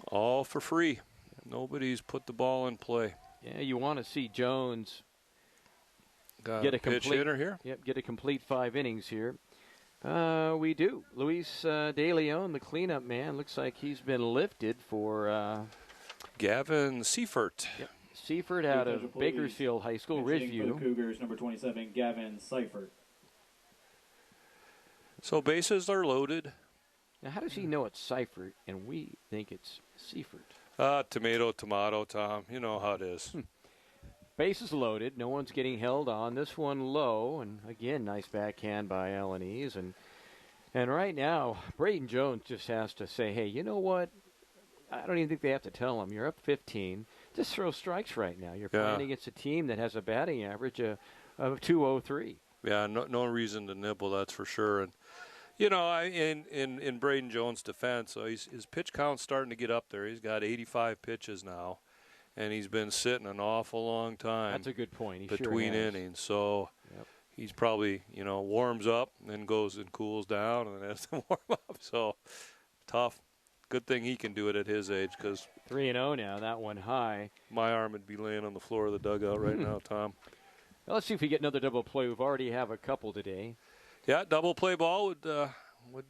all for free. Nobody's put the ball in play. Yeah, you want to see Jones get a pitch hitter here. Yep, get a complete 5 innings here. We do. Luis De Leon, the cleanup man, looks like he's been lifted for Gavin Seifert. Yep. Seifert out of Bakersfield High School, Ridgeview. For the Cougars, number 27, Gavin Seifert. So bases are loaded. Now, how does he know it's Seifert and we think it's Seifert? Tomato, Tom. You know how it is. Bases loaded. No one's getting held on. This one low. And, again, nice backhand by Alaniz. And right now, Braden Jones just has to say, hey, you know what? I don't even think they have to tell him. You're up 15. Just throw strikes right now. You're playing against a team that has a batting average of 203. Yeah, no reason to nibble, that's for sure. And, in Braden Jones' defense, so his pitch count's starting to get up there. He's got 85 pitches now. And he's been sitting an awful long time. That's a good point. He between sure has. innings. So he's probably, warms up and then goes and cools down and then has to warm up. So tough. Good thing he can do it at his age because 3-0 now. That one high. My arm would be laying on the floor of the dugout right now, Tom. Well, let's see if we get another double play. We've already have a couple today. Yeah, double play ball would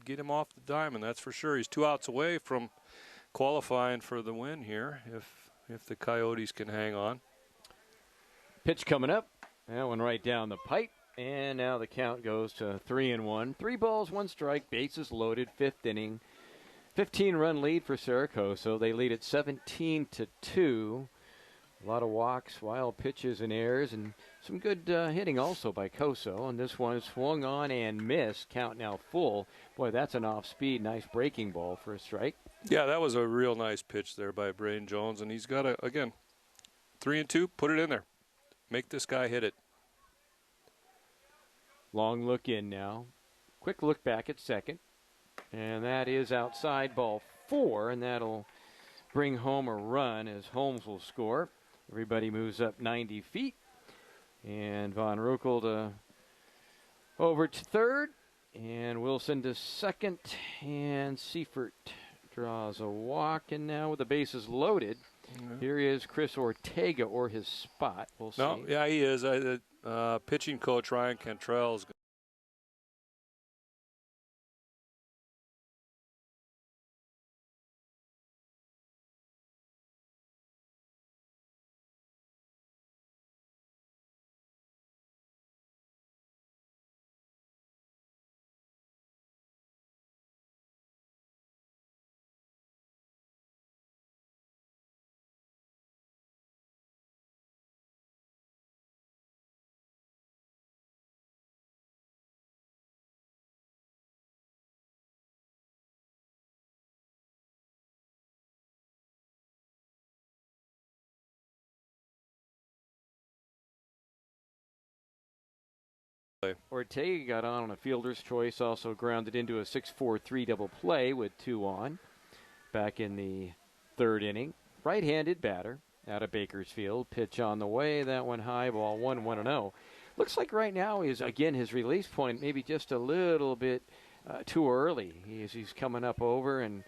get him off the diamond. That's for sure. He's 2 outs away from qualifying for the win here if the Coyotes can hang on. Pitch coming up. That one right down the pipe. And now the count goes to 3-1. 3 balls, 1 strike, bases loaded, 5th inning. 15-run lead for Cerro. So they lead at 17-2. A lot of walks, wild pitches and errors, and some good hitting also by Coso. And this one swung on and missed. Count now full. Boy, that's an off-speed, nice breaking ball for a strike. Yeah, that was a real nice pitch there by Braden Jones, and he's got again, 3-2, put it in there. Make this guy hit it. Long look in now. Quick look back at second. And that is outside ball 4, and that'll bring home a run as Holmes will score. Everybody moves up 90 feet. And Von Roekel over to third. And Wilson to second. And Seifert draws a walk. And now with the bases loaded, here is Chris Ortega or his spot. We'll see. No, yeah, he is. Pitching coach Ryan Cantrell's Ortega got on a fielder's choice, also grounded into a 6-4-3 double play with 2 on. Back in the third inning. Right-handed batter out of Bakersfield. Pitch on the way. That one high, ball 1-1-0. Looks like right now is, again, his release point maybe just a little bit too early. He's coming up over, and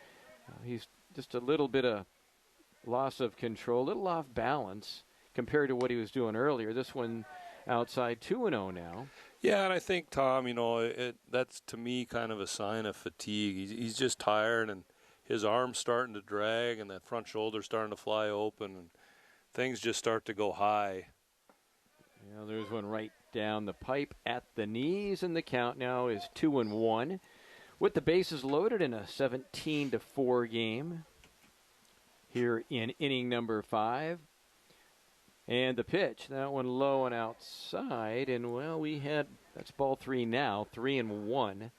he's just a little bit of loss of control, a little off balance compared to what he was doing earlier. This one outside 2-0 now. Yeah, and I think, Tom, that's to me kind of a sign of fatigue. He's just tired, and his arm's starting to drag, and that front shoulder's starting to fly open, and things just start to go high. Yeah, there's one right down the pipe at the knees, and the count now is 2-1. With the bases loaded in a 17-4 game here in inning number 5. And the pitch, that one low and outside, and well, that's ball 3 now, 3-1.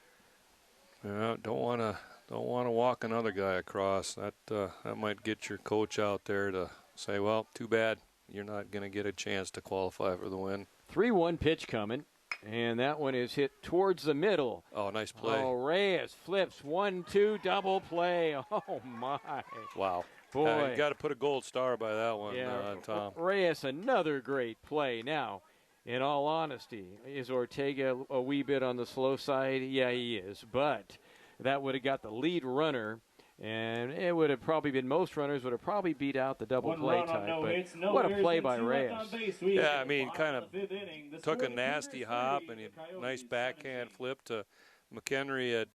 Yeah, don't want to walk another guy across. That might get your coach out there to say, well, too bad, you're not going to get a chance to qualify for the win. 3-1 pitch coming, and that one is hit towards the middle. Oh, nice play. Oh, Reyes flips 1-2 double play. Oh my! Wow. Boy, you got to put a gold star by that one, Tom. Reyes, another great play. Now, in all honesty, is Ortega a wee bit on the slow side? Yeah, he is. But that would have got the lead runner, and it would have probably been most runners would have probably beat out the double play type. But what a play by Reyes. Yeah, I mean, kind of took a nasty hop and a nice backhand flip to McHenry at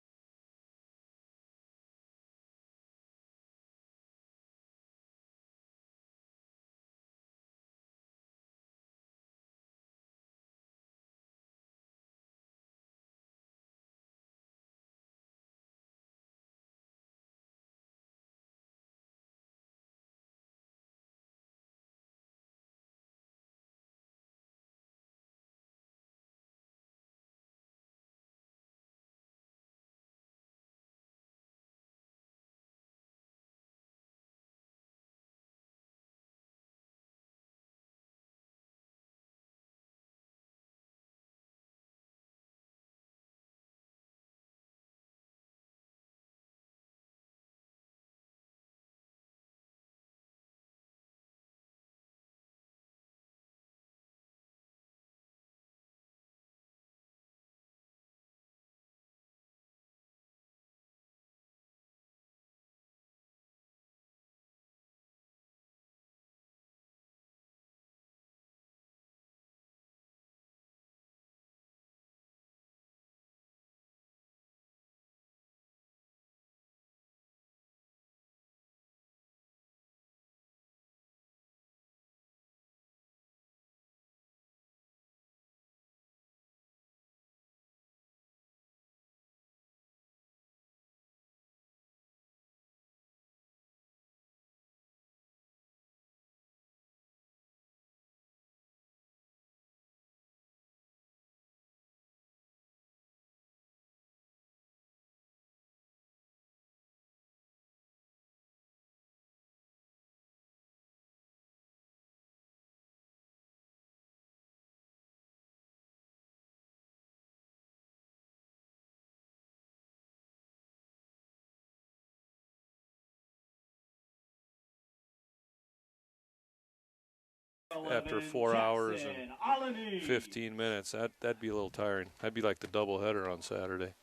after 4 hours and 15 minutes. That'd be a little tiring. That'd be like the doubleheader on Saturday.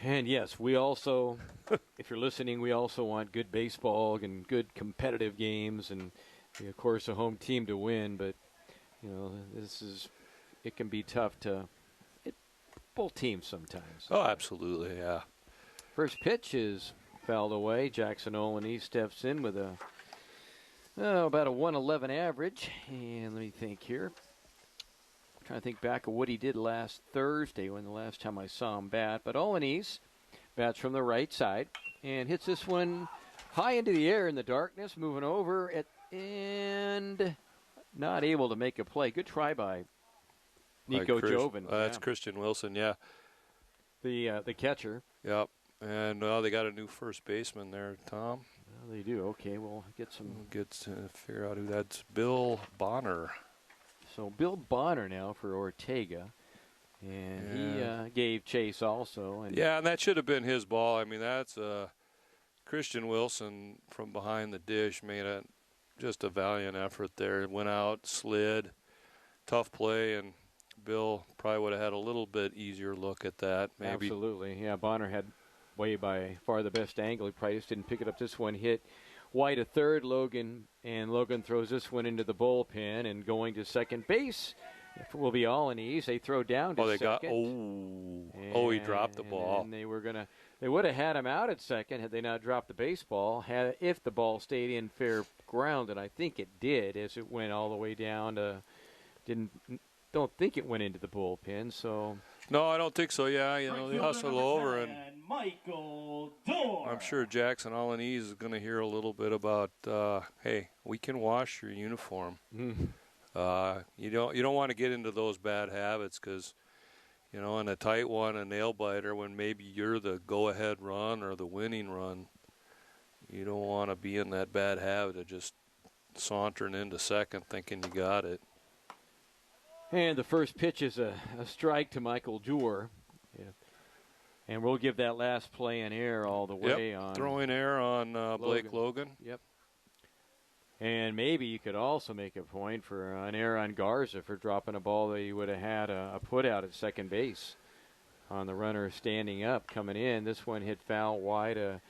And yes, we also, if you're listening, we also want good baseball and good competitive games, and of course a home team to win. But it can be tough to hit both teams sometimes. Oh, absolutely, yeah. First pitch is fouled away. Jackson Olney steps in with about a 111 average. And let me think here. I'm trying to think back of what he did last Thursday when the last time I saw him bat. But Olney's bats from the right side and hits this one high into the air in the darkness, moving over and not able to make a play. Good try by Nico Joven. That's Christian Wilson, yeah. The catcher. Yep. And they got a new first baseman there, Tom. Well, they do. Okay, we'll get some. We'll get to figure out who that's. Bill Bonner. So Bill Bonner now for Ortega, and he gave chase also. And and that should have been his ball. I mean, that's Christian Wilson from behind the dish made just a valiant effort there. Went out, slid, tough play, and Bill probably would have had a little bit easier look at that. Maybe. Absolutely, yeah. Bonner had way by far the best angle. He probably just didn't pick it up. This one hit White a third, Logan throws this one into the bullpen, and going to second base will be Alaniz. They throw down to second. He dropped the ball. And they would have had him out at second had they not dropped the baseball, if the ball stayed in fair ground, and I think it did as it went all the way down to don't think it went into the bullpen, so. No, I don't think so. Yeah, they hustle over, and Michael Dorr. I'm sure Jackson Alaniz is going to hear a little bit about, hey, we can wash your uniform. You don't want to get into those bad habits because, in a tight one, a nail biter, when maybe you're the go-ahead run or the winning run, you don't want to be in that bad habit of just sauntering into second thinking you got it. And the first pitch is a strike to Michael Dorr. Yeah. And we'll give that last play in air all the way on. Throwing air on Blake Logan. Yep. And maybe you could also make a point for an error on Garza for dropping a ball that he would have had a put out at second base on the runner standing up coming in. This one hit foul wide,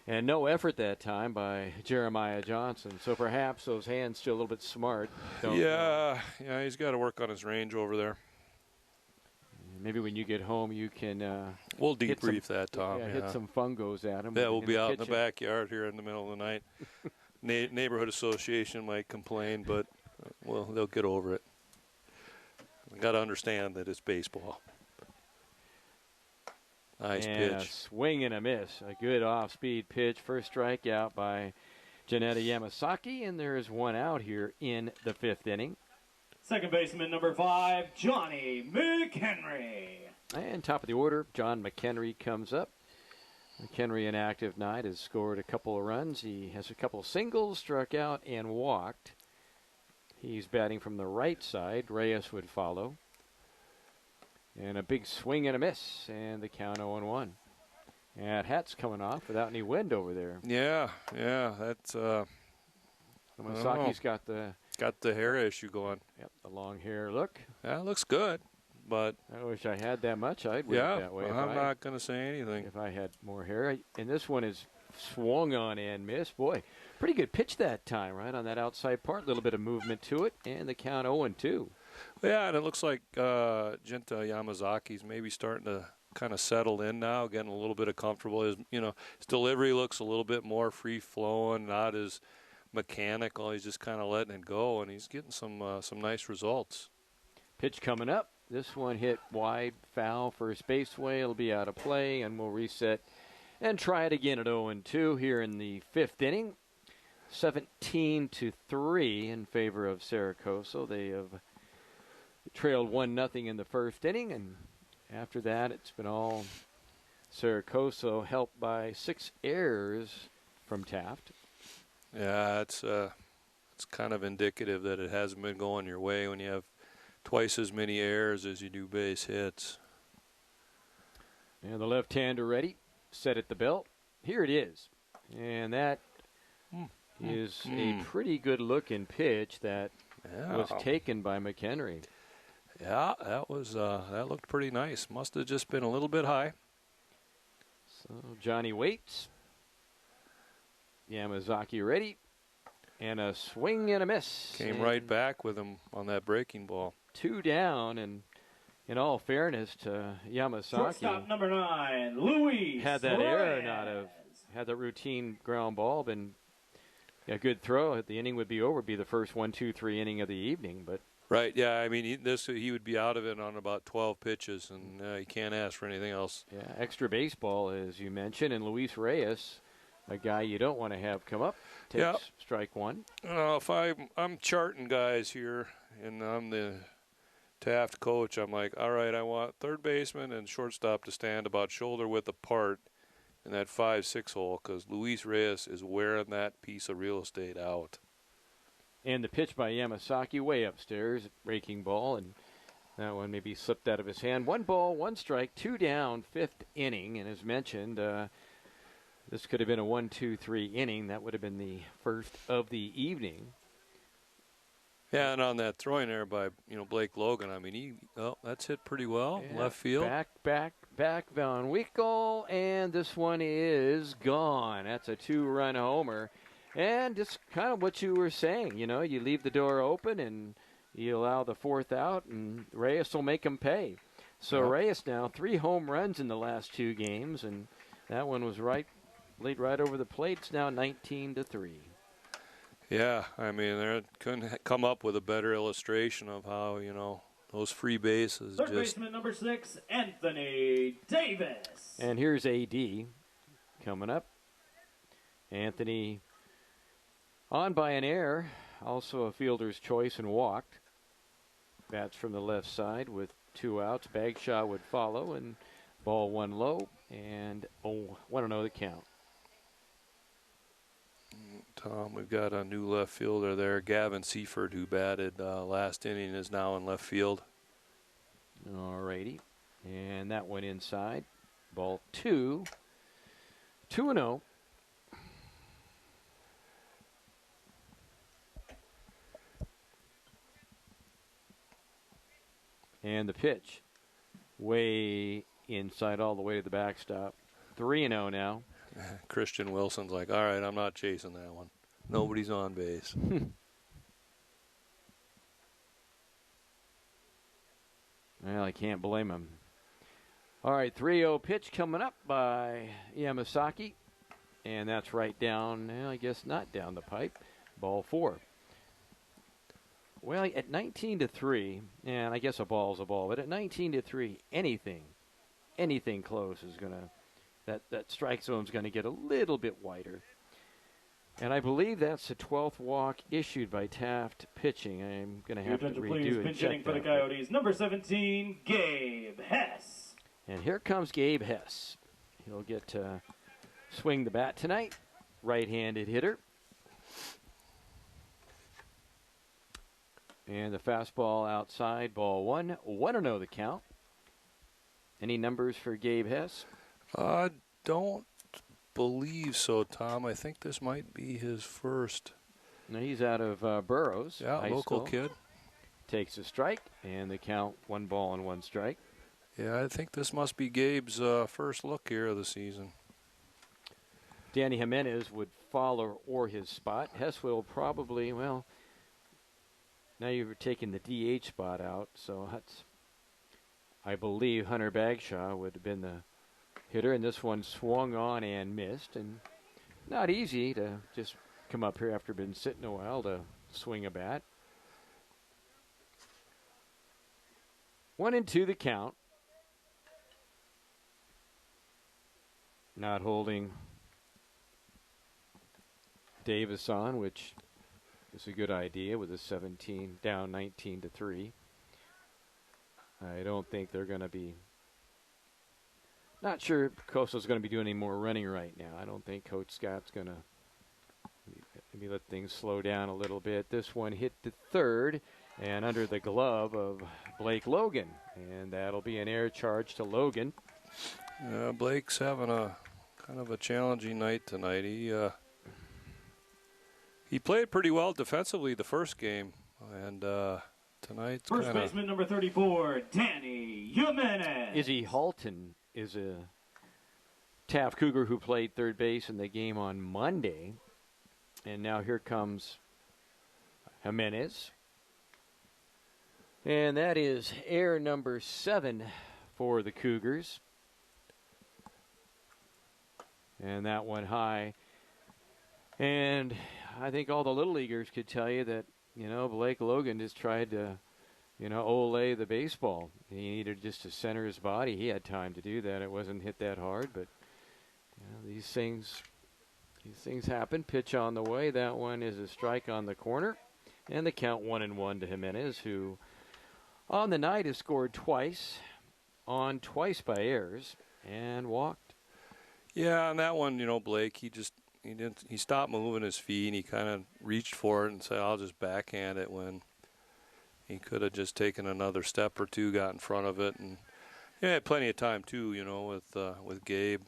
and no effort that time by Jeremiah Johnson. So perhaps those hands still a little bit smart. Yeah, he's got to work on his range over there. Maybe when you get home, you can. We'll debrief that, Tom. Hit some fungos at him. Yeah, we'll be out in the backyard here in the middle of the night. Neighborhood association might complain, but they'll get over it. We got to understand that it's baseball. Nice pitch. A swing and a miss. A good off-speed pitch. First strikeout by Janetta Yamasaki, and there is one out here in the fifth inning. Second baseman number 5, Johnny McHenry. And top of the order, John McHenry comes up. McHenry, an active night, has scored a couple of runs. He has a couple of singles, struck out, and walked. He's batting from the right side. Reyes would follow. And a big swing and a miss, and the count 0-1. And hat's coming off without any wind over there. Yeah, that's. Yamasaki's got the hair issue going. Yep, the long hair look. Yeah, it looks good, but I wish I had that much. I'd wear it that way. I'm not going to say anything. If I had more hair. And this one is swung on and missed. Boy, pretty good pitch that time, right on that outside part. A little bit of movement to it, and the count 0-2. Yeah, and it looks like Jinta Yamazaki's maybe starting to kind of settle in now, getting a little bit of comfortable. His delivery looks a little bit more free-flowing, not as mechanical. He's just kind of letting it go, and he's getting some nice results. Pitch coming up. This one hit wide, foul, first baseway. It'll be out of play, and we'll reset and try it again at 0-2 here in the fifth inning. 17-3 in favor of Cerro Coso. They have trailed 1-0 in the first inning, and after that, it's been all Cerro Coso, helped by 6 errors from Taft. Yeah, it's kind of indicative that it hasn't been going your way when you have twice as many errors as you do base hits. And the left-hander ready, set at the belt. Here it is. And that is a pretty good-looking pitch that was taken by McHenry. Yeah, that was that looked pretty nice. Must have just been a little bit high. So Johnny waits. Yamazaki ready. And a swing and a miss. Came right back with him on that breaking ball. 2 down, and in all fairness to Yamazaki, shortstop number 9, Luis had that Reyes. error not have had the routine ground ball, been a good throw, the inning would be over. Be the first 1-2-3 inning of the evening, but. Right, yeah, I mean, he would be out of it on about 12 pitches, and you can't ask for anything else. Yeah, extra baseball, as you mentioned, and Luis Reyes, a guy you don't want to have come up, takes strike 1. If I'm charting guys here, and I'm the Taft coach, I'm like, all right, I want third baseman and shortstop to stand about shoulder width apart in that 5-6 hole, because Luis Reyes is wearing that piece of real estate out. And the pitch by Yamazaki way upstairs, breaking ball, and that one maybe slipped out of his hand. 1 ball, 1 strike, 2 down, 5th inning. And as mentioned, this could have been a 1-2-3 inning. That would have been the first of the evening. Yeah, and on that throwing there by Blake Logan, I mean, that's hit pretty well, left field. Back Van Winkle, and this one is gone. That's a 2-run homer. And just kind of what you were saying, you leave the door open and you allow the 4th out, and Reyes will make him pay. So Reyes now 3 home runs in the last 2 games, and that one was laid right over the plate. It's now 19-3. Yeah, I mean, they couldn't come up with a better illustration of how, those free bases. Third baseman number 6, Anthony Davis. And here's AD coming up. Anthony on by an error, also a fielder's choice, and walked. Bats from the left side with 2 outs. Bagshaw would follow, and ball 1 low, and 1-0 the count. Tom, we've got a new left fielder there, Gavin Seifert, who batted last inning, is now in left field. All righty, and that went inside. Ball 2, 2-0. And the pitch, way inside all the way to the backstop. 3-0 now. Christian Wilson's like, all right, I'm not chasing that one. Nobody's on base. Well, I can't blame him. All right, 3-0 pitch coming up by Yamazaki. And that's right down, I guess not down the pipe. Ball 4. Well, at 19-3, and I guess a ball's a ball, but at 19-3, anything close is going to, that strike zone's going to get a little bit wider. And I believe that's the 12th walk issued by Taft pitching. I'm going to have to redo it. Pinch hitting for the Coyotes, number 17, Gabe Hess. And here comes Gabe Hess. He'll get to swing the bat tonight. Right-handed hitter. And the fastball outside, ball 1. 1-0 the count. Any numbers for Gabe Hess? Don't believe so, Tom. I think this might be his first. No, he's out of Burroughs. Yeah, local kid. Takes a strike, and the count 1 ball and 1 strike. Yeah, I think this must be Gabe's first look here of the season. Danny Jimenez would follow or his spot. Hess will probably, well, now you've taken the DH spot out, so that's, I believe Hunter Bagshaw would have been the hitter, and this one swung on and missed, and not easy to just come up here after been sitting a while to swing a bat. 1-2 the count. Not holding Davis on, which is a good idea with a 17 down 19-3. I don't think they're going to be. Not sure Coso's going to be doing any more running right now. I don't think Coach Scott's going to maybe let things slow down a little bit. This one hit the third and under the glove of Blake Logan, and that'll be an air charge to Logan. Blake's having a kind of a challenging night tonight. He He played pretty well defensively the first game, and tonight's First baseman number 34, Danny Jimenez. Izzy Halton is a Taft Cougar who played third base in the game on Monday. And now here comes Jimenez. And that is air number 7 for the Cougars. And that one high. And I think all the Little Leaguers could tell you that, Blake Logan just tried to, ole the baseball. He needed just to center his body. He had time to do that. It wasn't hit that hard, but these things happen. Pitch on the way. That one is a strike on the corner. And the count 1-1 to Jimenez, who on the night has scored twice, on twice by errors, and walked. Yeah, on that one, Blake, he stopped moving his feet, and he kind of reached for it and said, I'll just backhand it, when he could have just taken another step or two, got in front of it. And he had plenty of time, too, with Gabe.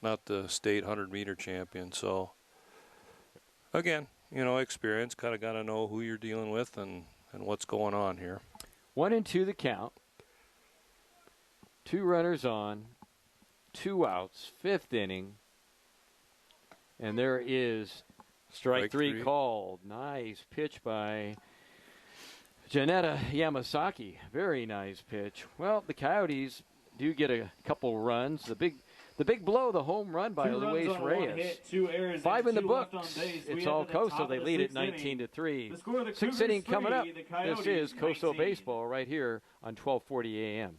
Not the state 100-meter champion. So, again, experience, kind of got to know who you're dealing with and what's going on here. 1-2 the count. 2 runners on, 2 outs, 5th inning. And there is strike three called. Nice pitch by Janetta Yamasaki. Very nice pitch. Well, the Coyotes do get a couple runs. The big blow, the home run by Luis Reyes. 5 in the books. It's all Coso. They lead it 19-3. 6th inning coming up. This is Coso Baseball right here on 1240 AM.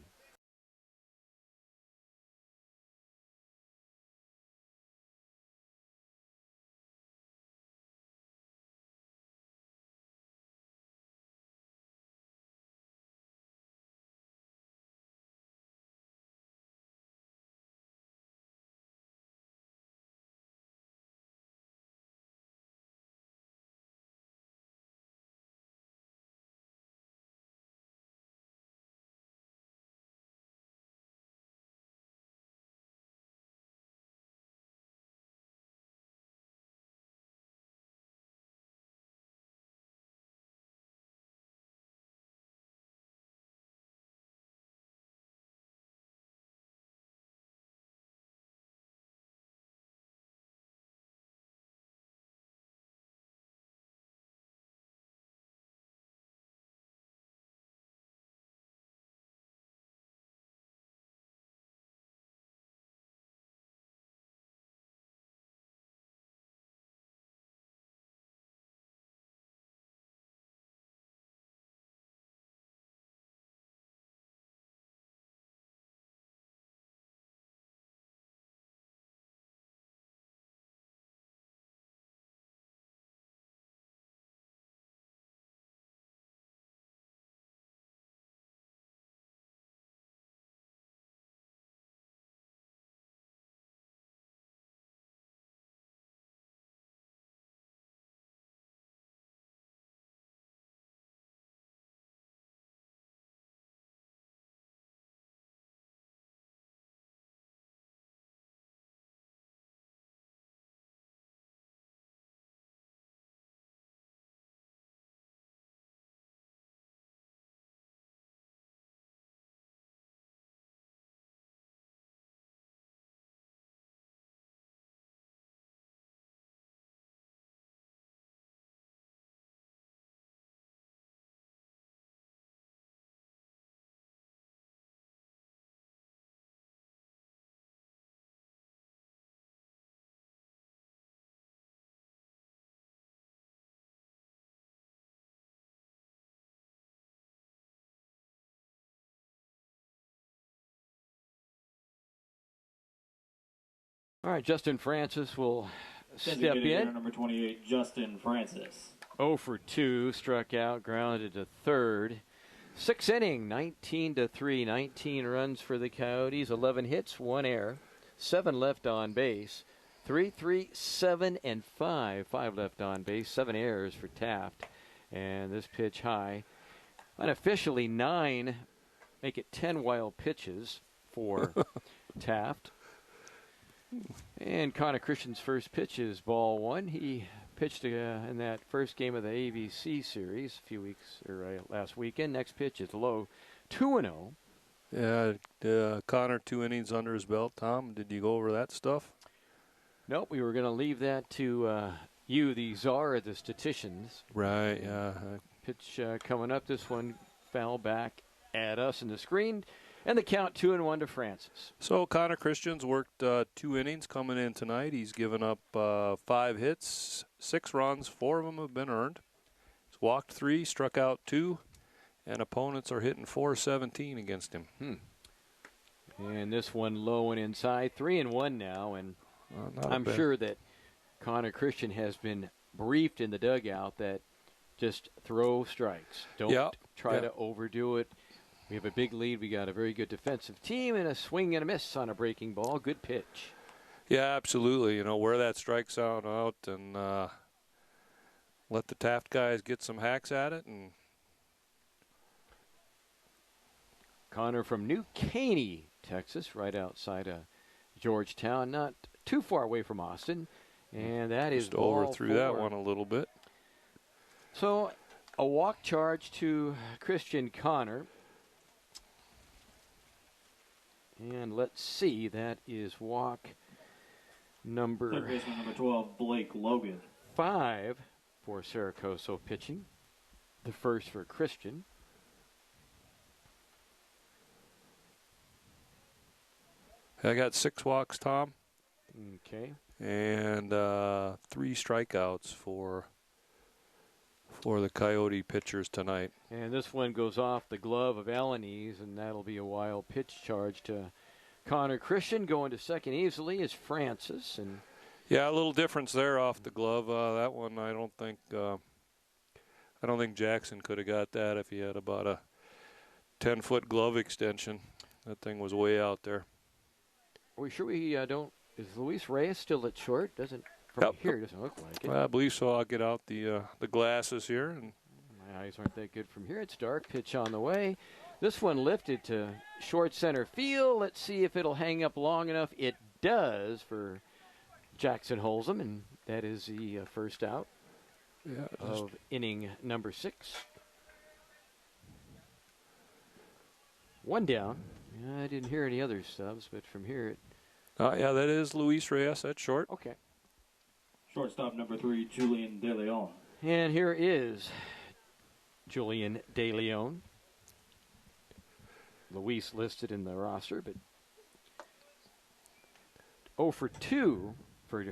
All right, Justin Francis will step in. Number 28, Justin Francis. 0 for 2, struck out, grounded to third. 6th inning, 19-3, 19 runs for the Coyotes, 11 hits, 1 error, 7 left on base. 3, 3, 7, and 5. 5 left on base, 7 errors for Taft. And this pitch high. Unofficially 9, make it 10 wild pitches for Taft. And Connor Christian's first pitch is ball one. He pitched in that first game of the ABC series a few weeks, or last weekend. Next pitch is low, 2-0. Yeah, Connor 2 innings under his belt. Tom, did you go over that stuff? Nope, we were going to leave that to you, the czar of the statisticians. Right, yeah. Pitch coming up. This one fell back at us in the screen. And the count 2-1 to Francis. So Connor Christian's worked 2 innings coming in tonight. He's given up 5 hits, 6 runs. 4 of them have been earned. He's walked 3, struck out 2, and opponents are hitting .417 against him. And this one low and inside, 3-1 now. And I'm sure that Connor Christian has been briefed in the dugout that just throw strikes. Don't try to overdo it. We have a big lead. We got a very good defensive team and a swing and a miss on a breaking ball. Good pitch. Yeah, absolutely. You know, wear that strike zone out and let the Taft guys get some hacks at it. And Connor from New Caney, Texas, right outside of Georgetown, not too far away from Austin. And that is just overthrew that one a little bit. So a walk charge to Christian Connor. And let's see, that is walk number 12, Blake Logan. 5 for Cerro Coso pitching. The first for Christian. I got 6 walks, Tom. Okay. And 3 strikeouts for the Coyote pitchers tonight. And this one goes off the glove of Alanis, and that'll be a wild pitch charge to Connor Christian. Going to second easily is Francis. And yeah, a little difference there off the glove. That one, I don't think Jackson could have got that if he had about a 10-foot glove extension. That thing was way out there. Are we sure we don't? Is Luis Reyes still at short? Doesn't from here it doesn't look like it. I believe so. I'll get out the glasses here. And my eyes aren't that good from here. It's dark. Pitch on the way. This one lifted to short center field. Let's see if it'll hang up long enough. It does for Jackson Holzem, and that is the first out of inning number 6. 1 down. I didn't hear any other subs, but from here it. Yeah, that is Luis Reyes at short. Okay. Shortstop number 3, Julian De Leon. And here is Julian De Leon. Luis listed in the roster, but 0 for 2 for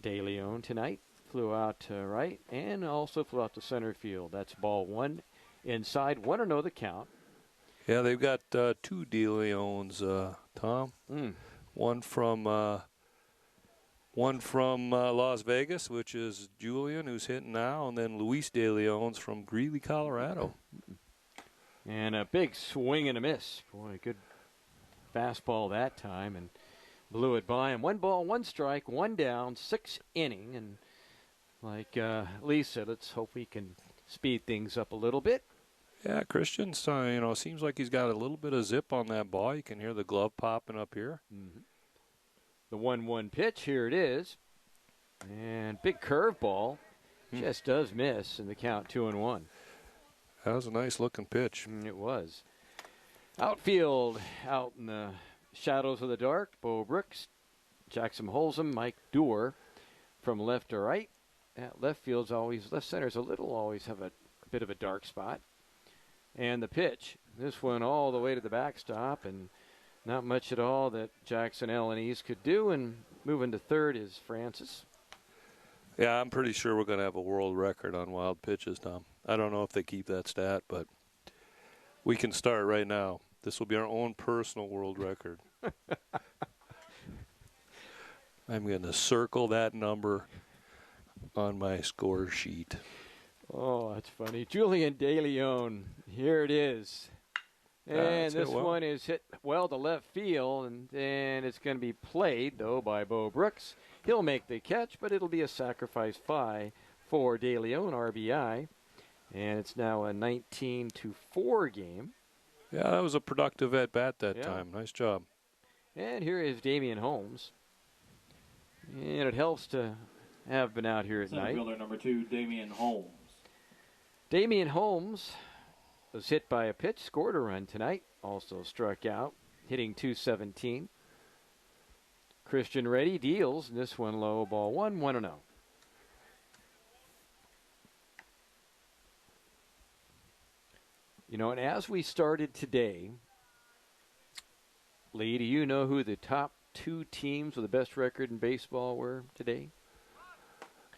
De Leon tonight. Flew out to right and also flew out to center field. That's ball 1 inside. 1-0 the count. Yeah, they've got 2 De Leons, Tom. One from Las Vegas, which is Julian, who's hitting now, and then Luis De Leon's from Greeley, Colorado. And a big swing and a miss. Boy, good fastball that time, and blew it by him. 1 ball, 1 strike, 1 down, 6th inning. And like Lee said, let's hope we can speed things up a little bit. Yeah, Christian's, seems like he's got a little bit of zip on that ball. You can hear the glove popping up here. The 1-1 pitch, here it is. And big curveball. Just does miss, and the count 2-1. That was a nice-looking pitch. It was. Outfield, out in the shadows of the dark, Bo Brooks, Jackson Holzem, Mike Doerr from left to right. Left field's always, left center's always have a bit of a dark spot. And the pitch, this one all the way to the backstop, and not much at all that Jackson Alanis could do. And moving to third is Francis. Yeah, I'm pretty sure we're going to have a world record on wild pitches, Tom. I don't know if they keep that stat, but we can start right now. This will be our own personal world record. I'm going to circle that number on my score sheet. Oh, that's funny. Julian De Leon, here it is. And this one is hit well to left field, and it's going to be played, though, by Bo Brooks. He'll make the catch, but it'll be a sacrifice fly for De Leon, RBI. And it's now a 19-4 game. Yeah, that was a productive at-bat that time. Nice job. And here is Damian Holmes. And it helps to have been out here at Center night. fielder number 2, Damian Holmes. Damian Holmes was hit by a pitch, scored a run tonight, also struck out, hitting .217. Christian Reddy deals, and this one low, ball 1-0. You know, and as we started today, Lee, do you know who the top 2 teams with the best record in baseball were today?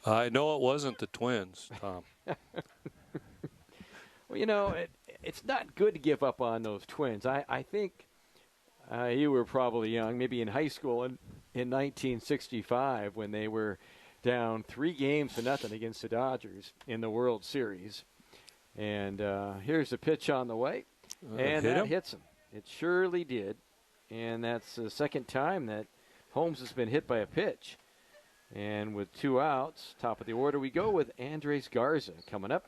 I know it wasn't the Twins, Tom. Well, you know, it's not good to give up on those Twins. I think you were probably young, maybe in high school in 1965 when they were down 3-0 against the Dodgers in the World Series. And here's the pitch on the way, and that hits him. It surely did. And that's the second time that Holmes has been hit by a pitch. And with 2 outs, top of the order, we go with Andres Garza coming up.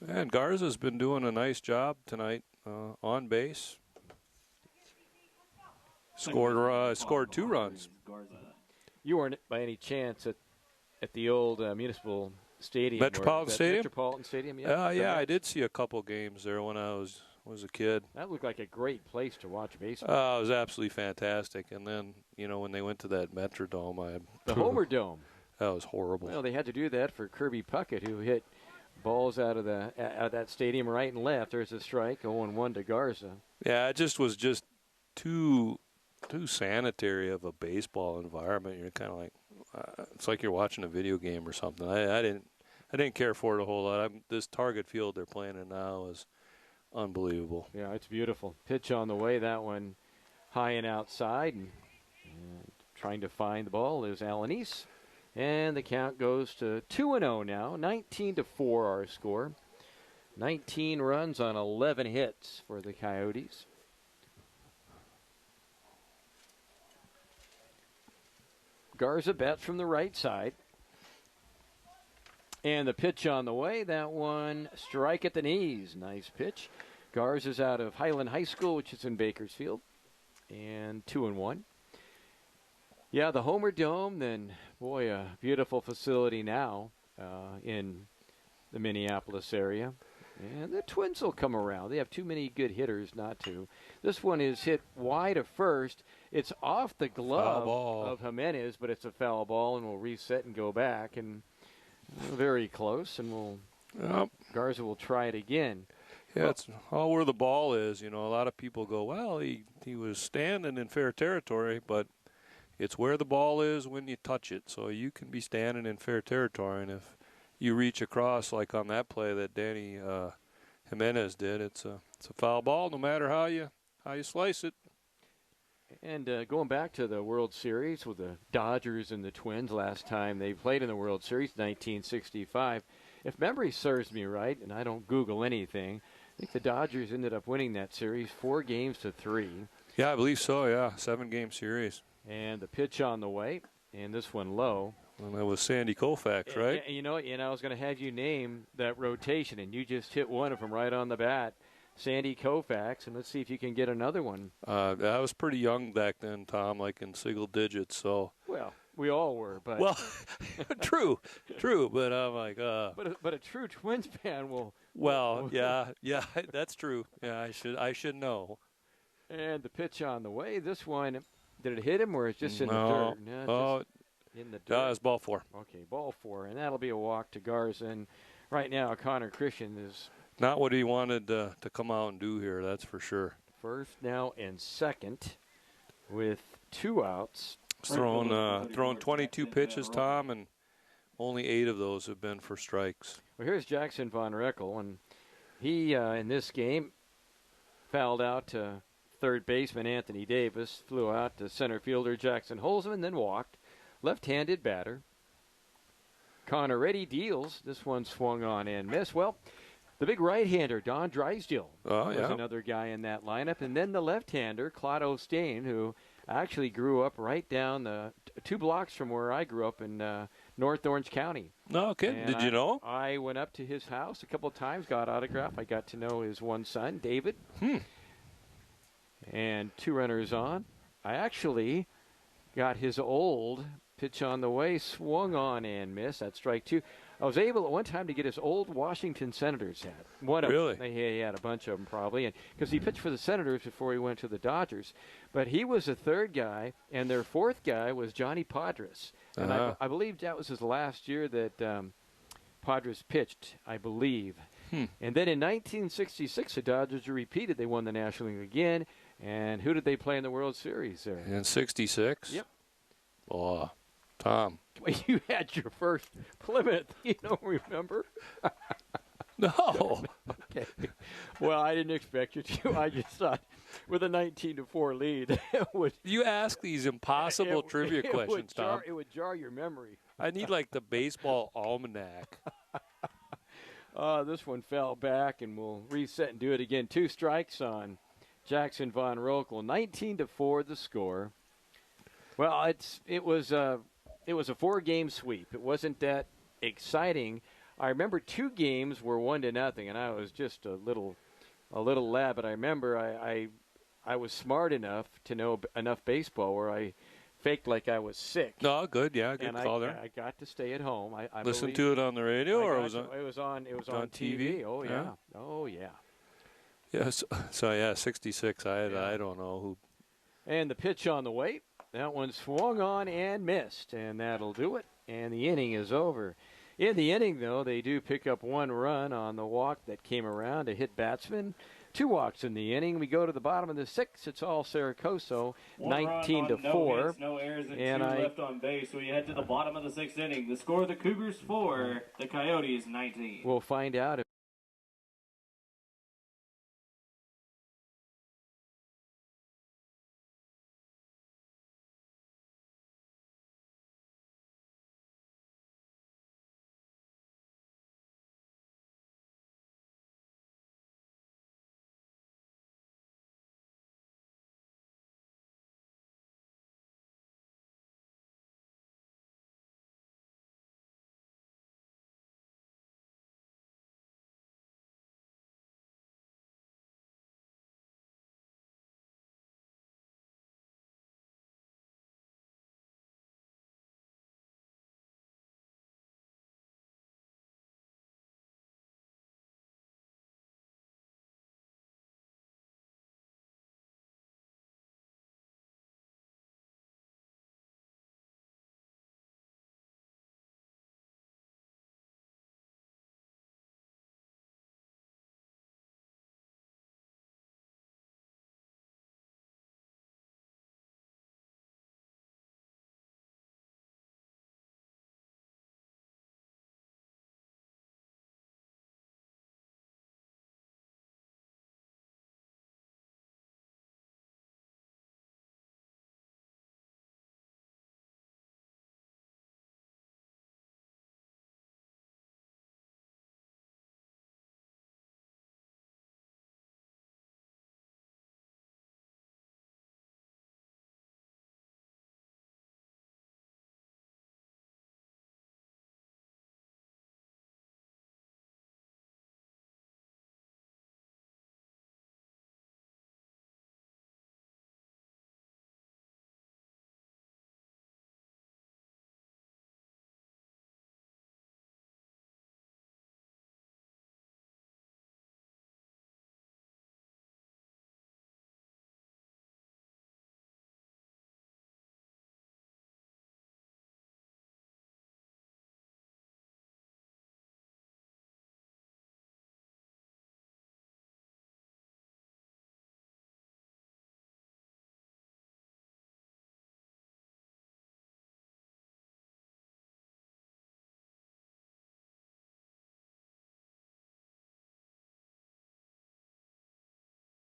And Garza's been doing a nice job tonight on base. Scored 2 runs. You weren't by any chance at the old Municipal Stadium? Metropolitan Stadium? Metropolitan Stadium, yeah. Yeah, I did see a couple games there when I was a kid. That looked like a great place to watch baseball. It was absolutely fantastic. And then, you know, when they went to that Metrodome, the Homer Dome. That was horrible. Well, they had to do that for Kirby Puckett, who hit balls out of that stadium right and left. There's a strike, 0-1 to Garza. Yeah, it just was too sanitary of a baseball environment. You're kind of like, it's like you're watching a video game or something. I didn't care for it a whole lot. This target field they're playing in now is unbelievable. Yeah, it's beautiful. Pitch on the way. That one high and outside, and trying to find the ball is Alanis. And the count goes to 2-0 now. 19-4 our score. 19 runs on 11 hits for the Coyotes. Garza bats from the right side. And the pitch on the way. That one, strike at the knees. Nice pitch. Garza's out of Highland High School, which is in Bakersfield. And 2-1. Yeah, the Homer Dome, then, boy, a beautiful facility now in the Minneapolis area. And the Twins will come around. They have too many good hitters not to. This one is hit wide of first. It's off the glove of Jimenez, but it's a foul ball, and we'll reset and go back. And very close, and Garza will try it again. Yeah, it's all where the ball is. You know, a lot of people go, well, he was standing in fair territory, but it's where the ball is when you touch it. So you can be standing in fair territory, and if you reach across like on that play that Danny Jimenez did, it's a foul ball no matter how you slice it. And going back to the World Series with the Dodgers and the Twins last time they played in the World Series, 1965. If memory serves me right, and I don't Google anything, I think the Dodgers ended up winning that series 4-3. Yeah, I believe so, yeah. 7-game series. And the pitch on the way, and this one low. And that was Sandy Koufax, right? You know, I was going to have you name that rotation, and you just hit one of them right on the bat. Sandy Koufax, and let's see if you can get another one. I was pretty young back then, Tom, like in single digits. So. Well, we all were, but. Well, true, but I'm like. But a true Twins fan will. Well, yeah, that's true. Yeah, I should know. And the pitch on the way. This one, did it hit him or it's just in the dirt? No, in the dirt. It's ball 4. Okay, ball 4, and that'll be a walk to Garza. And right now, Connor Christian is. Not what he wanted to come out and do here, that's for sure. First now and second with 2 outs. He's thrown 22 pitches, Tom, and only 8 of those have been for strikes. Well, here's Jackson Von Reckel, and he, in this game, fouled out to third baseman Anthony Davis, flew out to center fielder Jackson Holzman, then walked. Left-handed batter. Connor Reddy deals. This one swung on and missed. Well, the big right-hander, Don Drysdale, was another guy in that lineup. And then the left-hander, Claude Ostain, who actually grew up right down the 2 blocks from where I grew up in North Orange County. No, okay. And did you know? I went up to his house a couple of times, got autograph. I got to know his one son, David. And 2 runners on. I actually got his old pitch on the way, swung on and missed. That's strike two. I was able at one time to get his old Washington Senators hat. One of Really? them. He had a bunch of them probably, and because he pitched for the Senators before he went to the Dodgers. But he was the third guy, and their fourth guy was Johnny Podres. And I believe that was his last year that Podres pitched, I believe. And then in 1966, the Dodgers repeated. They won the National League again. And who did they play in the World Series there? In 66? Yep. Oh, Tom. Well, you had your first Plymouth. You don't remember? No. Okay. Well, I didn't expect you to. I just thought with a 19-4 lead, it would. You ask these impossible trivia questions, Tom. It would jar your memory. I need like the baseball almanac. This one fell back, and we'll reset and do it again. 2 strikes on Jackson Von Rokel. 19-4 the score. Well, it was a 4-game sweep. It wasn't that exciting. I remember 2 games were 1-0, and I was just a little lad. But I remember I was smart enough to know enough baseball where I faked like I was sick. No, good, yeah, good call there. I got to stay at home. I Listen to it on the radio, or was it? It was on TV? Oh yeah. Oh yeah. Yes. So yeah, 66. I don't know who. And the pitch on the way. That one swung on and missed, and that'll do it. And the inning is over. In the inning, though, they do pick up 1 run on the walk that came around to hit batsman. 2 walks in the inning. We go to the bottom of the 6th. It's all Cerro Coso, 19-4. No hits, no errors, and 2 left on base. So we head to the bottom of the 6th inning. The score: the Cougars 4, the Coyotes 19. We'll find out if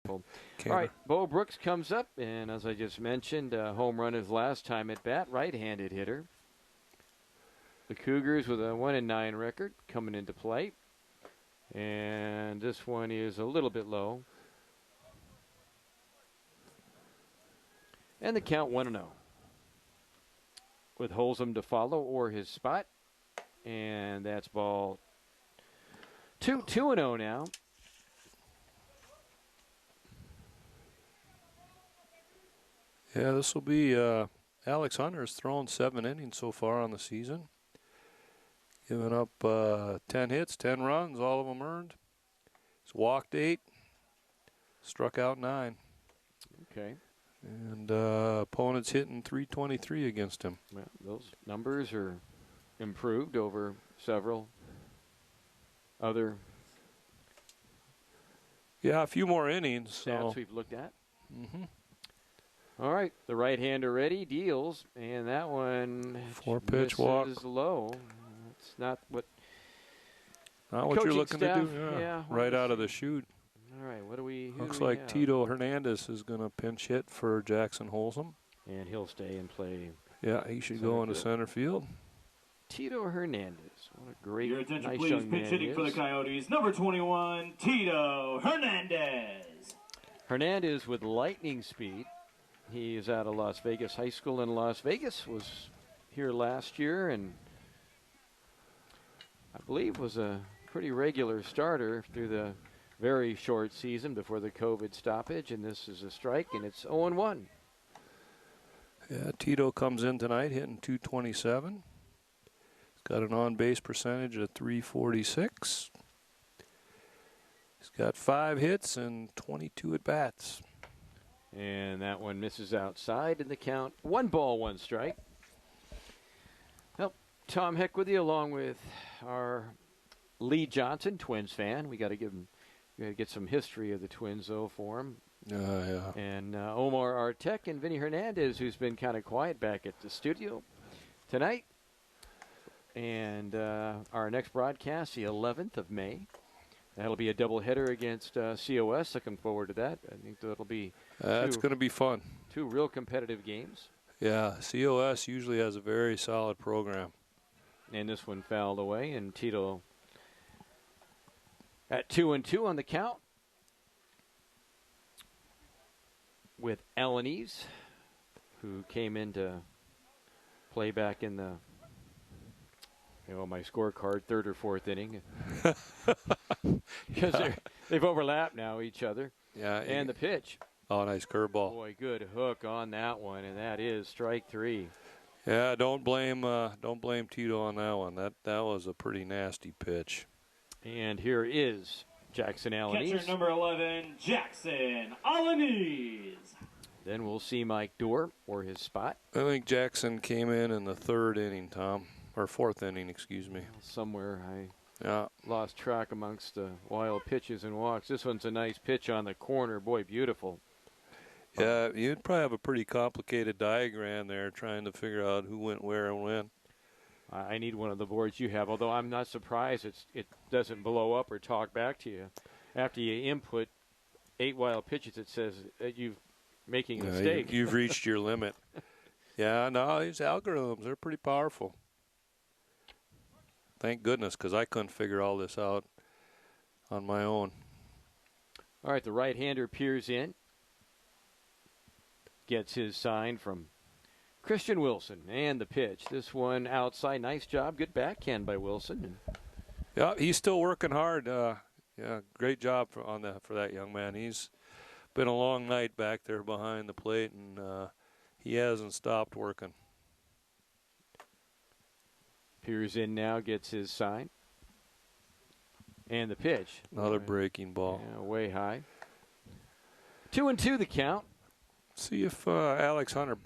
All right, Bo Brooks comes up, and as I just mentioned, home run his last time at bat, right-handed hitter. The Cougars with a 1-9 record coming into play, and this one is a little bit low. And the count 1-0. With Holzum to follow or his spot, and that's ball 2-0 now. Yeah, this will be Alex Hunter's thrown 7 innings so far on the season. Giving up 10 hits, 10 runs, all of them earned. He's walked 8, struck out 9. Okay. And opponent's hitting .323 against him. Well, those numbers are improved over several other a few more innings. stats we've looked at. All right, the right-hander ready, deals, and that one 4-pitch walk. Low. It's not what you're looking staff, to do. Yeah, right out of the chute. All right, what do we? Looks like Tito Hernandez is going to pinch hit for Jackson Holsom. And he'll stay and play. Yeah, he should go into center field. Tito Hernandez. What a great, Your attention, nice please. young man Pitch hitting for the Coyotes, number 21, Tito Hernandez. Hernandez with lightning speed. He is out of Las Vegas High School in Las Vegas. Was here last year and I believe was a pretty regular starter through the very short season before the COVID stoppage. And this is a strike, and it's 0-1. Yeah, Tito comes in tonight hitting .227. He's got an on-base percentage of .346. He's got 5 hits and 22 at-bats. And that one misses outside in the count. 1 ball, 1 strike. Well, Tom Heck with you along with our Lee Johnson, Twins fan. We got to get some history of the Twins, though, for him. Yeah. And Omar Artek and Vinny Hernandez, who's been kind of quiet back at the studio tonight. And our next broadcast, the 11th of May. That'll be a doubleheader against COS. Looking forward to that. I think that'll be That's going to be fun. 2 real competitive games. Yeah, COS usually has a very solid program. And this one fouled away, and Tito at 2-2 on the count with Alanis, who came in to play back in the my scorecard, 3rd or 4th inning. Because they've overlapped now each other. Yeah. And the pitch. Oh, nice curveball. Boy, good hook on that one, and that is strike 3. Yeah, don't blame Tito on that one. That was a pretty nasty pitch. And here is Jackson Alanis. Catcher number 11, Jackson Alanis. Then we'll see Mike Dorr for his spot. I think Jackson came in the 3rd inning, Tom. Or 4th inning, excuse me. Somewhere I lost track amongst the wild pitches and walks. This one's a nice pitch on the corner. Boy, beautiful. Yeah, you'd probably have a pretty complicated diagram there trying to figure out who went where and when. I need one of the boards you have, although I'm not surprised it doesn't blow up or talk back to you. After you input 8 wild pitches, it says that you're making a mistake. You've reached your limit. Yeah, no, these algorithms, they're pretty powerful. Thank goodness, because I couldn't figure all this out on my own. All right, the right-hander peers in. Gets his sign from Christian Wilson. And the pitch. This one outside. Nice job. Good backhand by Wilson. Yeah, he's still working hard. Great job for that young man. He's been a long night back there behind the plate, and he hasn't stopped working. Peers in now, gets his sign. And the pitch. Another breaking ball. Yeah, way high. 2-2 the count. See if Alex Hunter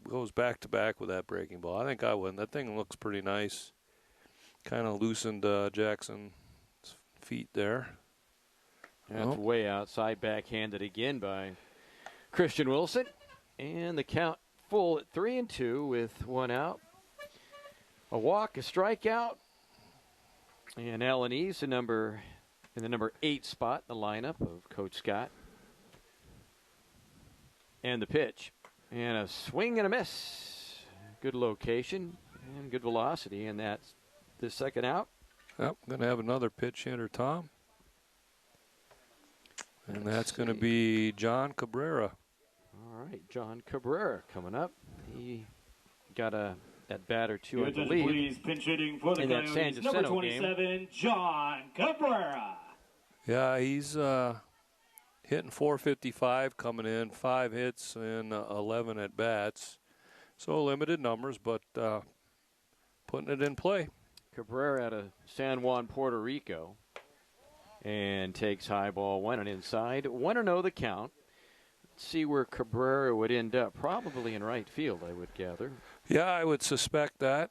goes back-to-back with that breaking ball. I think I would. That thing looks pretty nice. Kind of loosened Jackson's feet there. That's way outside, backhanded again by Christian Wilson. And the count full at 3-2 with 1 out. A walk, a strikeout, and Alanis, in the number 8 spot in the lineup of Coach Scott. And the pitch, and a swing and a miss. Good location and good velocity, and that's the 2nd out. Yep, going to have another pitch hitter, Tom. And that's going to be John Cabrera. All right, John Cabrera coming up. He got that bat or two, Your I believe. Please, pinch hitting for the in that Coyotes, San number Jacinto 27, game. John Cabrera. Yeah, he's hitting .455, coming in 5 hits and 11 at bats. So limited numbers, but putting it in play. Cabrera out of San Juan, Puerto Rico, and takes high ball 1 and inside. 1-0 the count. Let's see where Cabrera would end up. Probably in right field, I would gather. Yeah, I would suspect that.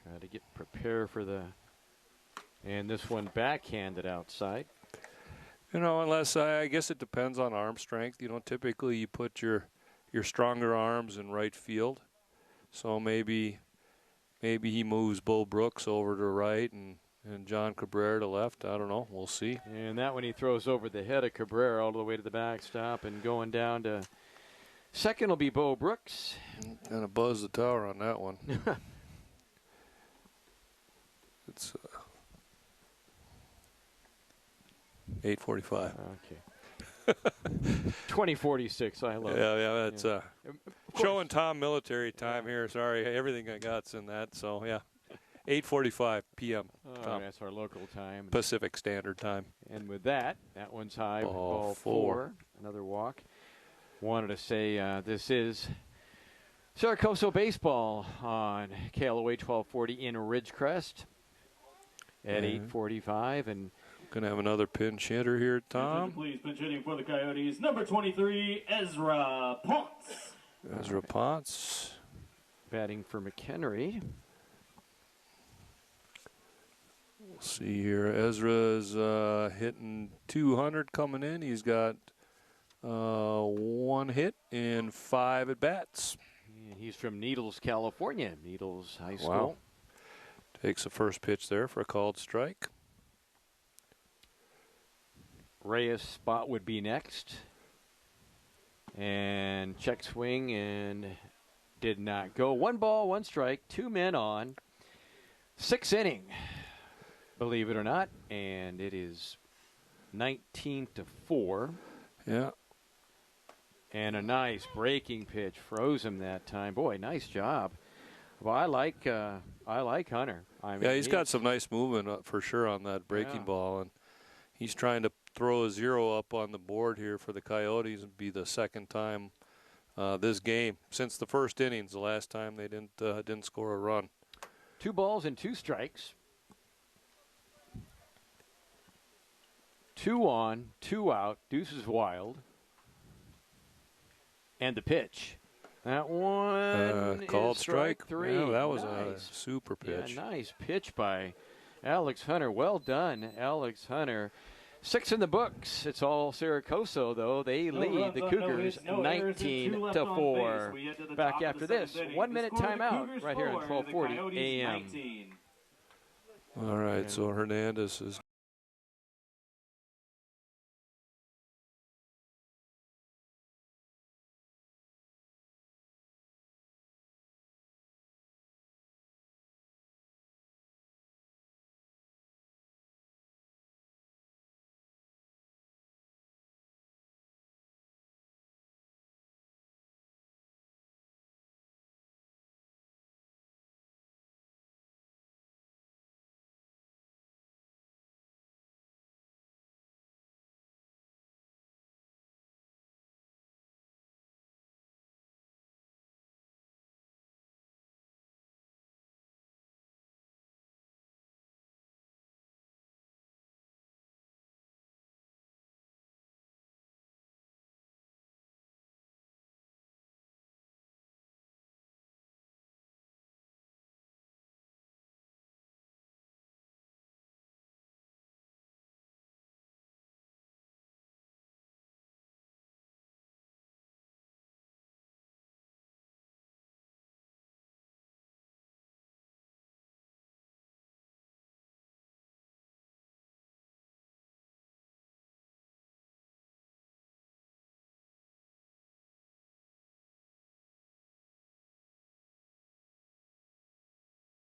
Try to prepare for the, and this one backhanded outside. You know, unless I guess it depends on arm strength. You know, typically you put your stronger arms in right field. So maybe he moves Bo Brooks over to right and John Cabrera to left. I don't know. We'll see. And that one he throws over the head of Cabrera all the way to the backstop, and going down to second will be Bo Brooks. Kind of buzz the tower on that one. It's 8:45. Okay. 20:46. I love it. Yeah, that's showing Tom military time here. Sorry, everything I got's in that. So yeah, 8:45 p.m. That's our local time. Pacific Standard Time. And with that one's high. Ball 4. Another walk. Wanted to say this is Cerro Coso baseball on KLOA 1240 in Ridgecrest at 8:45, and gonna have another pinch hitter here, Tom. Please, pinch hitting for the Coyotes, number 23, Ezra Ponce. Ezra Ponce. Batting for McHenry. We'll see here. Ezra's hitting 200 coming in. He's got 1 hit and 5 at bats. And he's from Needles, California. Needles High School. Wow. Takes the first pitch there for a called strike. Reyes' spot would be next. And check swing and did not go. 1 ball, 1 strike, 2 men on. 6th inning, believe it or not. And it is 19-4. Yeah. And a nice breaking pitch. Froze him that time. Boy, nice job. Well, I like Hunter. I mean, yeah, he's got some nice movement for sure on that breaking ball, and he's trying to throw a 0 up on the board here for the Coyotes. It'd be the second time this game since the first innings. The last time they didn't score a run. 2 balls and 2 strikes. 2 on, 2 out. Deuce is wild. And the pitch. That one called is strike 3. Yeah, that was nice. a super pitch. Yeah, nice pitch by Alex Hunter. Well done, Alex Hunter. 6 in the books. It's all Cerro Coso, though. They lead the Cougars 19-4. Back after this, 1-minute timeout right here at 1240 a.m. All right, so Hernandez is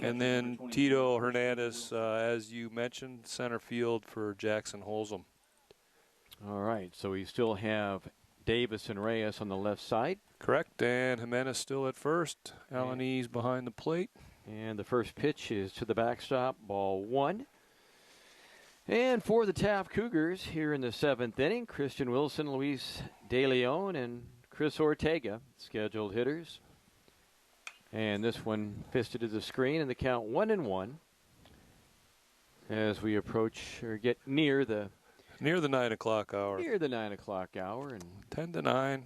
and then Tito Hernandez, as you mentioned, center field for Jackson Holzum. All right, so we still have Davis and Reyes on the left side. Correct, and Jimenez still at first. Alanese behind the plate. And the first pitch is to the backstop, ball 1. And for the Taft Cougars here in the 7th inning, Christian Wilson, Luis De Leon, and Chris Ortega, scheduled hitters. And this one fisted to the screen, and the count 1-1 as we approach or get near the 9 o'clock hour. Near the 9 o'clock hour, and 10-9.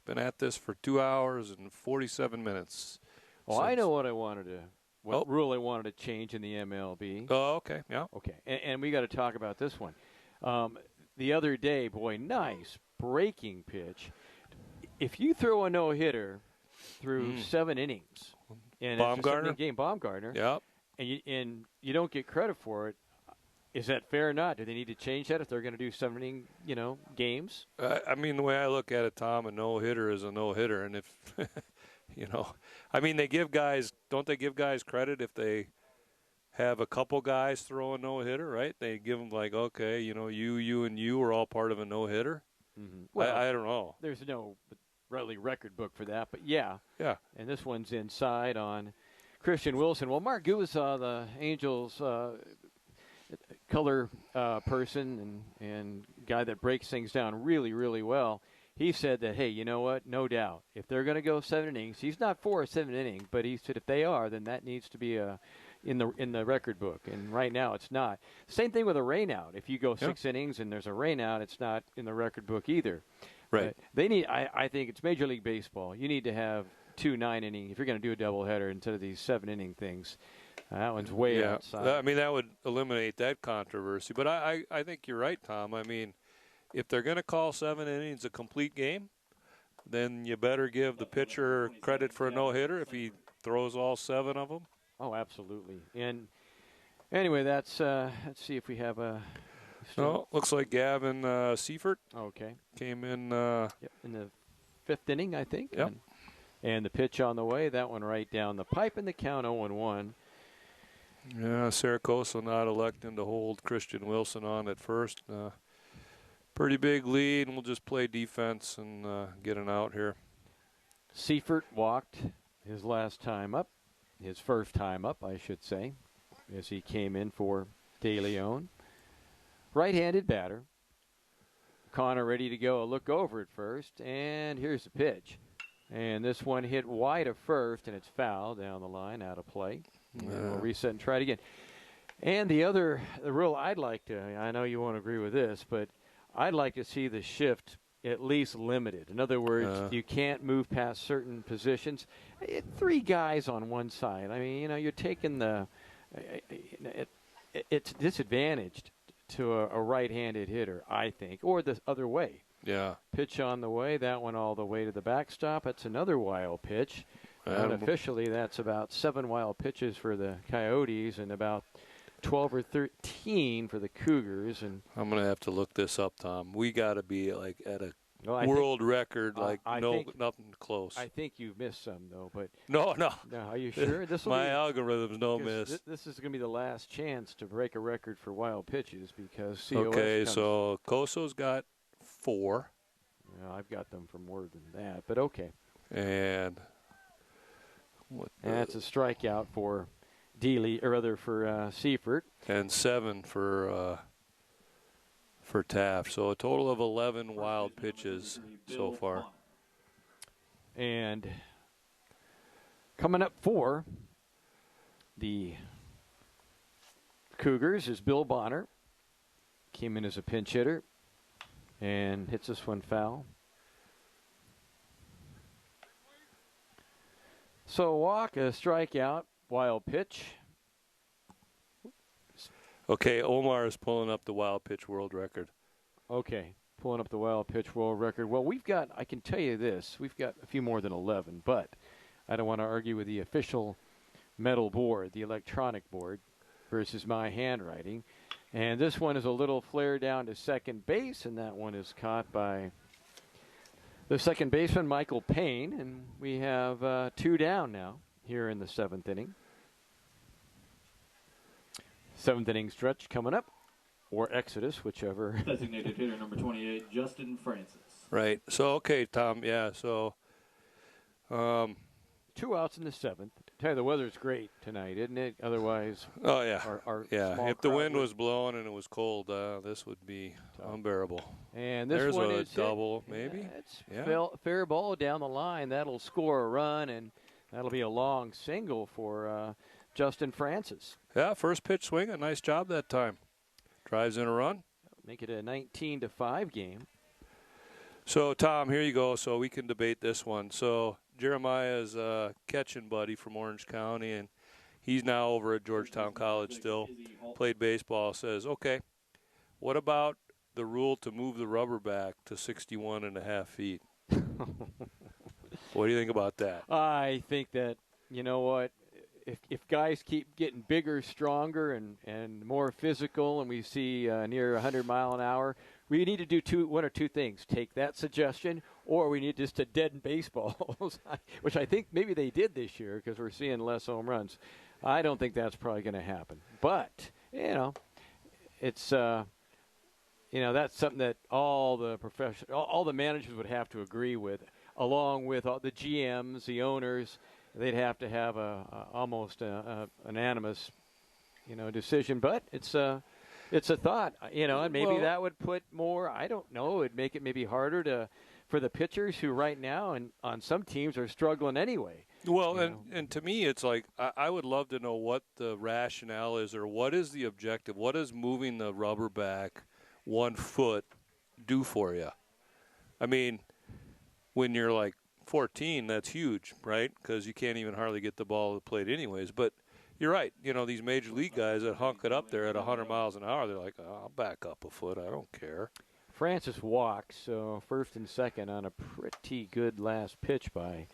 Been at this for 2 hours and 47 minutes. Well, I know what I wanted to. What rule I wanted to change in the MLB. Oh, okay, yeah. Okay, and we got to talk about this one. The other day, boy, nice breaking pitch. If you throw a no-hitter through 7 innings, and Baumgartner? It's a game, Baumgartner, Yep. and you don't get credit for it, is that fair or not? Do they need to change that if they're going to do 7-inning, games? I mean, the way I look at it, Tom, a no-hitter is a no-hitter, and if I mean, don't they give guys credit if they have a couple guys throw a no-hitter, right? They give them like, okay, you and you are all part of a no-hitter. Mm-hmm. Well, I don't know. There's no really record book for that, but yeah. And this one's inside on Christian Wilson. Well, Mark Guzza, the Angels color person and guy that breaks things down really, really well, he said that, hey, you know what? No doubt. If they're going to go 7 innings, he's not for a 7 inning, but he said if they are, then that needs to be in the record book. And right now it's not. Same thing with a rainout. If you go 6 innings and there's a rainout, it's not in the record book either. Right. They need. I think it's Major League Baseball. You need to have 2 9-inning if you're going to do a doubleheader instead of these 7-inning things. That one's way outside. I mean, that would eliminate that controversy. But I think you're right, Tom. I mean, if they're going to call 7 innings a complete game, then you better give the pitcher credit for a no-hitter if he throws all 7 of them. Oh, absolutely. And anyway, let's see if we have a. No, looks like Gavin Seifert. Okay. Came in. In the 5th inning, I think. Yep. And the pitch on the way, that one right down the pipe, and the count 0-1. Yeah, Cerro Coso not electing to hold Christian Wilson on at first. Pretty big lead, and we'll just play defense and get an out here. Seifert walked his last time up, his first time up, I should say, as he came in for De Leon. Right-handed batter. Connor ready to go. A look over at first, and here's the pitch. And this one hit wide of first, and it's foul down the line, out of play. And we'll reset and try it again. And the rule I'd like to, I know you won't agree with this, but I'd like to see the shift at least limited. In other words, you can't move past certain positions. 3 guys on one side. I mean, you're taking it's disadvantaged to a right-handed hitter, I think, or the other way. Yeah. Pitch on the way, that one all the way to the backstop. That's another wild pitch. Unofficially, that's about 7 wild pitches for the Coyotes and about 12 or 13 for the Cougars. And I'm going to have to look this up, Tom. We got to be like at a world record, nothing close. I think you missed some, though. But No, are you sure? My algorithms don't miss. This is going to be the last chance to break a record for wild pitches because COS Okay, so Coso's got 4. Yeah, I've got them for more than that, but okay. And that's a strikeout for for Seifert. And 7 for Taft. So a total of 11 wild pitches so far. And coming up for the Cougars is Bill Bonner. Came in as a pinch hitter and hits this one foul. So walk, a strikeout, wild pitch. Okay, Omar is pulling up the wild pitch world record. Okay, pulling up the wild pitch world record. Well, I can tell you this, we've got a few more than 11, but I don't want to argue with the official metal board, the electronic board, versus my handwriting. And this one is a little flare down to second base, and that one is caught by the second baseman, Michael Payne, and we have 2 down now here in the 7th inning. 7th inning stretch coming up, or Exodus, whichever. Designated hitter number 28, Justin Francis. Right. So, okay, Tom, yeah, so 2 outs in the 7th. Tell you, the weather's great tonight, isn't it? Otherwise, oh yeah, our if the wind was blowing and it was cold, this would be unbearable. And this There's one a is double, maybe. It's fair ball down the line. That'll score a run, and that'll be a long single for Justin Francis. Yeah, first pitch swing, a nice job that time. Drives in a run. Make it a 19-5 game. So, Tom, here you go. So we can debate this one. So Jeremiah's a catching buddy from Orange County, and he's now over at Georgetown College still. Played baseball. Says, okay, what about the rule to move the rubber back to 61.5 feet? What do you think about that? I think that, you know what, if guys keep getting bigger, stronger, and more physical, and we see near 100 mile an hour, we need to do one or two things. Take that suggestion, or we need just to deaden baseballs, which I think maybe they did this year because we're seeing less home runs. I don't think that's probably going to happen. But, it's, that's something that all the managers would have to agree with, along with all the GMs, the owners. They'd have to have almost a unanimous, decision. But it's a thought, and maybe that would put more. I don't know. It'd make it maybe harder for the pitchers who right now and on some teams are struggling anyway. Well, and to me, it's like I would love to know what the rationale is, or what is the objective. What does moving the rubber back 1 foot do for you? I mean, when you're like 14, that's huge, right? Because you can't even hardly get the ball to the plate anyways. But you're right. These major league guys that hunk it up there at 100 miles an hour, they're like, oh, I'll back up a foot. I don't care. Francis walked, so first and second on a pretty good last pitch by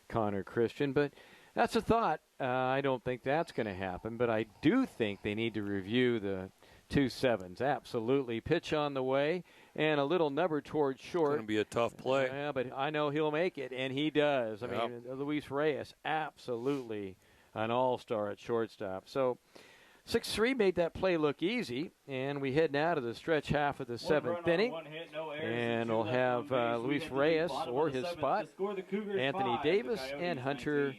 Connor Christian. But that's a thought. I don't think that's going to happen. But I do think they need to review the 2-7s. Absolutely. Pitch on the way and a little number towards short. It's going to be a tough play. Yeah, but I know he'll make it, and he does. I mean, Luis Reyes, absolutely an all-star at shortstop. So 6-3 made that play look easy, and we head now to the stretch half of the seventh inning. And we'll have Luis Reyes or his spot, Anthony Davis, and Hunter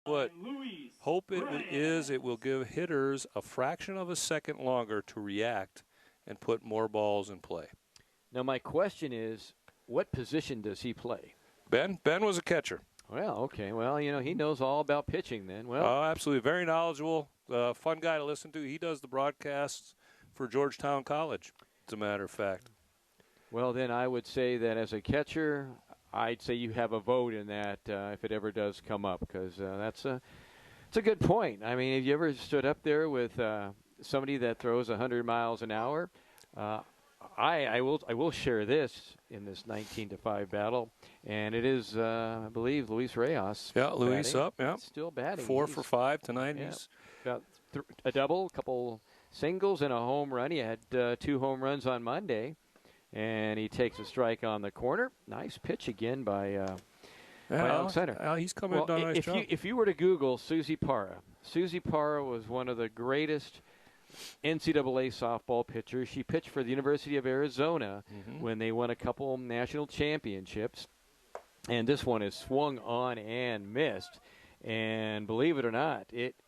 What hope it will give hitters a fraction of a second longer to react and put more balls in play. Now, my question is, what position does he play? Ben was a catcher. Well, okay. Well, he knows all about pitching then. Well, oh, absolutely. Very knowledgeable. Fun guy to listen to. He does the broadcasts for Georgetown College, as a matter of fact. Well, then I would say that as a catcher, I'd say you have a vote in that if it ever does come up, because It's a good point. I mean, have you ever stood up there with somebody that throws 100 miles an hour? I will share this in this 19-5 battle, and it is I believe Luis Reyes. Yeah, Luis batting. up. Yeah, still batting. 4 for 5 tonight. Yeah, He's got a double, a couple singles, and a home run. He had 2 home runs on Monday, and he takes a strike on the corner. Nice pitch again by Alex Hunter. He's coming done a nice job. If you were to Google Susie Parra was one of the greatest NCAA softball pitchers. She pitched for the University of Arizona when they won a couple national championships. And this one is swung on and missed. And believe it or not,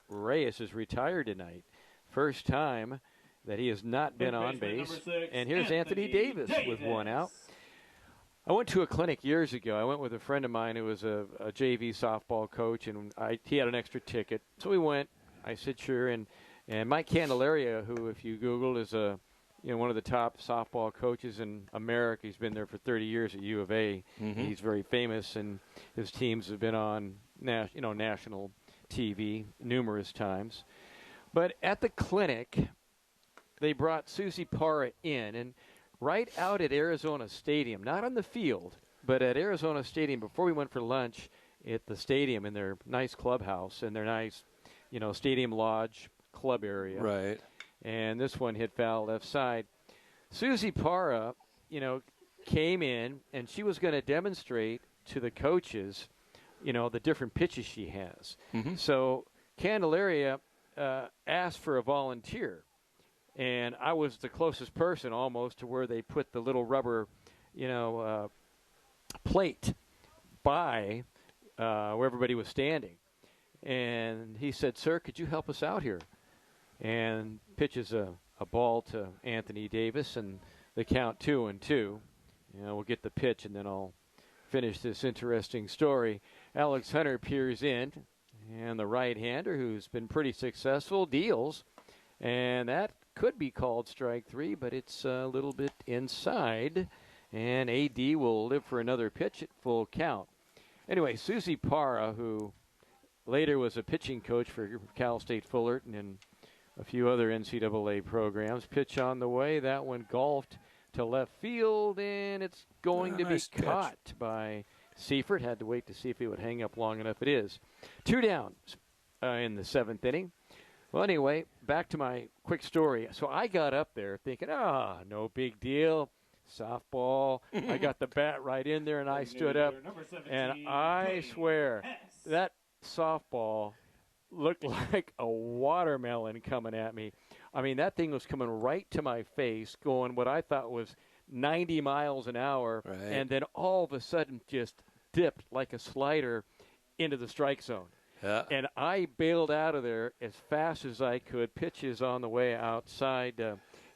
Reyes is retired tonight. First time that he has not been on base. And here's Anthony Davis with one out. I went to a clinic years ago. I went with a friend of mine who was a JV softball coach, and he had an extra ticket. So we went. I said, sure. And Mike Candelaria, who, if you Google, is one of the top softball coaches in America. He's been there for 30 years at U of A. He's very famous, and his teams have been on national TV numerous times. But at the clinic, they brought Susie Parra in, and right out at Arizona Stadium, not on the field, but at Arizona Stadium, before we went for lunch at the stadium in their nice clubhouse and their nice, stadium lodge club area. Right. And this one hit foul left side. Susie Parra, came in, and she was going to demonstrate to the coaches, the different pitches she has. So Candelaria asked for a volunteer. And I was the closest person almost to where they put the little rubber, plate by where everybody was standing. And he said, "Sir, could you help us out here?" And pitches a ball to Anthony Davis, and the count 2-2. We'll get the pitch, and then I'll finish this interesting story. Alex Hunter peers in, and the right-hander, who's been pretty successful, deals. And that could be called strike 3, but it's a little bit inside. And AD will live for another pitch at full count. Anyway, Susie Parra, who later was a pitching coach for Cal State Fullerton and a few other NCAA programs, pitch on the way. That one golfed to left field, and it's going to be caught by Seifert. Had to wait to see if he would hang up long enough. It is 2 down in the 7th inning. Well, anyway, back to my quick story. So I got up there thinking, no big deal, softball. I got the bat right in there, and I stood up, and I swear that softball looked like a watermelon coming at me. I mean, that thing was coming right to my face, going what I thought was 90 miles an hour, and then all of a sudden just dipped like a slider into the strike zone. Yeah. And I bailed out of there as fast as I could. Pitches on the way outside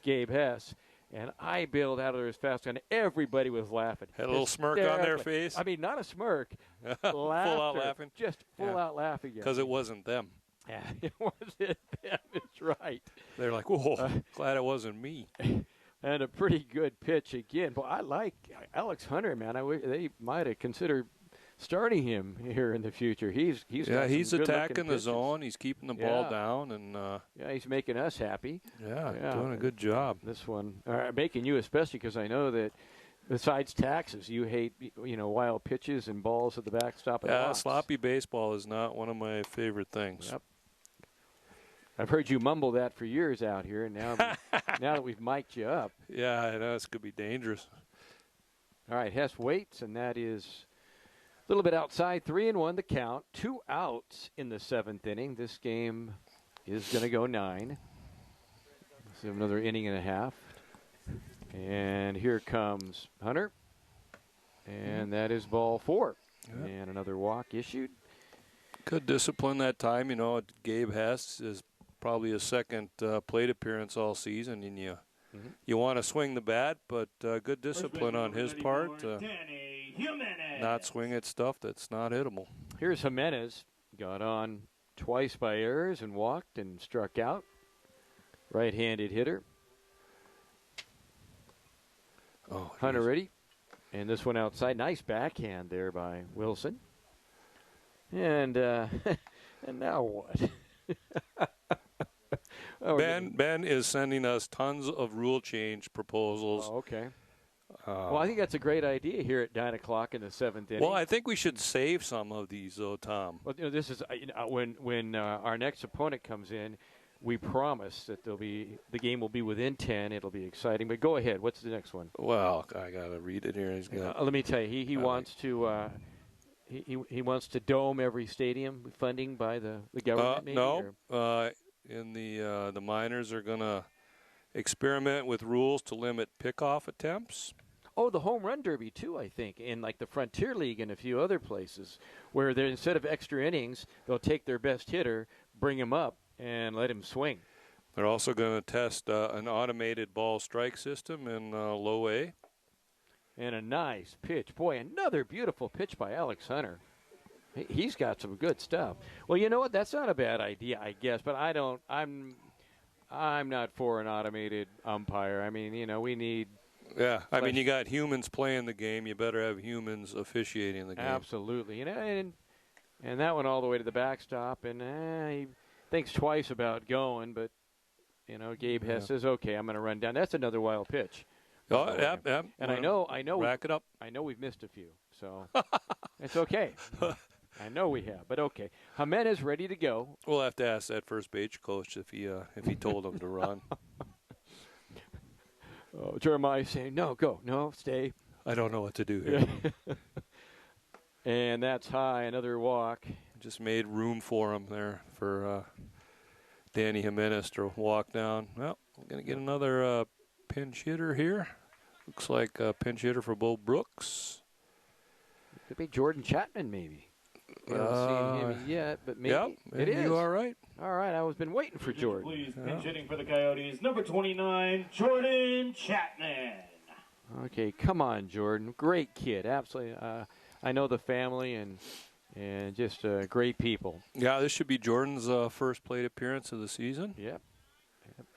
Gabe Hess. And I bailed out of there as fast, and everybody was laughing. Had a little smirk on their face? I mean, not a smirk. Full out laughing? Just full out laughing. Because it wasn't them. Yeah, it wasn't them. It's right. They're like, whoa, glad it wasn't me. And a pretty good pitch again. But I like Alex Hunter, man. I wish they might have considered starting him here in the future. He's attacking the zone. He's keeping the ball down, and he's making us happy. Doing a good job. This one making you especially, because I know that besides taxes, you hate wild pitches and balls at the backstop. Sloppy baseball is not one of my favorite things. Yep. I've heard you mumble that for years out here, and now now that we've mic'd you up. Yeah, I know this could be dangerous. All right, Hess waits, and that is a little bit outside. 3-1 the count. 2 outs in the 7th inning. This game is going to go 9. So another inning and a half. And here comes Hunter. And that is ball 4. Yep. And another walk issued. Good discipline that time. Gabe Hess is probably his second plate appearance all season. And you want to swing the bat, but good discipline on his part. Not swing at stuff that's not hittable. Here's Jimenez. Got on twice by errors and walked and struck out. Right-handed hitter. Hunter ready. And this one outside. Nice backhand there by Wilson. And And now what? Oh, Ben is sending us tons of rule change proposals. Oh, okay. Well, I think that's a great idea here at 9 o'clock in the 7th inning. Well, I think we should save some of these, though, Tom. Well, this is when our next opponent comes in, we promise that the game will be within 10. It'll be exciting. But go ahead. What's the next one? Well, I gotta read it here. Let me tell you, he wants to. He wants to dome every stadium, funding by the government. Maybe, no. In the minors are gonna experiment with rules to limit pickoff attempts. Oh, the home run derby too, I think, in like the Frontier League and a few other places, where they instead of extra innings, they'll take their best hitter, bring him up, and let him swing. They're also going to test an automated ball strike system in low A. And a nice pitch. Boy, another beautiful pitch by Alex Hunter. He's got some good stuff. Well, you know what? That's not a bad idea, I guess, but I'm not for an automated umpire. I mean, we need. Yeah, I mean, you got humans playing the game. You better have humans officiating the game. Absolutely. And that one all the way to the backstop, and he thinks twice about going, but, Gabe Hess says, okay, I'm going to run down. That's another wild pitch. Oh, yep. And I know. Rack it up. I know we've missed a few, so it's okay. I know we have, but okay. Jimenez ready to go. We'll have to ask that first base coach if he told him to run. Oh, Jeremiah saying, no, go. No, stay. I don't know what to do here. And that's high, another walk. Just made room for him there for Danny Jimenez to walk down. Well, we're going to get another pinch hitter here. Looks like a pinch hitter for Bo Brooks. Could be Jordan Chapman, maybe. We haven't seen him yet, but maybe it is. You are right. All right, I've been waiting for Jordan. Please, pinch hitting for the Coyotes, number 29, Jordan Chapman. Okay, come on, Jordan. Great kid, absolutely. I know the family and just great people. Yeah, this should be Jordan's first plate appearance of the season. Yep.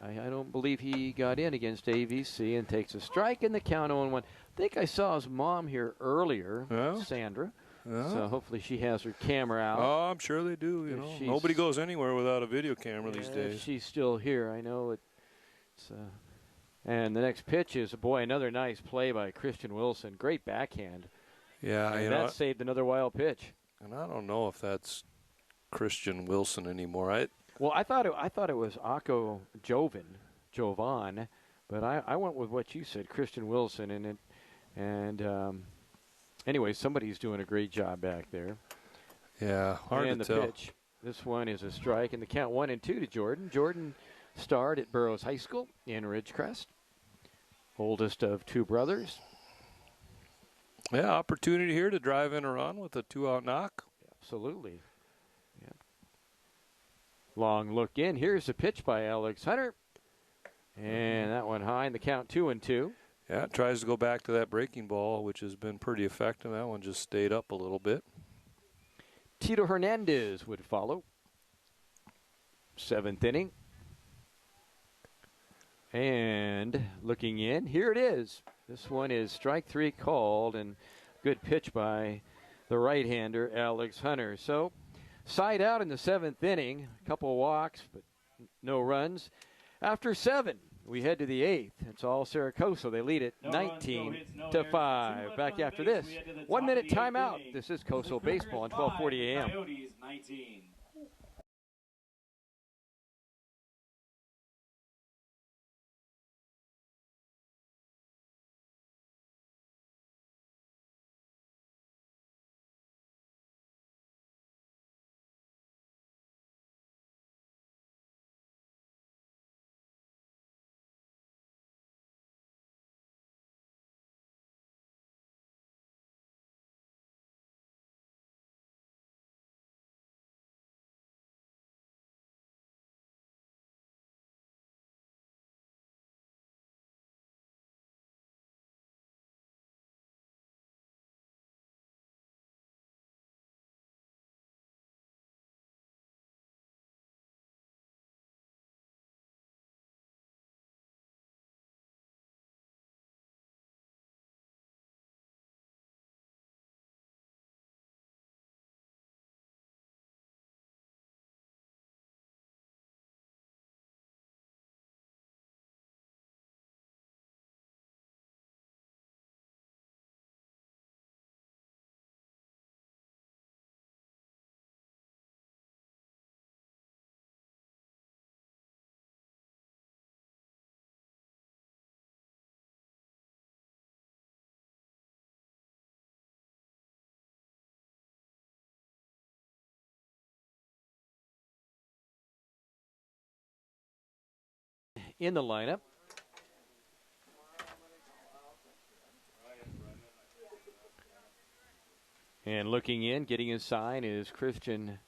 I don't believe he got in against AVC and takes a strike in the count 0-1. I think I saw his mom here earlier, Sandra. So hopefully she has her camera out. Oh, I'm sure they do. Nobody goes anywhere without a video camera these days. She's still here. I know it's. And the next pitch is another nice play by Christian Wilson. Great backhand. Yeah, and that saved another wild pitch. And I don't know if that's Christian Wilson anymore. Well, I thought it was Akko Jovan, but I went with what you said, Christian Wilson, anyway, somebody's doing a great job back there. Yeah, hard and to tell. Pitch. This one is a strike, and the count 1-2 to Jordan. Jordan starred at Burroughs High School in Ridgecrest, oldest of two brothers. Yeah, opportunity here to drive in a run with a 2-out knock. Absolutely. Yeah. Long look in. Here's a pitch by Alex Hunter, and that one high in the count 2-2. Yeah, it tries to go back to that breaking ball, which has been pretty effective. That one just stayed up a little bit. Tito Hernandez would follow. 7th inning. And looking in, here it is. This one is strike 3 called, and good pitch by the right-hander, Alex Hunter. So, side out in the 7th inning. A couple walks, but no runs. After 7. We head to the 8th. It's all Cerro Coso. They lead it 19-5. Back after this. 1 minute timeout. This is Coso Baseball on 1240 AM. in the lineup. And looking in, getting his sign is Christian.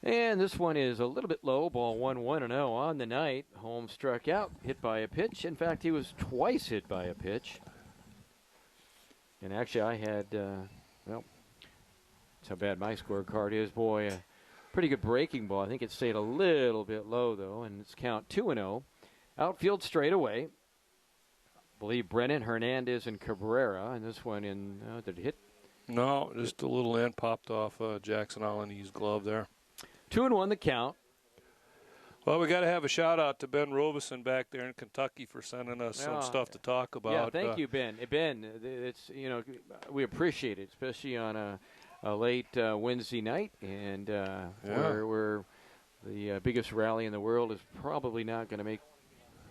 And this one is a little bit low. Ball 1-1-0 on the night. Holmes struck out, hit by a pitch. In fact, he was twice hit by a pitch. And actually, I had, well, that's how bad my scorecard is. Boy, a pretty good breaking ball. I think it stayed a little bit low, though, and it's count 2-0. Outfield straight away. I believe Brennan, Hernandez, and Cabrera. And this one in, did it hit? No, just a little end popped off Jackson Allen's glove there. 2-1 the count. Well, we got to have a shout out to Ben Robeson back there in Kentucky for sending us some stuff to talk about. Yeah, thank you, Ben. Ben, it's we appreciate it, especially on a late Wednesday night, and where the biggest rally in the world is probably not going to make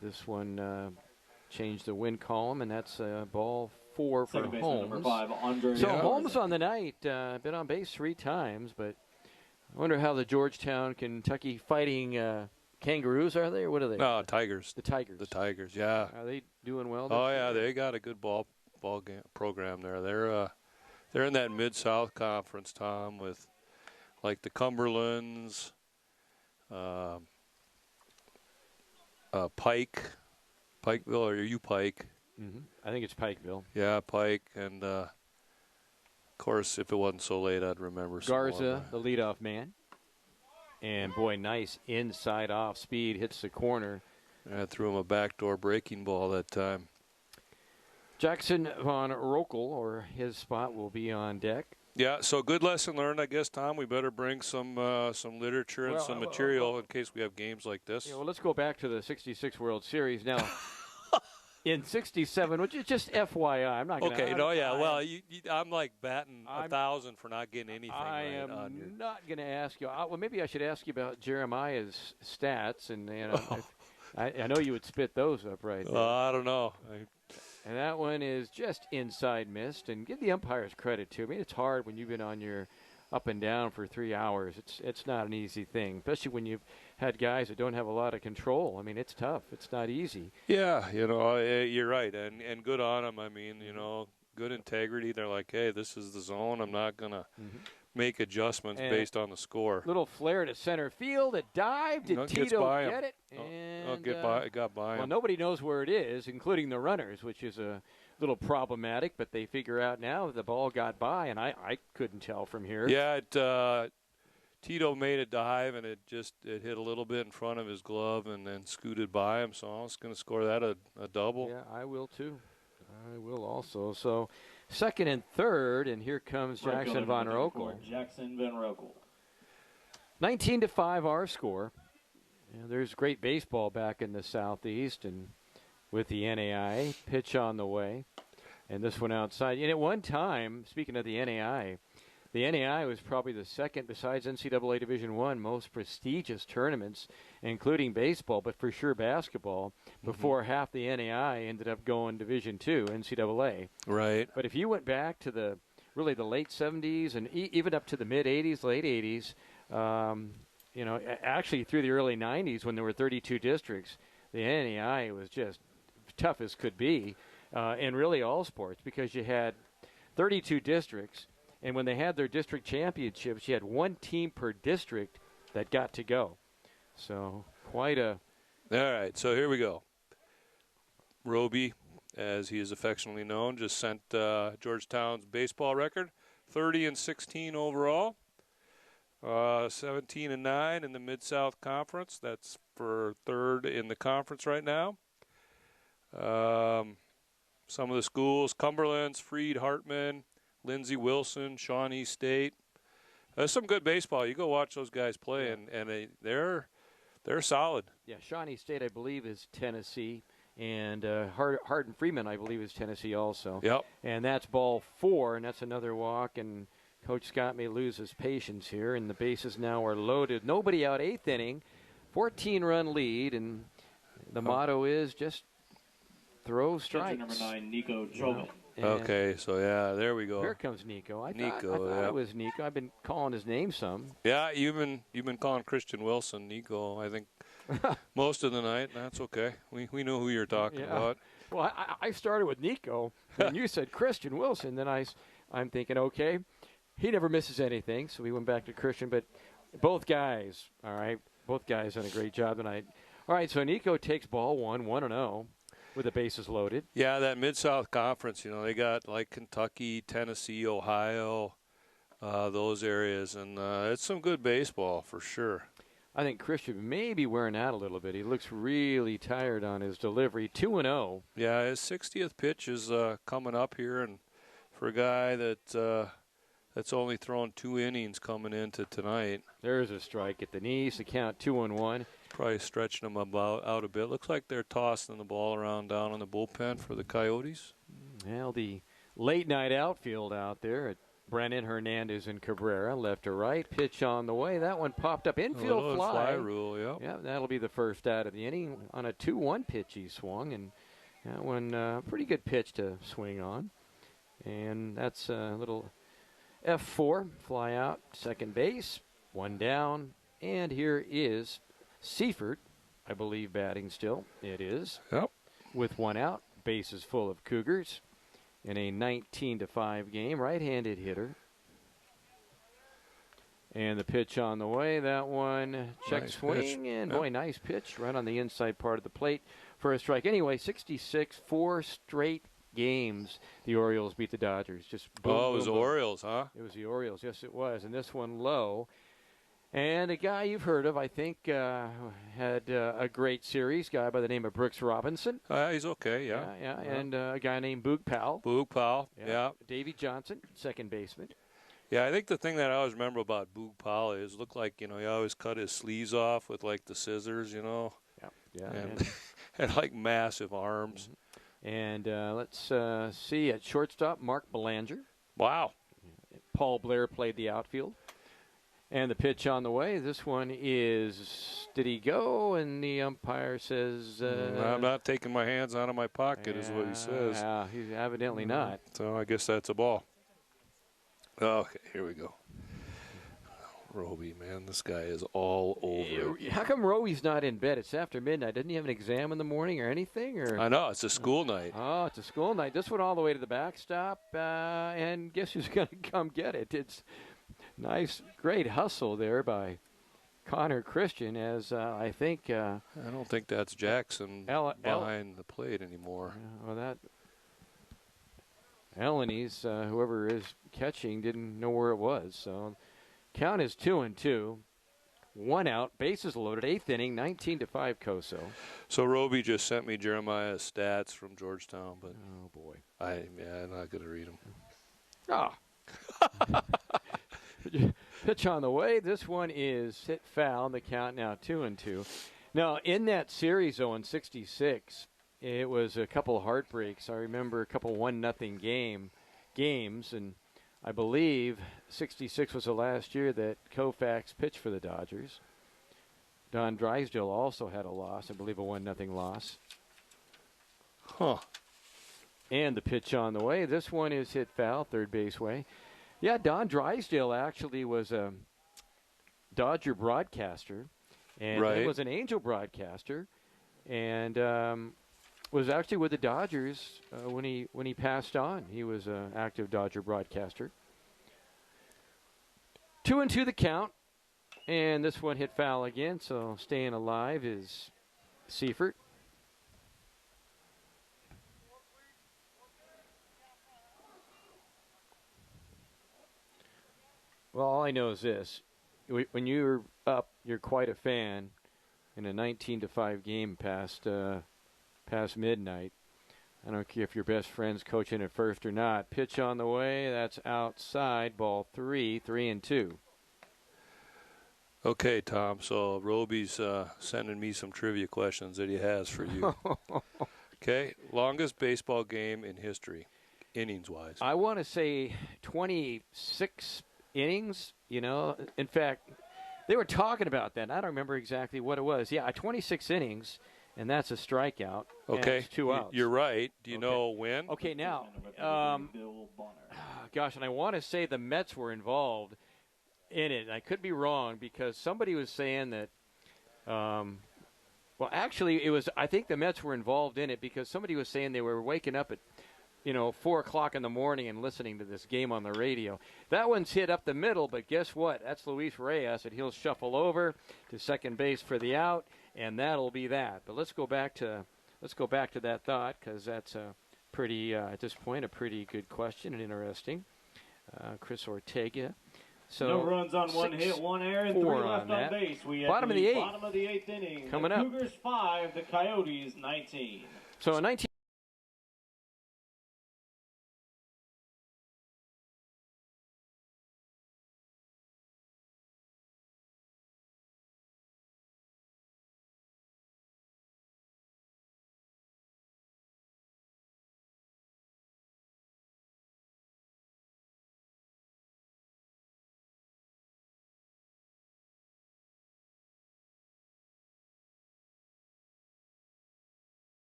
this one change the win column, and that's ball 4 for Holmes. Number 5, so Holmes on the night, been on base 3 times, but I wonder how the Georgetown, Kentucky Fighting Kangaroos, are they, or what are they? No, Tigers. The Tigers. The Tigers, yeah. Are they doing well? Oh, yeah, they got a good ball game program there. They're in that Mid-South Conference, Tom, with like the Cumberlands, Pikeville, or are you Pike? Mm-hmm. I think it's Pikeville. Yeah, Pike, and of course, if it wasn't so late, I'd remember. Garza, the leadoff man, and boy, nice inside off speed, hits the corner. I threw him a backdoor breaking ball that time. Jackson von Rokel, or his spot, will be on deck. Yeah, so good lesson learned, I guess, Tom. We better bring some literature and some material in case we have games like this. Yeah, well, let's go back to the '66 World Series now. In '67, which is just FYI, I'm not going to. Okay, I'm like batting 1,000 for not getting anything. I am not going to ask you. Well, maybe I should ask you about Jeremiah's stats, and I know you would spit those up right there. I don't know. And that one is just inside missed. And give the umpires credit too. I mean, it's hard when you've been on your up and down for 3 hours. It's not an easy thing, especially when you've had guys that don't have a lot of control. I mean, it's tough. It's not easy. Yeah, you're right, and good on them. I mean, good integrity. They're like, hey, this is the zone. I'm not gonna make adjustments based on the score. Little flare to center field. It dived. Did Tito get it? It got by him. Well, nobody knows where it is, including the runners, which is a little problematic, but they figure out now the ball got by, and I couldn't tell from here. Yeah, Tito made a dive, and it hit a little bit in front of his glove and then scooted by him, so I was going to score that a double. Yeah, I will too. I will also. So second and third, and here comes Jackson von Rokel. Jackson von Rokel. 19-5 our score. There's great baseball back in the Southeast, and with the NAI, pitch on the way. And this one outside. And at one time, speaking of the NAI was probably the second, besides NCAA Division I, most prestigious tournaments, including baseball, but for sure basketball, before half the NAI ended up going Division II, NCAA. Right. But if you went back to the late 70s and even up to the mid-'80s, late 80s, actually through the early 90s when there were 32 districts, the NAI was just tough as could be in really all sports, because you had 32 districts, and when they had their district championships, you had one team per district that got to go. So quite a... All right, so here we go. Roby, as he is affectionately known, just sent Georgetown's baseball record, 30-16 overall, 17-9 in the Mid-South Conference. That's for third in the conference right now. Some of the schools: Cumberland's, Freed, Hartman, Lindsey Wilson, Shawnee State. There's some good baseball. You go watch those guys play, and they're solid. Yeah, Shawnee State, I believe, is Tennessee, and Hardin Freeman, I believe, is Tennessee also. Yep. And that's ball 4, and that's another walk, and Coach Scott may lose his patience here, and the bases now are loaded. Nobody out, 8th inning, 14-run lead, and the motto is just throw strikes. Number 9, Nico Chauvin. Okay, so yeah, there we go. Here comes Nico. I thought it was Nico. I've been calling his name some. Yeah, you've been calling Christian Wilson Nico. I think most of the night. That's okay. We know who you're talking about. Well, I started with Nico, and you said Christian Wilson. Then I'm thinking, okay, he never misses anything, so we went back to Christian. But both guys, all right, both guys done a great job tonight. All right, so Nico takes ball 1-0 with the bases loaded. Yeah, that Mid-South Conference, they got like Kentucky, Tennessee, Ohio, those areas, and it's some good baseball for sure. I think Christian may be wearing out a little bit. He looks really tired on his delivery. 2-0. Yeah, his 60th pitch is coming up here, and for a guy that's only thrown 2 innings coming into tonight. There's a strike at the knees. The count 2-1. Probably stretching him out a bit. Looks like they're tossing the ball around down in the bullpen for the Coyotes. Well, the late night outfield out there at Brennan, Hernandez, and Cabrera, left to right. Pitch on the way. That one popped up. Infield fly rule, yeah. Yeah, that'll be the first out of the inning on a 2-1 pitch he swung. And that one, pretty good pitch to swing on. And that's a little F4, fly out, second base, 1 down. And here is Seifert, I believe, batting still. It is. Yep. With 1 out, bases full of Cougars in a 19-5 game. Right-handed hitter. And the pitch on the way. That one, check nice swing. Pitch. And, yep. boy, nice pitch right on the inside part of the plate for a strike. Anyway, 66, 4 straight games the Orioles beat the Dodgers. Just boom, it was boom, the boom. Orioles, huh? It was the Orioles. Yes, it was. And this one low. And a guy you've heard of, I think, had a great series, guy by the name of Brooks Robinson. He's okay, yeah. Yeah. And a guy named Boog Powell. Boog Powell, yeah. Davey Johnson, second baseman. Yeah, I think the thing that I always remember about Boog Powell is looked like, he always cut his sleeves off with, like, the scissors, Yeah. And had, like, massive arms. And let's see, at shortstop, Mark Belanger. Wow. Paul Blair played the outfield. And the pitch on the way. This one is, did he go? And the umpire says... I'm not taking my hands out of my pocket is what he says. Yeah, he's evidently not. So I guess that's a ball. Okay, here we go. Roby, man, this guy is all over it. How come Roby's not in bed? It's after midnight. Didn't he have an exam in the morning or anything? Or I know, it's a school night. Oh, it's a school night. This went all the way to the backstop, and guess who's going to come get it? It's nice, great hustle there by Connor Christian, as I think... I don't think that's Jackson behind the plate anymore. Well, that... Elenies, whoever is catching, didn't know where it was, so... Count is 2-2. 1 out, bases loaded, 8th inning, 19-5 Coso. So Roby just sent me Jeremiah's stats from Georgetown, but oh boy, I'm not going to read them. Ah. Pitch on the way. This one is hit foul. The count now 2-2. Now in that series, though, in '66, it was a couple of heartbreaks. I remember a couple 1-0 games, and I believe '66 was the last year that Koufax pitched for the Dodgers. Don Drysdale also had a loss, I believe a 1-0 loss. Huh. And the pitch on the way. This one is hit foul, third base way. Yeah, Don Drysdale actually was a Dodger broadcaster, and he was an Angel broadcaster, and was actually with the Dodgers when he passed on. He was an active Dodger broadcaster. 2-2 the count, and this one hit foul again, so staying alive is Seifert. Well, all I know is this. When you're up, you're quite a fan in a 19-5 game past midnight. I don't care if your best friend's coaching at first or not. Pitch on the way. That's outside. Ball 3-2. Okay, Tom. So Roby's sending me some trivia questions that he has for you. Okay. Longest baseball game in history, innings-wise. I want to say 26 innings. In fact, they were talking about that. I don't remember exactly what it was. Yeah, 26 innings. And that's a strikeout. Okay. And it's 2 outs. You're right. Do you know when? Okay, now, gosh, and I want to say the Mets were involved in it. I could be wrong because somebody was saying that Well, actually, it was. I think the Mets were involved in it because somebody was saying they were waking up at, 4 o'clock in the morning and listening to this game on the radio. That one's hit up the middle, but guess what? That's Luis Reyes, and he'll shuffle over to second base for the out, and that'll be that. But let's go back to that thought because that's a pretty at this point a pretty good question and interesting. Chris Ortega. So no runs on 1 hit, 1 error, and 3 left on base. We bottom of the eighth inning. Coming the up. Cougars 5, the Coyotes 19. So a 19.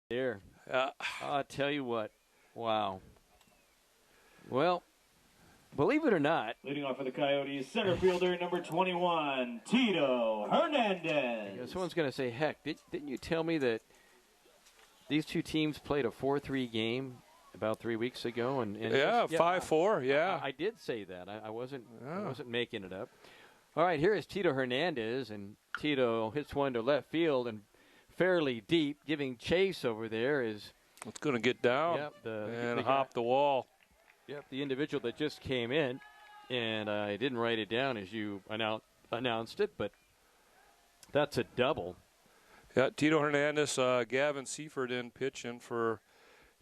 There. I'll tell you what. Wow. Well, believe it or not. Leading off for the Coyotes, center fielder number 21, Tito Hernandez. Someone's going to say, heck, didn't you tell me that these two teams played a 4-3 game about 3 weeks ago? And yeah, 5-4, yeah. I did say that. I wasn't making it up. All right, here is Tito Hernandez, and Tito hits one to left field and fairly deep, giving chase over there is. It's going to get down and hop the wall. Yep, the individual that just came in, and I didn't write it down as you announced it, but that's a double. Yeah, Tito Hernandez, Gavin Seifert in pitching for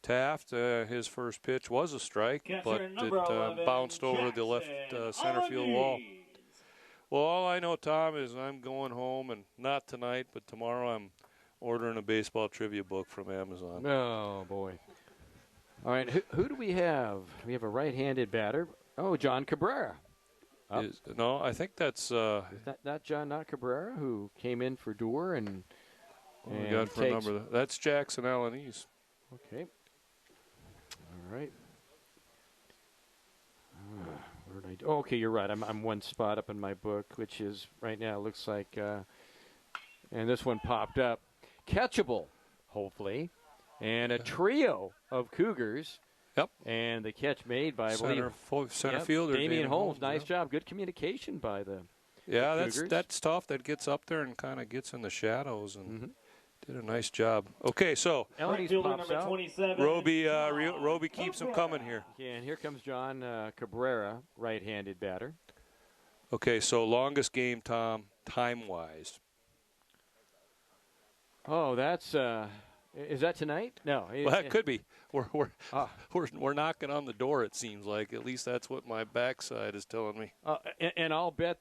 Taft. His first pitch was a strike, but it bounced over the left center field wall. Well, all I know, Tom, is I'm going home, and not tonight, but tomorrow I'm ordering a baseball trivia book from Amazon. Oh, boy. All right, who do we have? We have a right-handed batter. Oh, John Cabrera. No, I think that's... Not John Cabrera, who came in for Doer and we got for a number. That's Jackson Alaniz. Okay. All right. Where did I okay, you're right. I'm one spot up in my book, which is right now looks like, and this one popped up. Catchable, hopefully, and a trio of Cougars. Yep. And the catch made by, I believe, center fielder Damian Holmes. Nice job. Good communication by the Cougars. That's tough. That gets up there and kind of gets in the shadows and did a nice job. Okay, so Roby keeps him coming here. Yeah, and here comes John Cabrera, right-handed batter. Okay, so longest game, Tom, time-wise. Oh, that's is that tonight? No. Well, that could be. We're knocking on the door. It seems like. At least that's what my backside is telling me. And I'll bet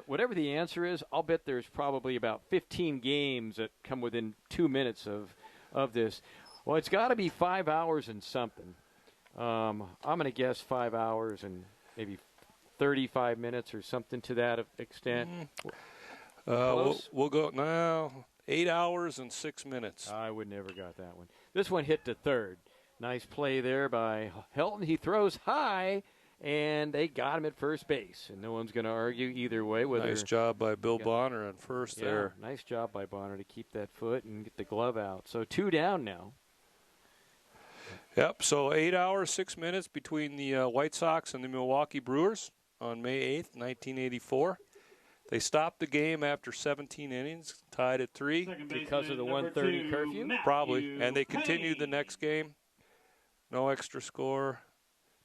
whatever the answer is, I'll bet there's probably about 15 games that come within 2 minutes of this. Well, it's got to be 5 hours and something. I'm going to guess 5 hours and maybe 35 minutes or something to that extent. We'll go now 8 hours and 6 minutes. I would never got that one. This one hit to third. Nice play there by Helton. He throws high, and they got him at first base. And no one's going to argue either way. Nice job by Bill Bonner on first there. Nice job by Bonner to keep that foot and get the glove out. So 2 down now. Yep, so 8 hours, 6 minutes between the White Sox and the Milwaukee Brewers on May 8th, 1984. They stopped the game after 17 innings, tied at 3. Because of the 1:30 curfew? Probably. And they continued the next game. No extra score,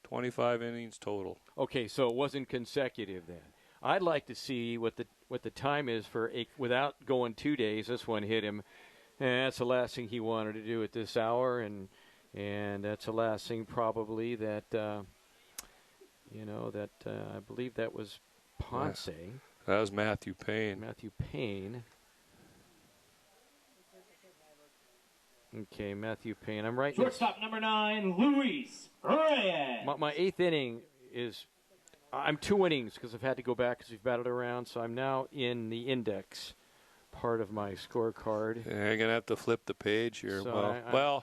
25 innings total. Okay, so it wasn't consecutive then. I'd like to see what the time is for without going 2 days. This one hit him, and that's the last thing he wanted to do at this hour, and that's the last thing probably that I believe that was Ponce. That was Matthew Payne. Matthew Payne. Okay, Matthew Payne. I'm right. Shortstop number 9, Luis Reyes. My 8th inning is, I'm 2 innings because I've had to go back because we've battled around, so I'm now in the index part of my scorecard. Yeah, you're going to have to flip the page here. So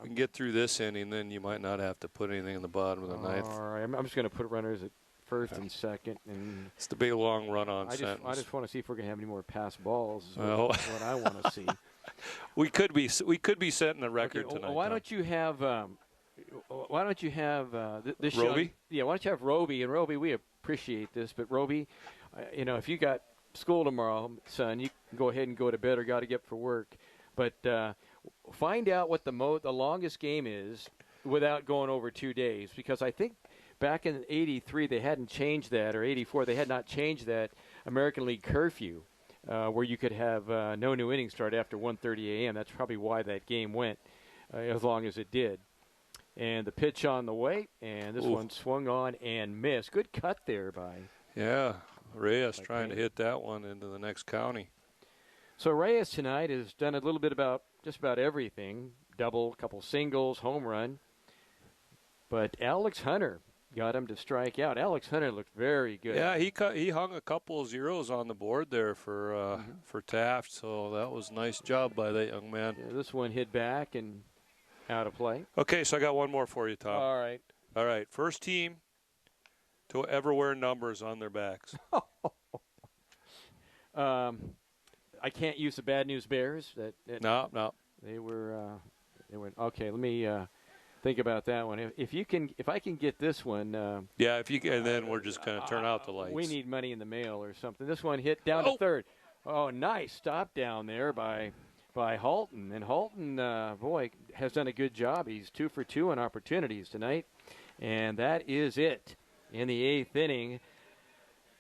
we can get through this inning, then you might not have to put anything in the bottom of the ninth. All right, I'm just going to put runners at first and second. And it's the big long run-on sentence. I just want to see if we're going to have any more pass balls. Oh. What I want to see. We could be setting the record tonight. Why don't you have this Roby? Yeah, why don't you have Roby? And Roby, we appreciate this, but Roby, if you got school tomorrow, son, you can go ahead and go to bed or got to get up for work. But find out what the longest game is without going over 2 days, because I think back in '83 they hadn't changed that, or '84 they had not changed that American League curfew. Where you could have no new innings start after 1:30 a.m. That's probably why that game went as long as it did. And the pitch on the way, and this one swung on and missed. Good cut there by. Yeah, Reyes trying to hit that one into the next county. So Reyes tonight has done a little bit about just about everything. Double, couple singles, home run. But Alex Hunter got him to strike out. Alex Hunter looked very good. Yeah, he hung a couple of zeros on the board there for Taft, so that was a nice job by that young man. Yeah, this one hit back and out of play. Okay, so I got one more for you, Tom. All right. First team to ever wear numbers on their backs. I can't use the Bad News Bears. No. They were okay. Let me think about that one. If I can get this one. Yeah, if you can, and then we're just going to turn out the lights. We need money in the mail or something. This one hit down to third. Oh, nice stop down there by Halton. And Halton, has done a good job. He's 2 for 2 on opportunities tonight. And that is it in the 8th inning.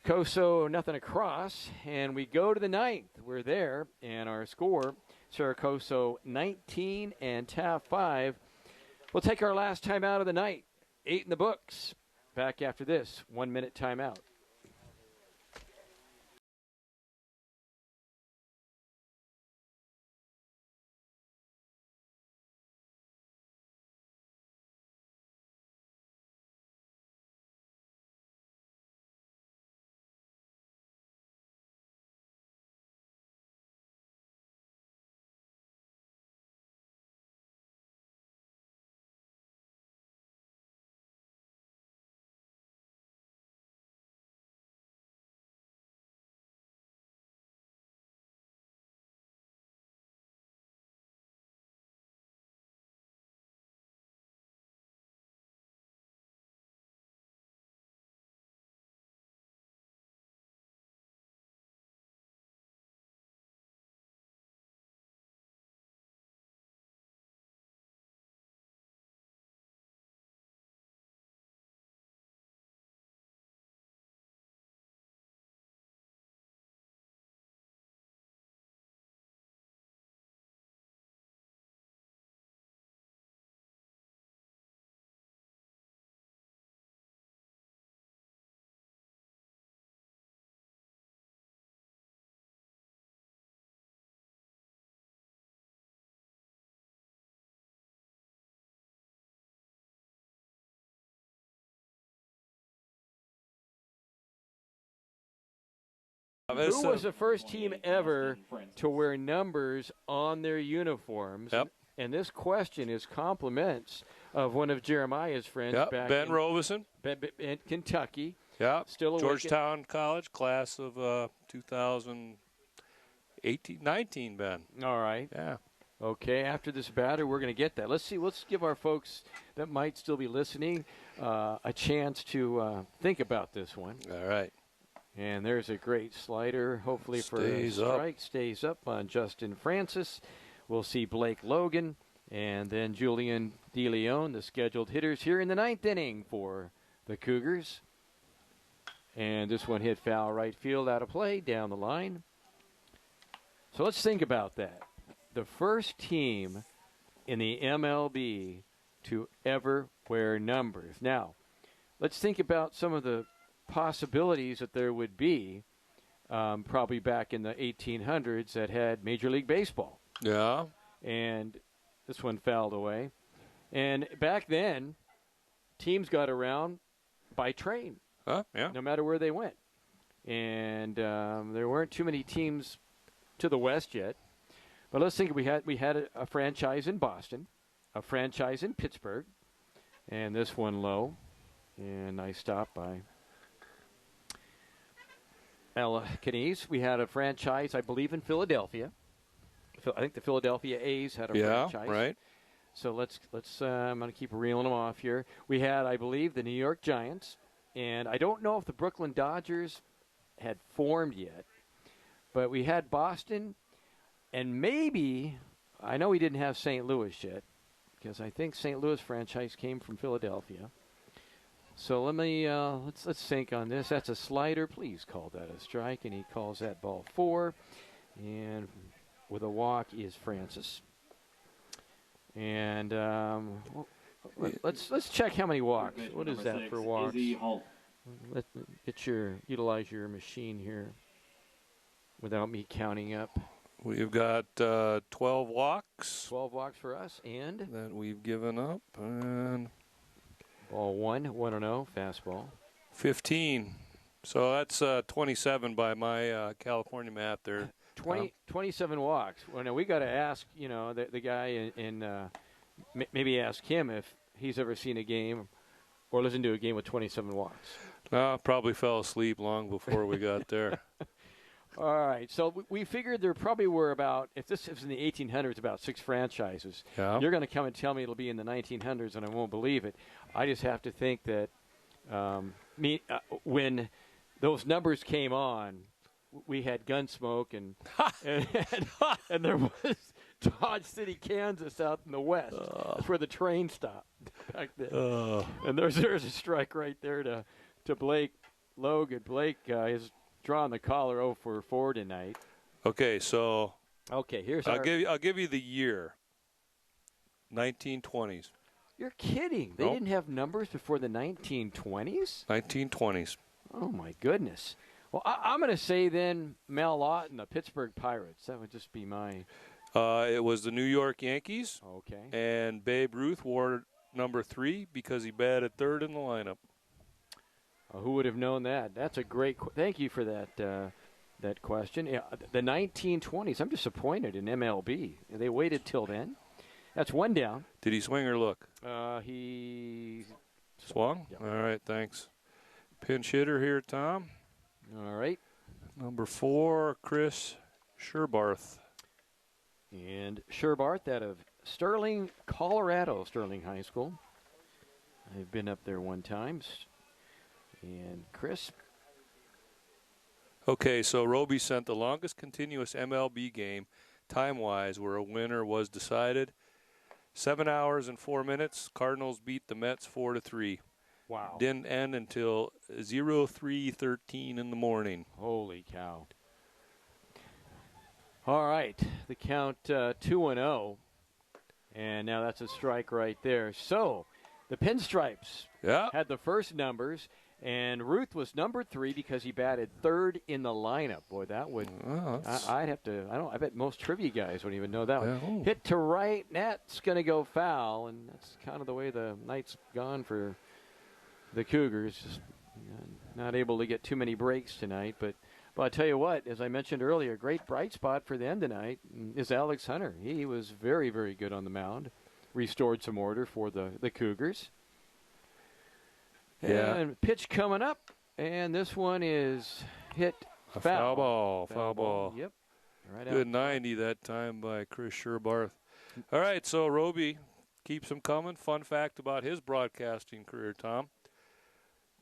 Coso, nothing across. And we go to the 9th. We're there. And our score, Cerro 19 and Taft 5. We'll take our last time out of the night. 8 in the books. Back after this 1-minute timeout. Who was the first team ever to wear numbers on their uniforms? Yep. And this question is compliments of one of Jeremiah's friends back Ben Robeson. in Kentucky. Yeah, still a Georgetown College, class of 2019, Ben. All right. Yeah. Okay, after this batter, we're going to get that. Let's give our folks that might still be listening a chance to think about this one. All right. And there's a great slider, hopefully for a strike. Stays up on Justin Francis. We'll see Blake Logan and then Julian DeLeon, the scheduled hitters here in the 9th inning for the Cougars. And this one hit foul right field, out of play, down the line. So let's think about that. The first team in the MLB to ever wear numbers. Now, let's think about some of the possibilities that there would be probably back in the 1800s that had Major League Baseball. Yeah. And this one fouled away. And back then, teams got around by train. Yeah. No matter where they went. And there weren't too many teams to the west yet. But let's think we had a franchise in Boston, a franchise in Pittsburgh, and this one low. And nice stop by Ella Canese. We had a franchise, I believe, in Philadelphia. I think the Philadelphia A's had a franchise. Yeah, right. So let's I'm going to keep reeling them off here. We had, I believe, the New York Giants. And I don't know if the Brooklyn Dodgers had formed yet. But we had Boston. And maybe, I know we didn't have St. Louis yet. Because I think St. Louis franchise came from Philadelphia. So let me let's think on this. That's a slider. Please call that a strike, and he calls that ball 4. And with a walk is Francis. And let's check how many walks. What is that for walks? Let's utilize your machine here without me counting up. We've got 12 walks. 12 walks for us, and that we've given up, and ball 1-0, fastball. 15. So that's 27 by my California math there. 27 walks. Well, now we got to ask, the guy maybe ask him if he's ever seen a game or listened to a game with 27 walks. Probably fell asleep long before we got there. All right, so we figured there probably were about, if this was in the 1800s, about 6 franchises. Yeah. You're going to come and tell me it'll be in the 1900s, and I won't believe it. I just have to think that when those numbers came on, we had Gunsmoke, and there was Dodge City, Kansas out in the west. That's where the train stopped back then. And there's a strike right there to Blake Logan. Blake is drawing the collar 0 for 4 tonight. Okay, so here's I'll give you the year. 1920s. You're kidding. They didn't have numbers before the 1920s? 1920s. Oh my goodness. Well, I'm going to say then Mel Lott and the Pittsburgh Pirates. That would just be my. It was the New York Yankees. Okay. And Babe Ruth wore number 3 because he batted 3rd in the lineup. Who would have known that? That's a great. Thank you for that question. Yeah, the 1920s. I'm disappointed in MLB. They waited till then. That's one down. Did he swing or look? He swung. Yeah. All right, thanks. Pinch hitter here, Tom. All right. Number 4, Chris Sherbarth. And Sherbarth out of Sterling, Colorado, Sterling High School. I've been up there one time. And Chris. Okay, so Roby sent the longest continuous MLB game time-wise where a winner was decided. 7 hours and 4 minutes. Cardinals beat the Mets 4-3. Wow. Didn't end until 03:13 in the morning. Holy cow. All right, the count 2-0. And now that's a strike right there. So the Pinstripes had the first numbers. And Ruth was number 3 because he batted 3rd in the lineup. Boy, that would. I'd have to. I bet most trivia guys wouldn't even know that one. Hit to right, that's going to go foul, and that's kind of the way the night's gone for the Cougars. Just not able to get too many breaks tonight, but But I tell you what, as I mentioned earlier, a great bright spot for them tonight is Alex Hunter. He was very, very good on the mound. Restored some order for the Cougars. Yeah. And pitch coming up, and this one is hit foul. Foul ball. Yep. Right Good out. 90 that time by Chris Sherbarth. All right, so Roby keeps them coming. Fun fact about his broadcasting career, Tom.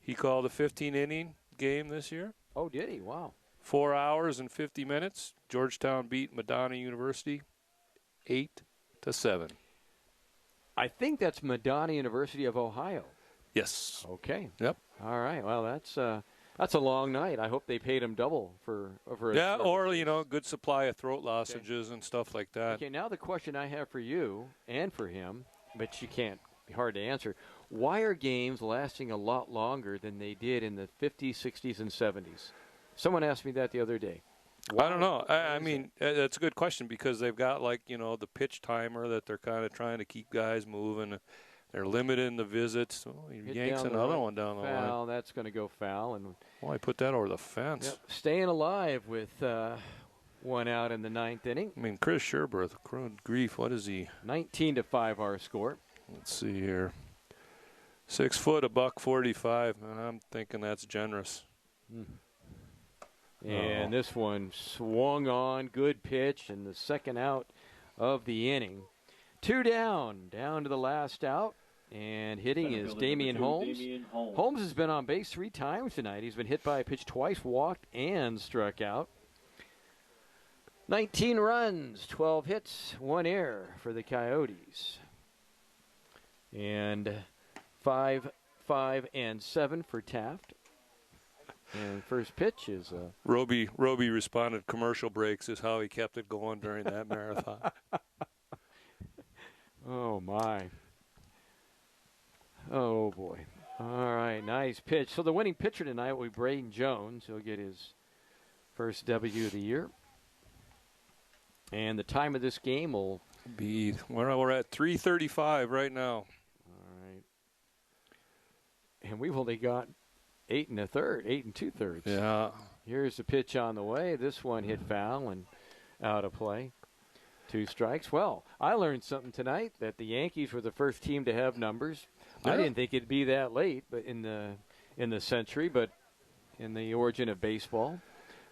He called a 15-inning game this year. Oh, did he? Wow. 4 hours and 50 minutes. Georgetown beat Madonna University 8-7. I think that's Madonna University of Ohio. Yes. Okay. Yep. All right. Well, that's a long night. I hope they paid him double for yeah, or, you know, good supply of throat lozenges and stuff like that. Okay, now the question I have for you and for him, but you can't be hard to answer. Why are games lasting a lot longer than they did in the 50s, 60s, and 70s? Someone asked me that the other day. I don't know. I mean, that's a good question because they've got, like, you know, the pitch timer that they're kind of trying to keep guys moving. They're limiting the visits. Oh, he yanks another one down the line. Foul. That's going to go foul. And I put that over the fence. Yep, staying alive with one out in the ninth inning. I mean, Chris Sherbarth, good grief, what is he? 19-5 our score. Let's see here. 6 foot, $145, and I'm thinking that's generous. And this one swung on, good pitch, and the second out of the inning. 2 down to the last out, and hitting is Damian Holmes. Holmes has been on base 3 times tonight. He's been hit by a pitch twice, walked, and struck out. 19 runs, 12 hits, 1 error for the Coyotes. And 5, 5, and 7 for Taft. And first pitch is Roby responded, commercial breaks is how he kept it going during that marathon. Oh, my. Oh, boy. All right, nice pitch. So the winning pitcher tonight will be Braden Jones. He'll get his first W of the year. And the time of this game will be, we're at 3:35 right now. All right. And we've only got 8 2/3. Yeah. Here's the pitch on the way. This one hit foul and out of play. 2 strikes. Well, I learned something tonight that the Yankees were the first team to have numbers. Yeah. I didn't think it'd be that late, but in the century, but in the origin of baseball,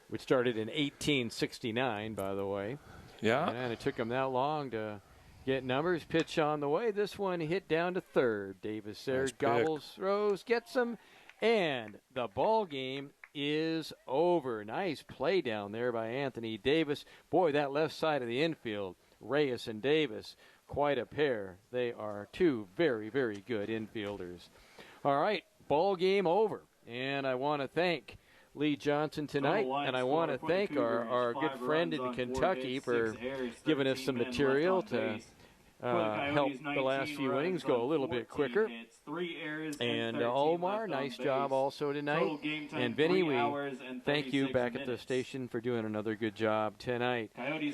which started in 1869, by the way. Yeah. And it took them that long to get numbers. Pitch on the way. This one hit down to third. Davis there gobbles, throws, gets him, and the ball game is over. Nice play down there by Anthony Davis. Boy, that left side of the infield, Reyes and Davis, quite a pair. They are 2 very, very good infielders. All right, ball game over. And I want to thank Lee Johnson tonight, and I want to thank our good friend in Kentucky for giving us some material to help the last few innings go a little bit quicker. And Omar, nice job also tonight. And Vinny, we thank you back at the station for doing another good job tonight.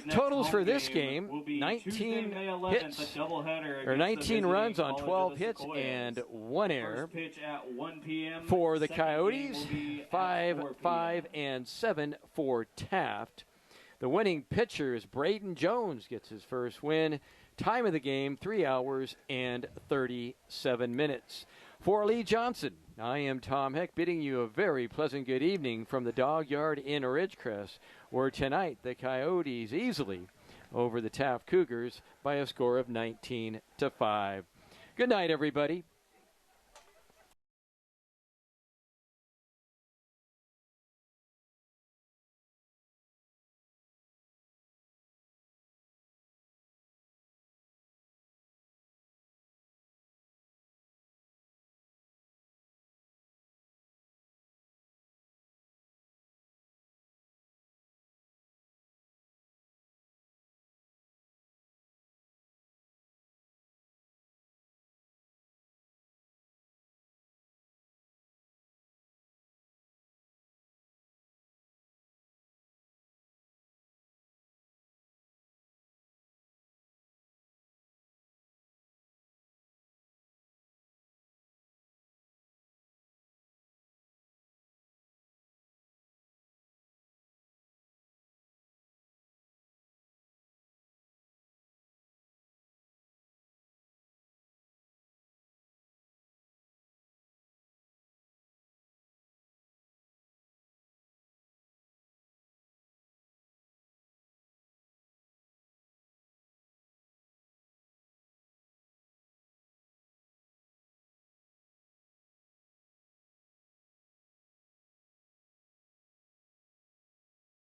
Totals for this game, 19 hits, or 19 runs on 12 hits and 1 error. For the Coyotes, 5, 5, and 7 for Taft. The winning pitcher is Braden Jones, gets his first win. Time of the game, 3 hours and 37 minutes. For Lee Johnson, I am Tom Heck, bidding you a very pleasant good evening from the Dog Yard in Ridgecrest, where tonight the Coyotes easily over the Taft Cougars by a score of 19-5. Good night, everybody.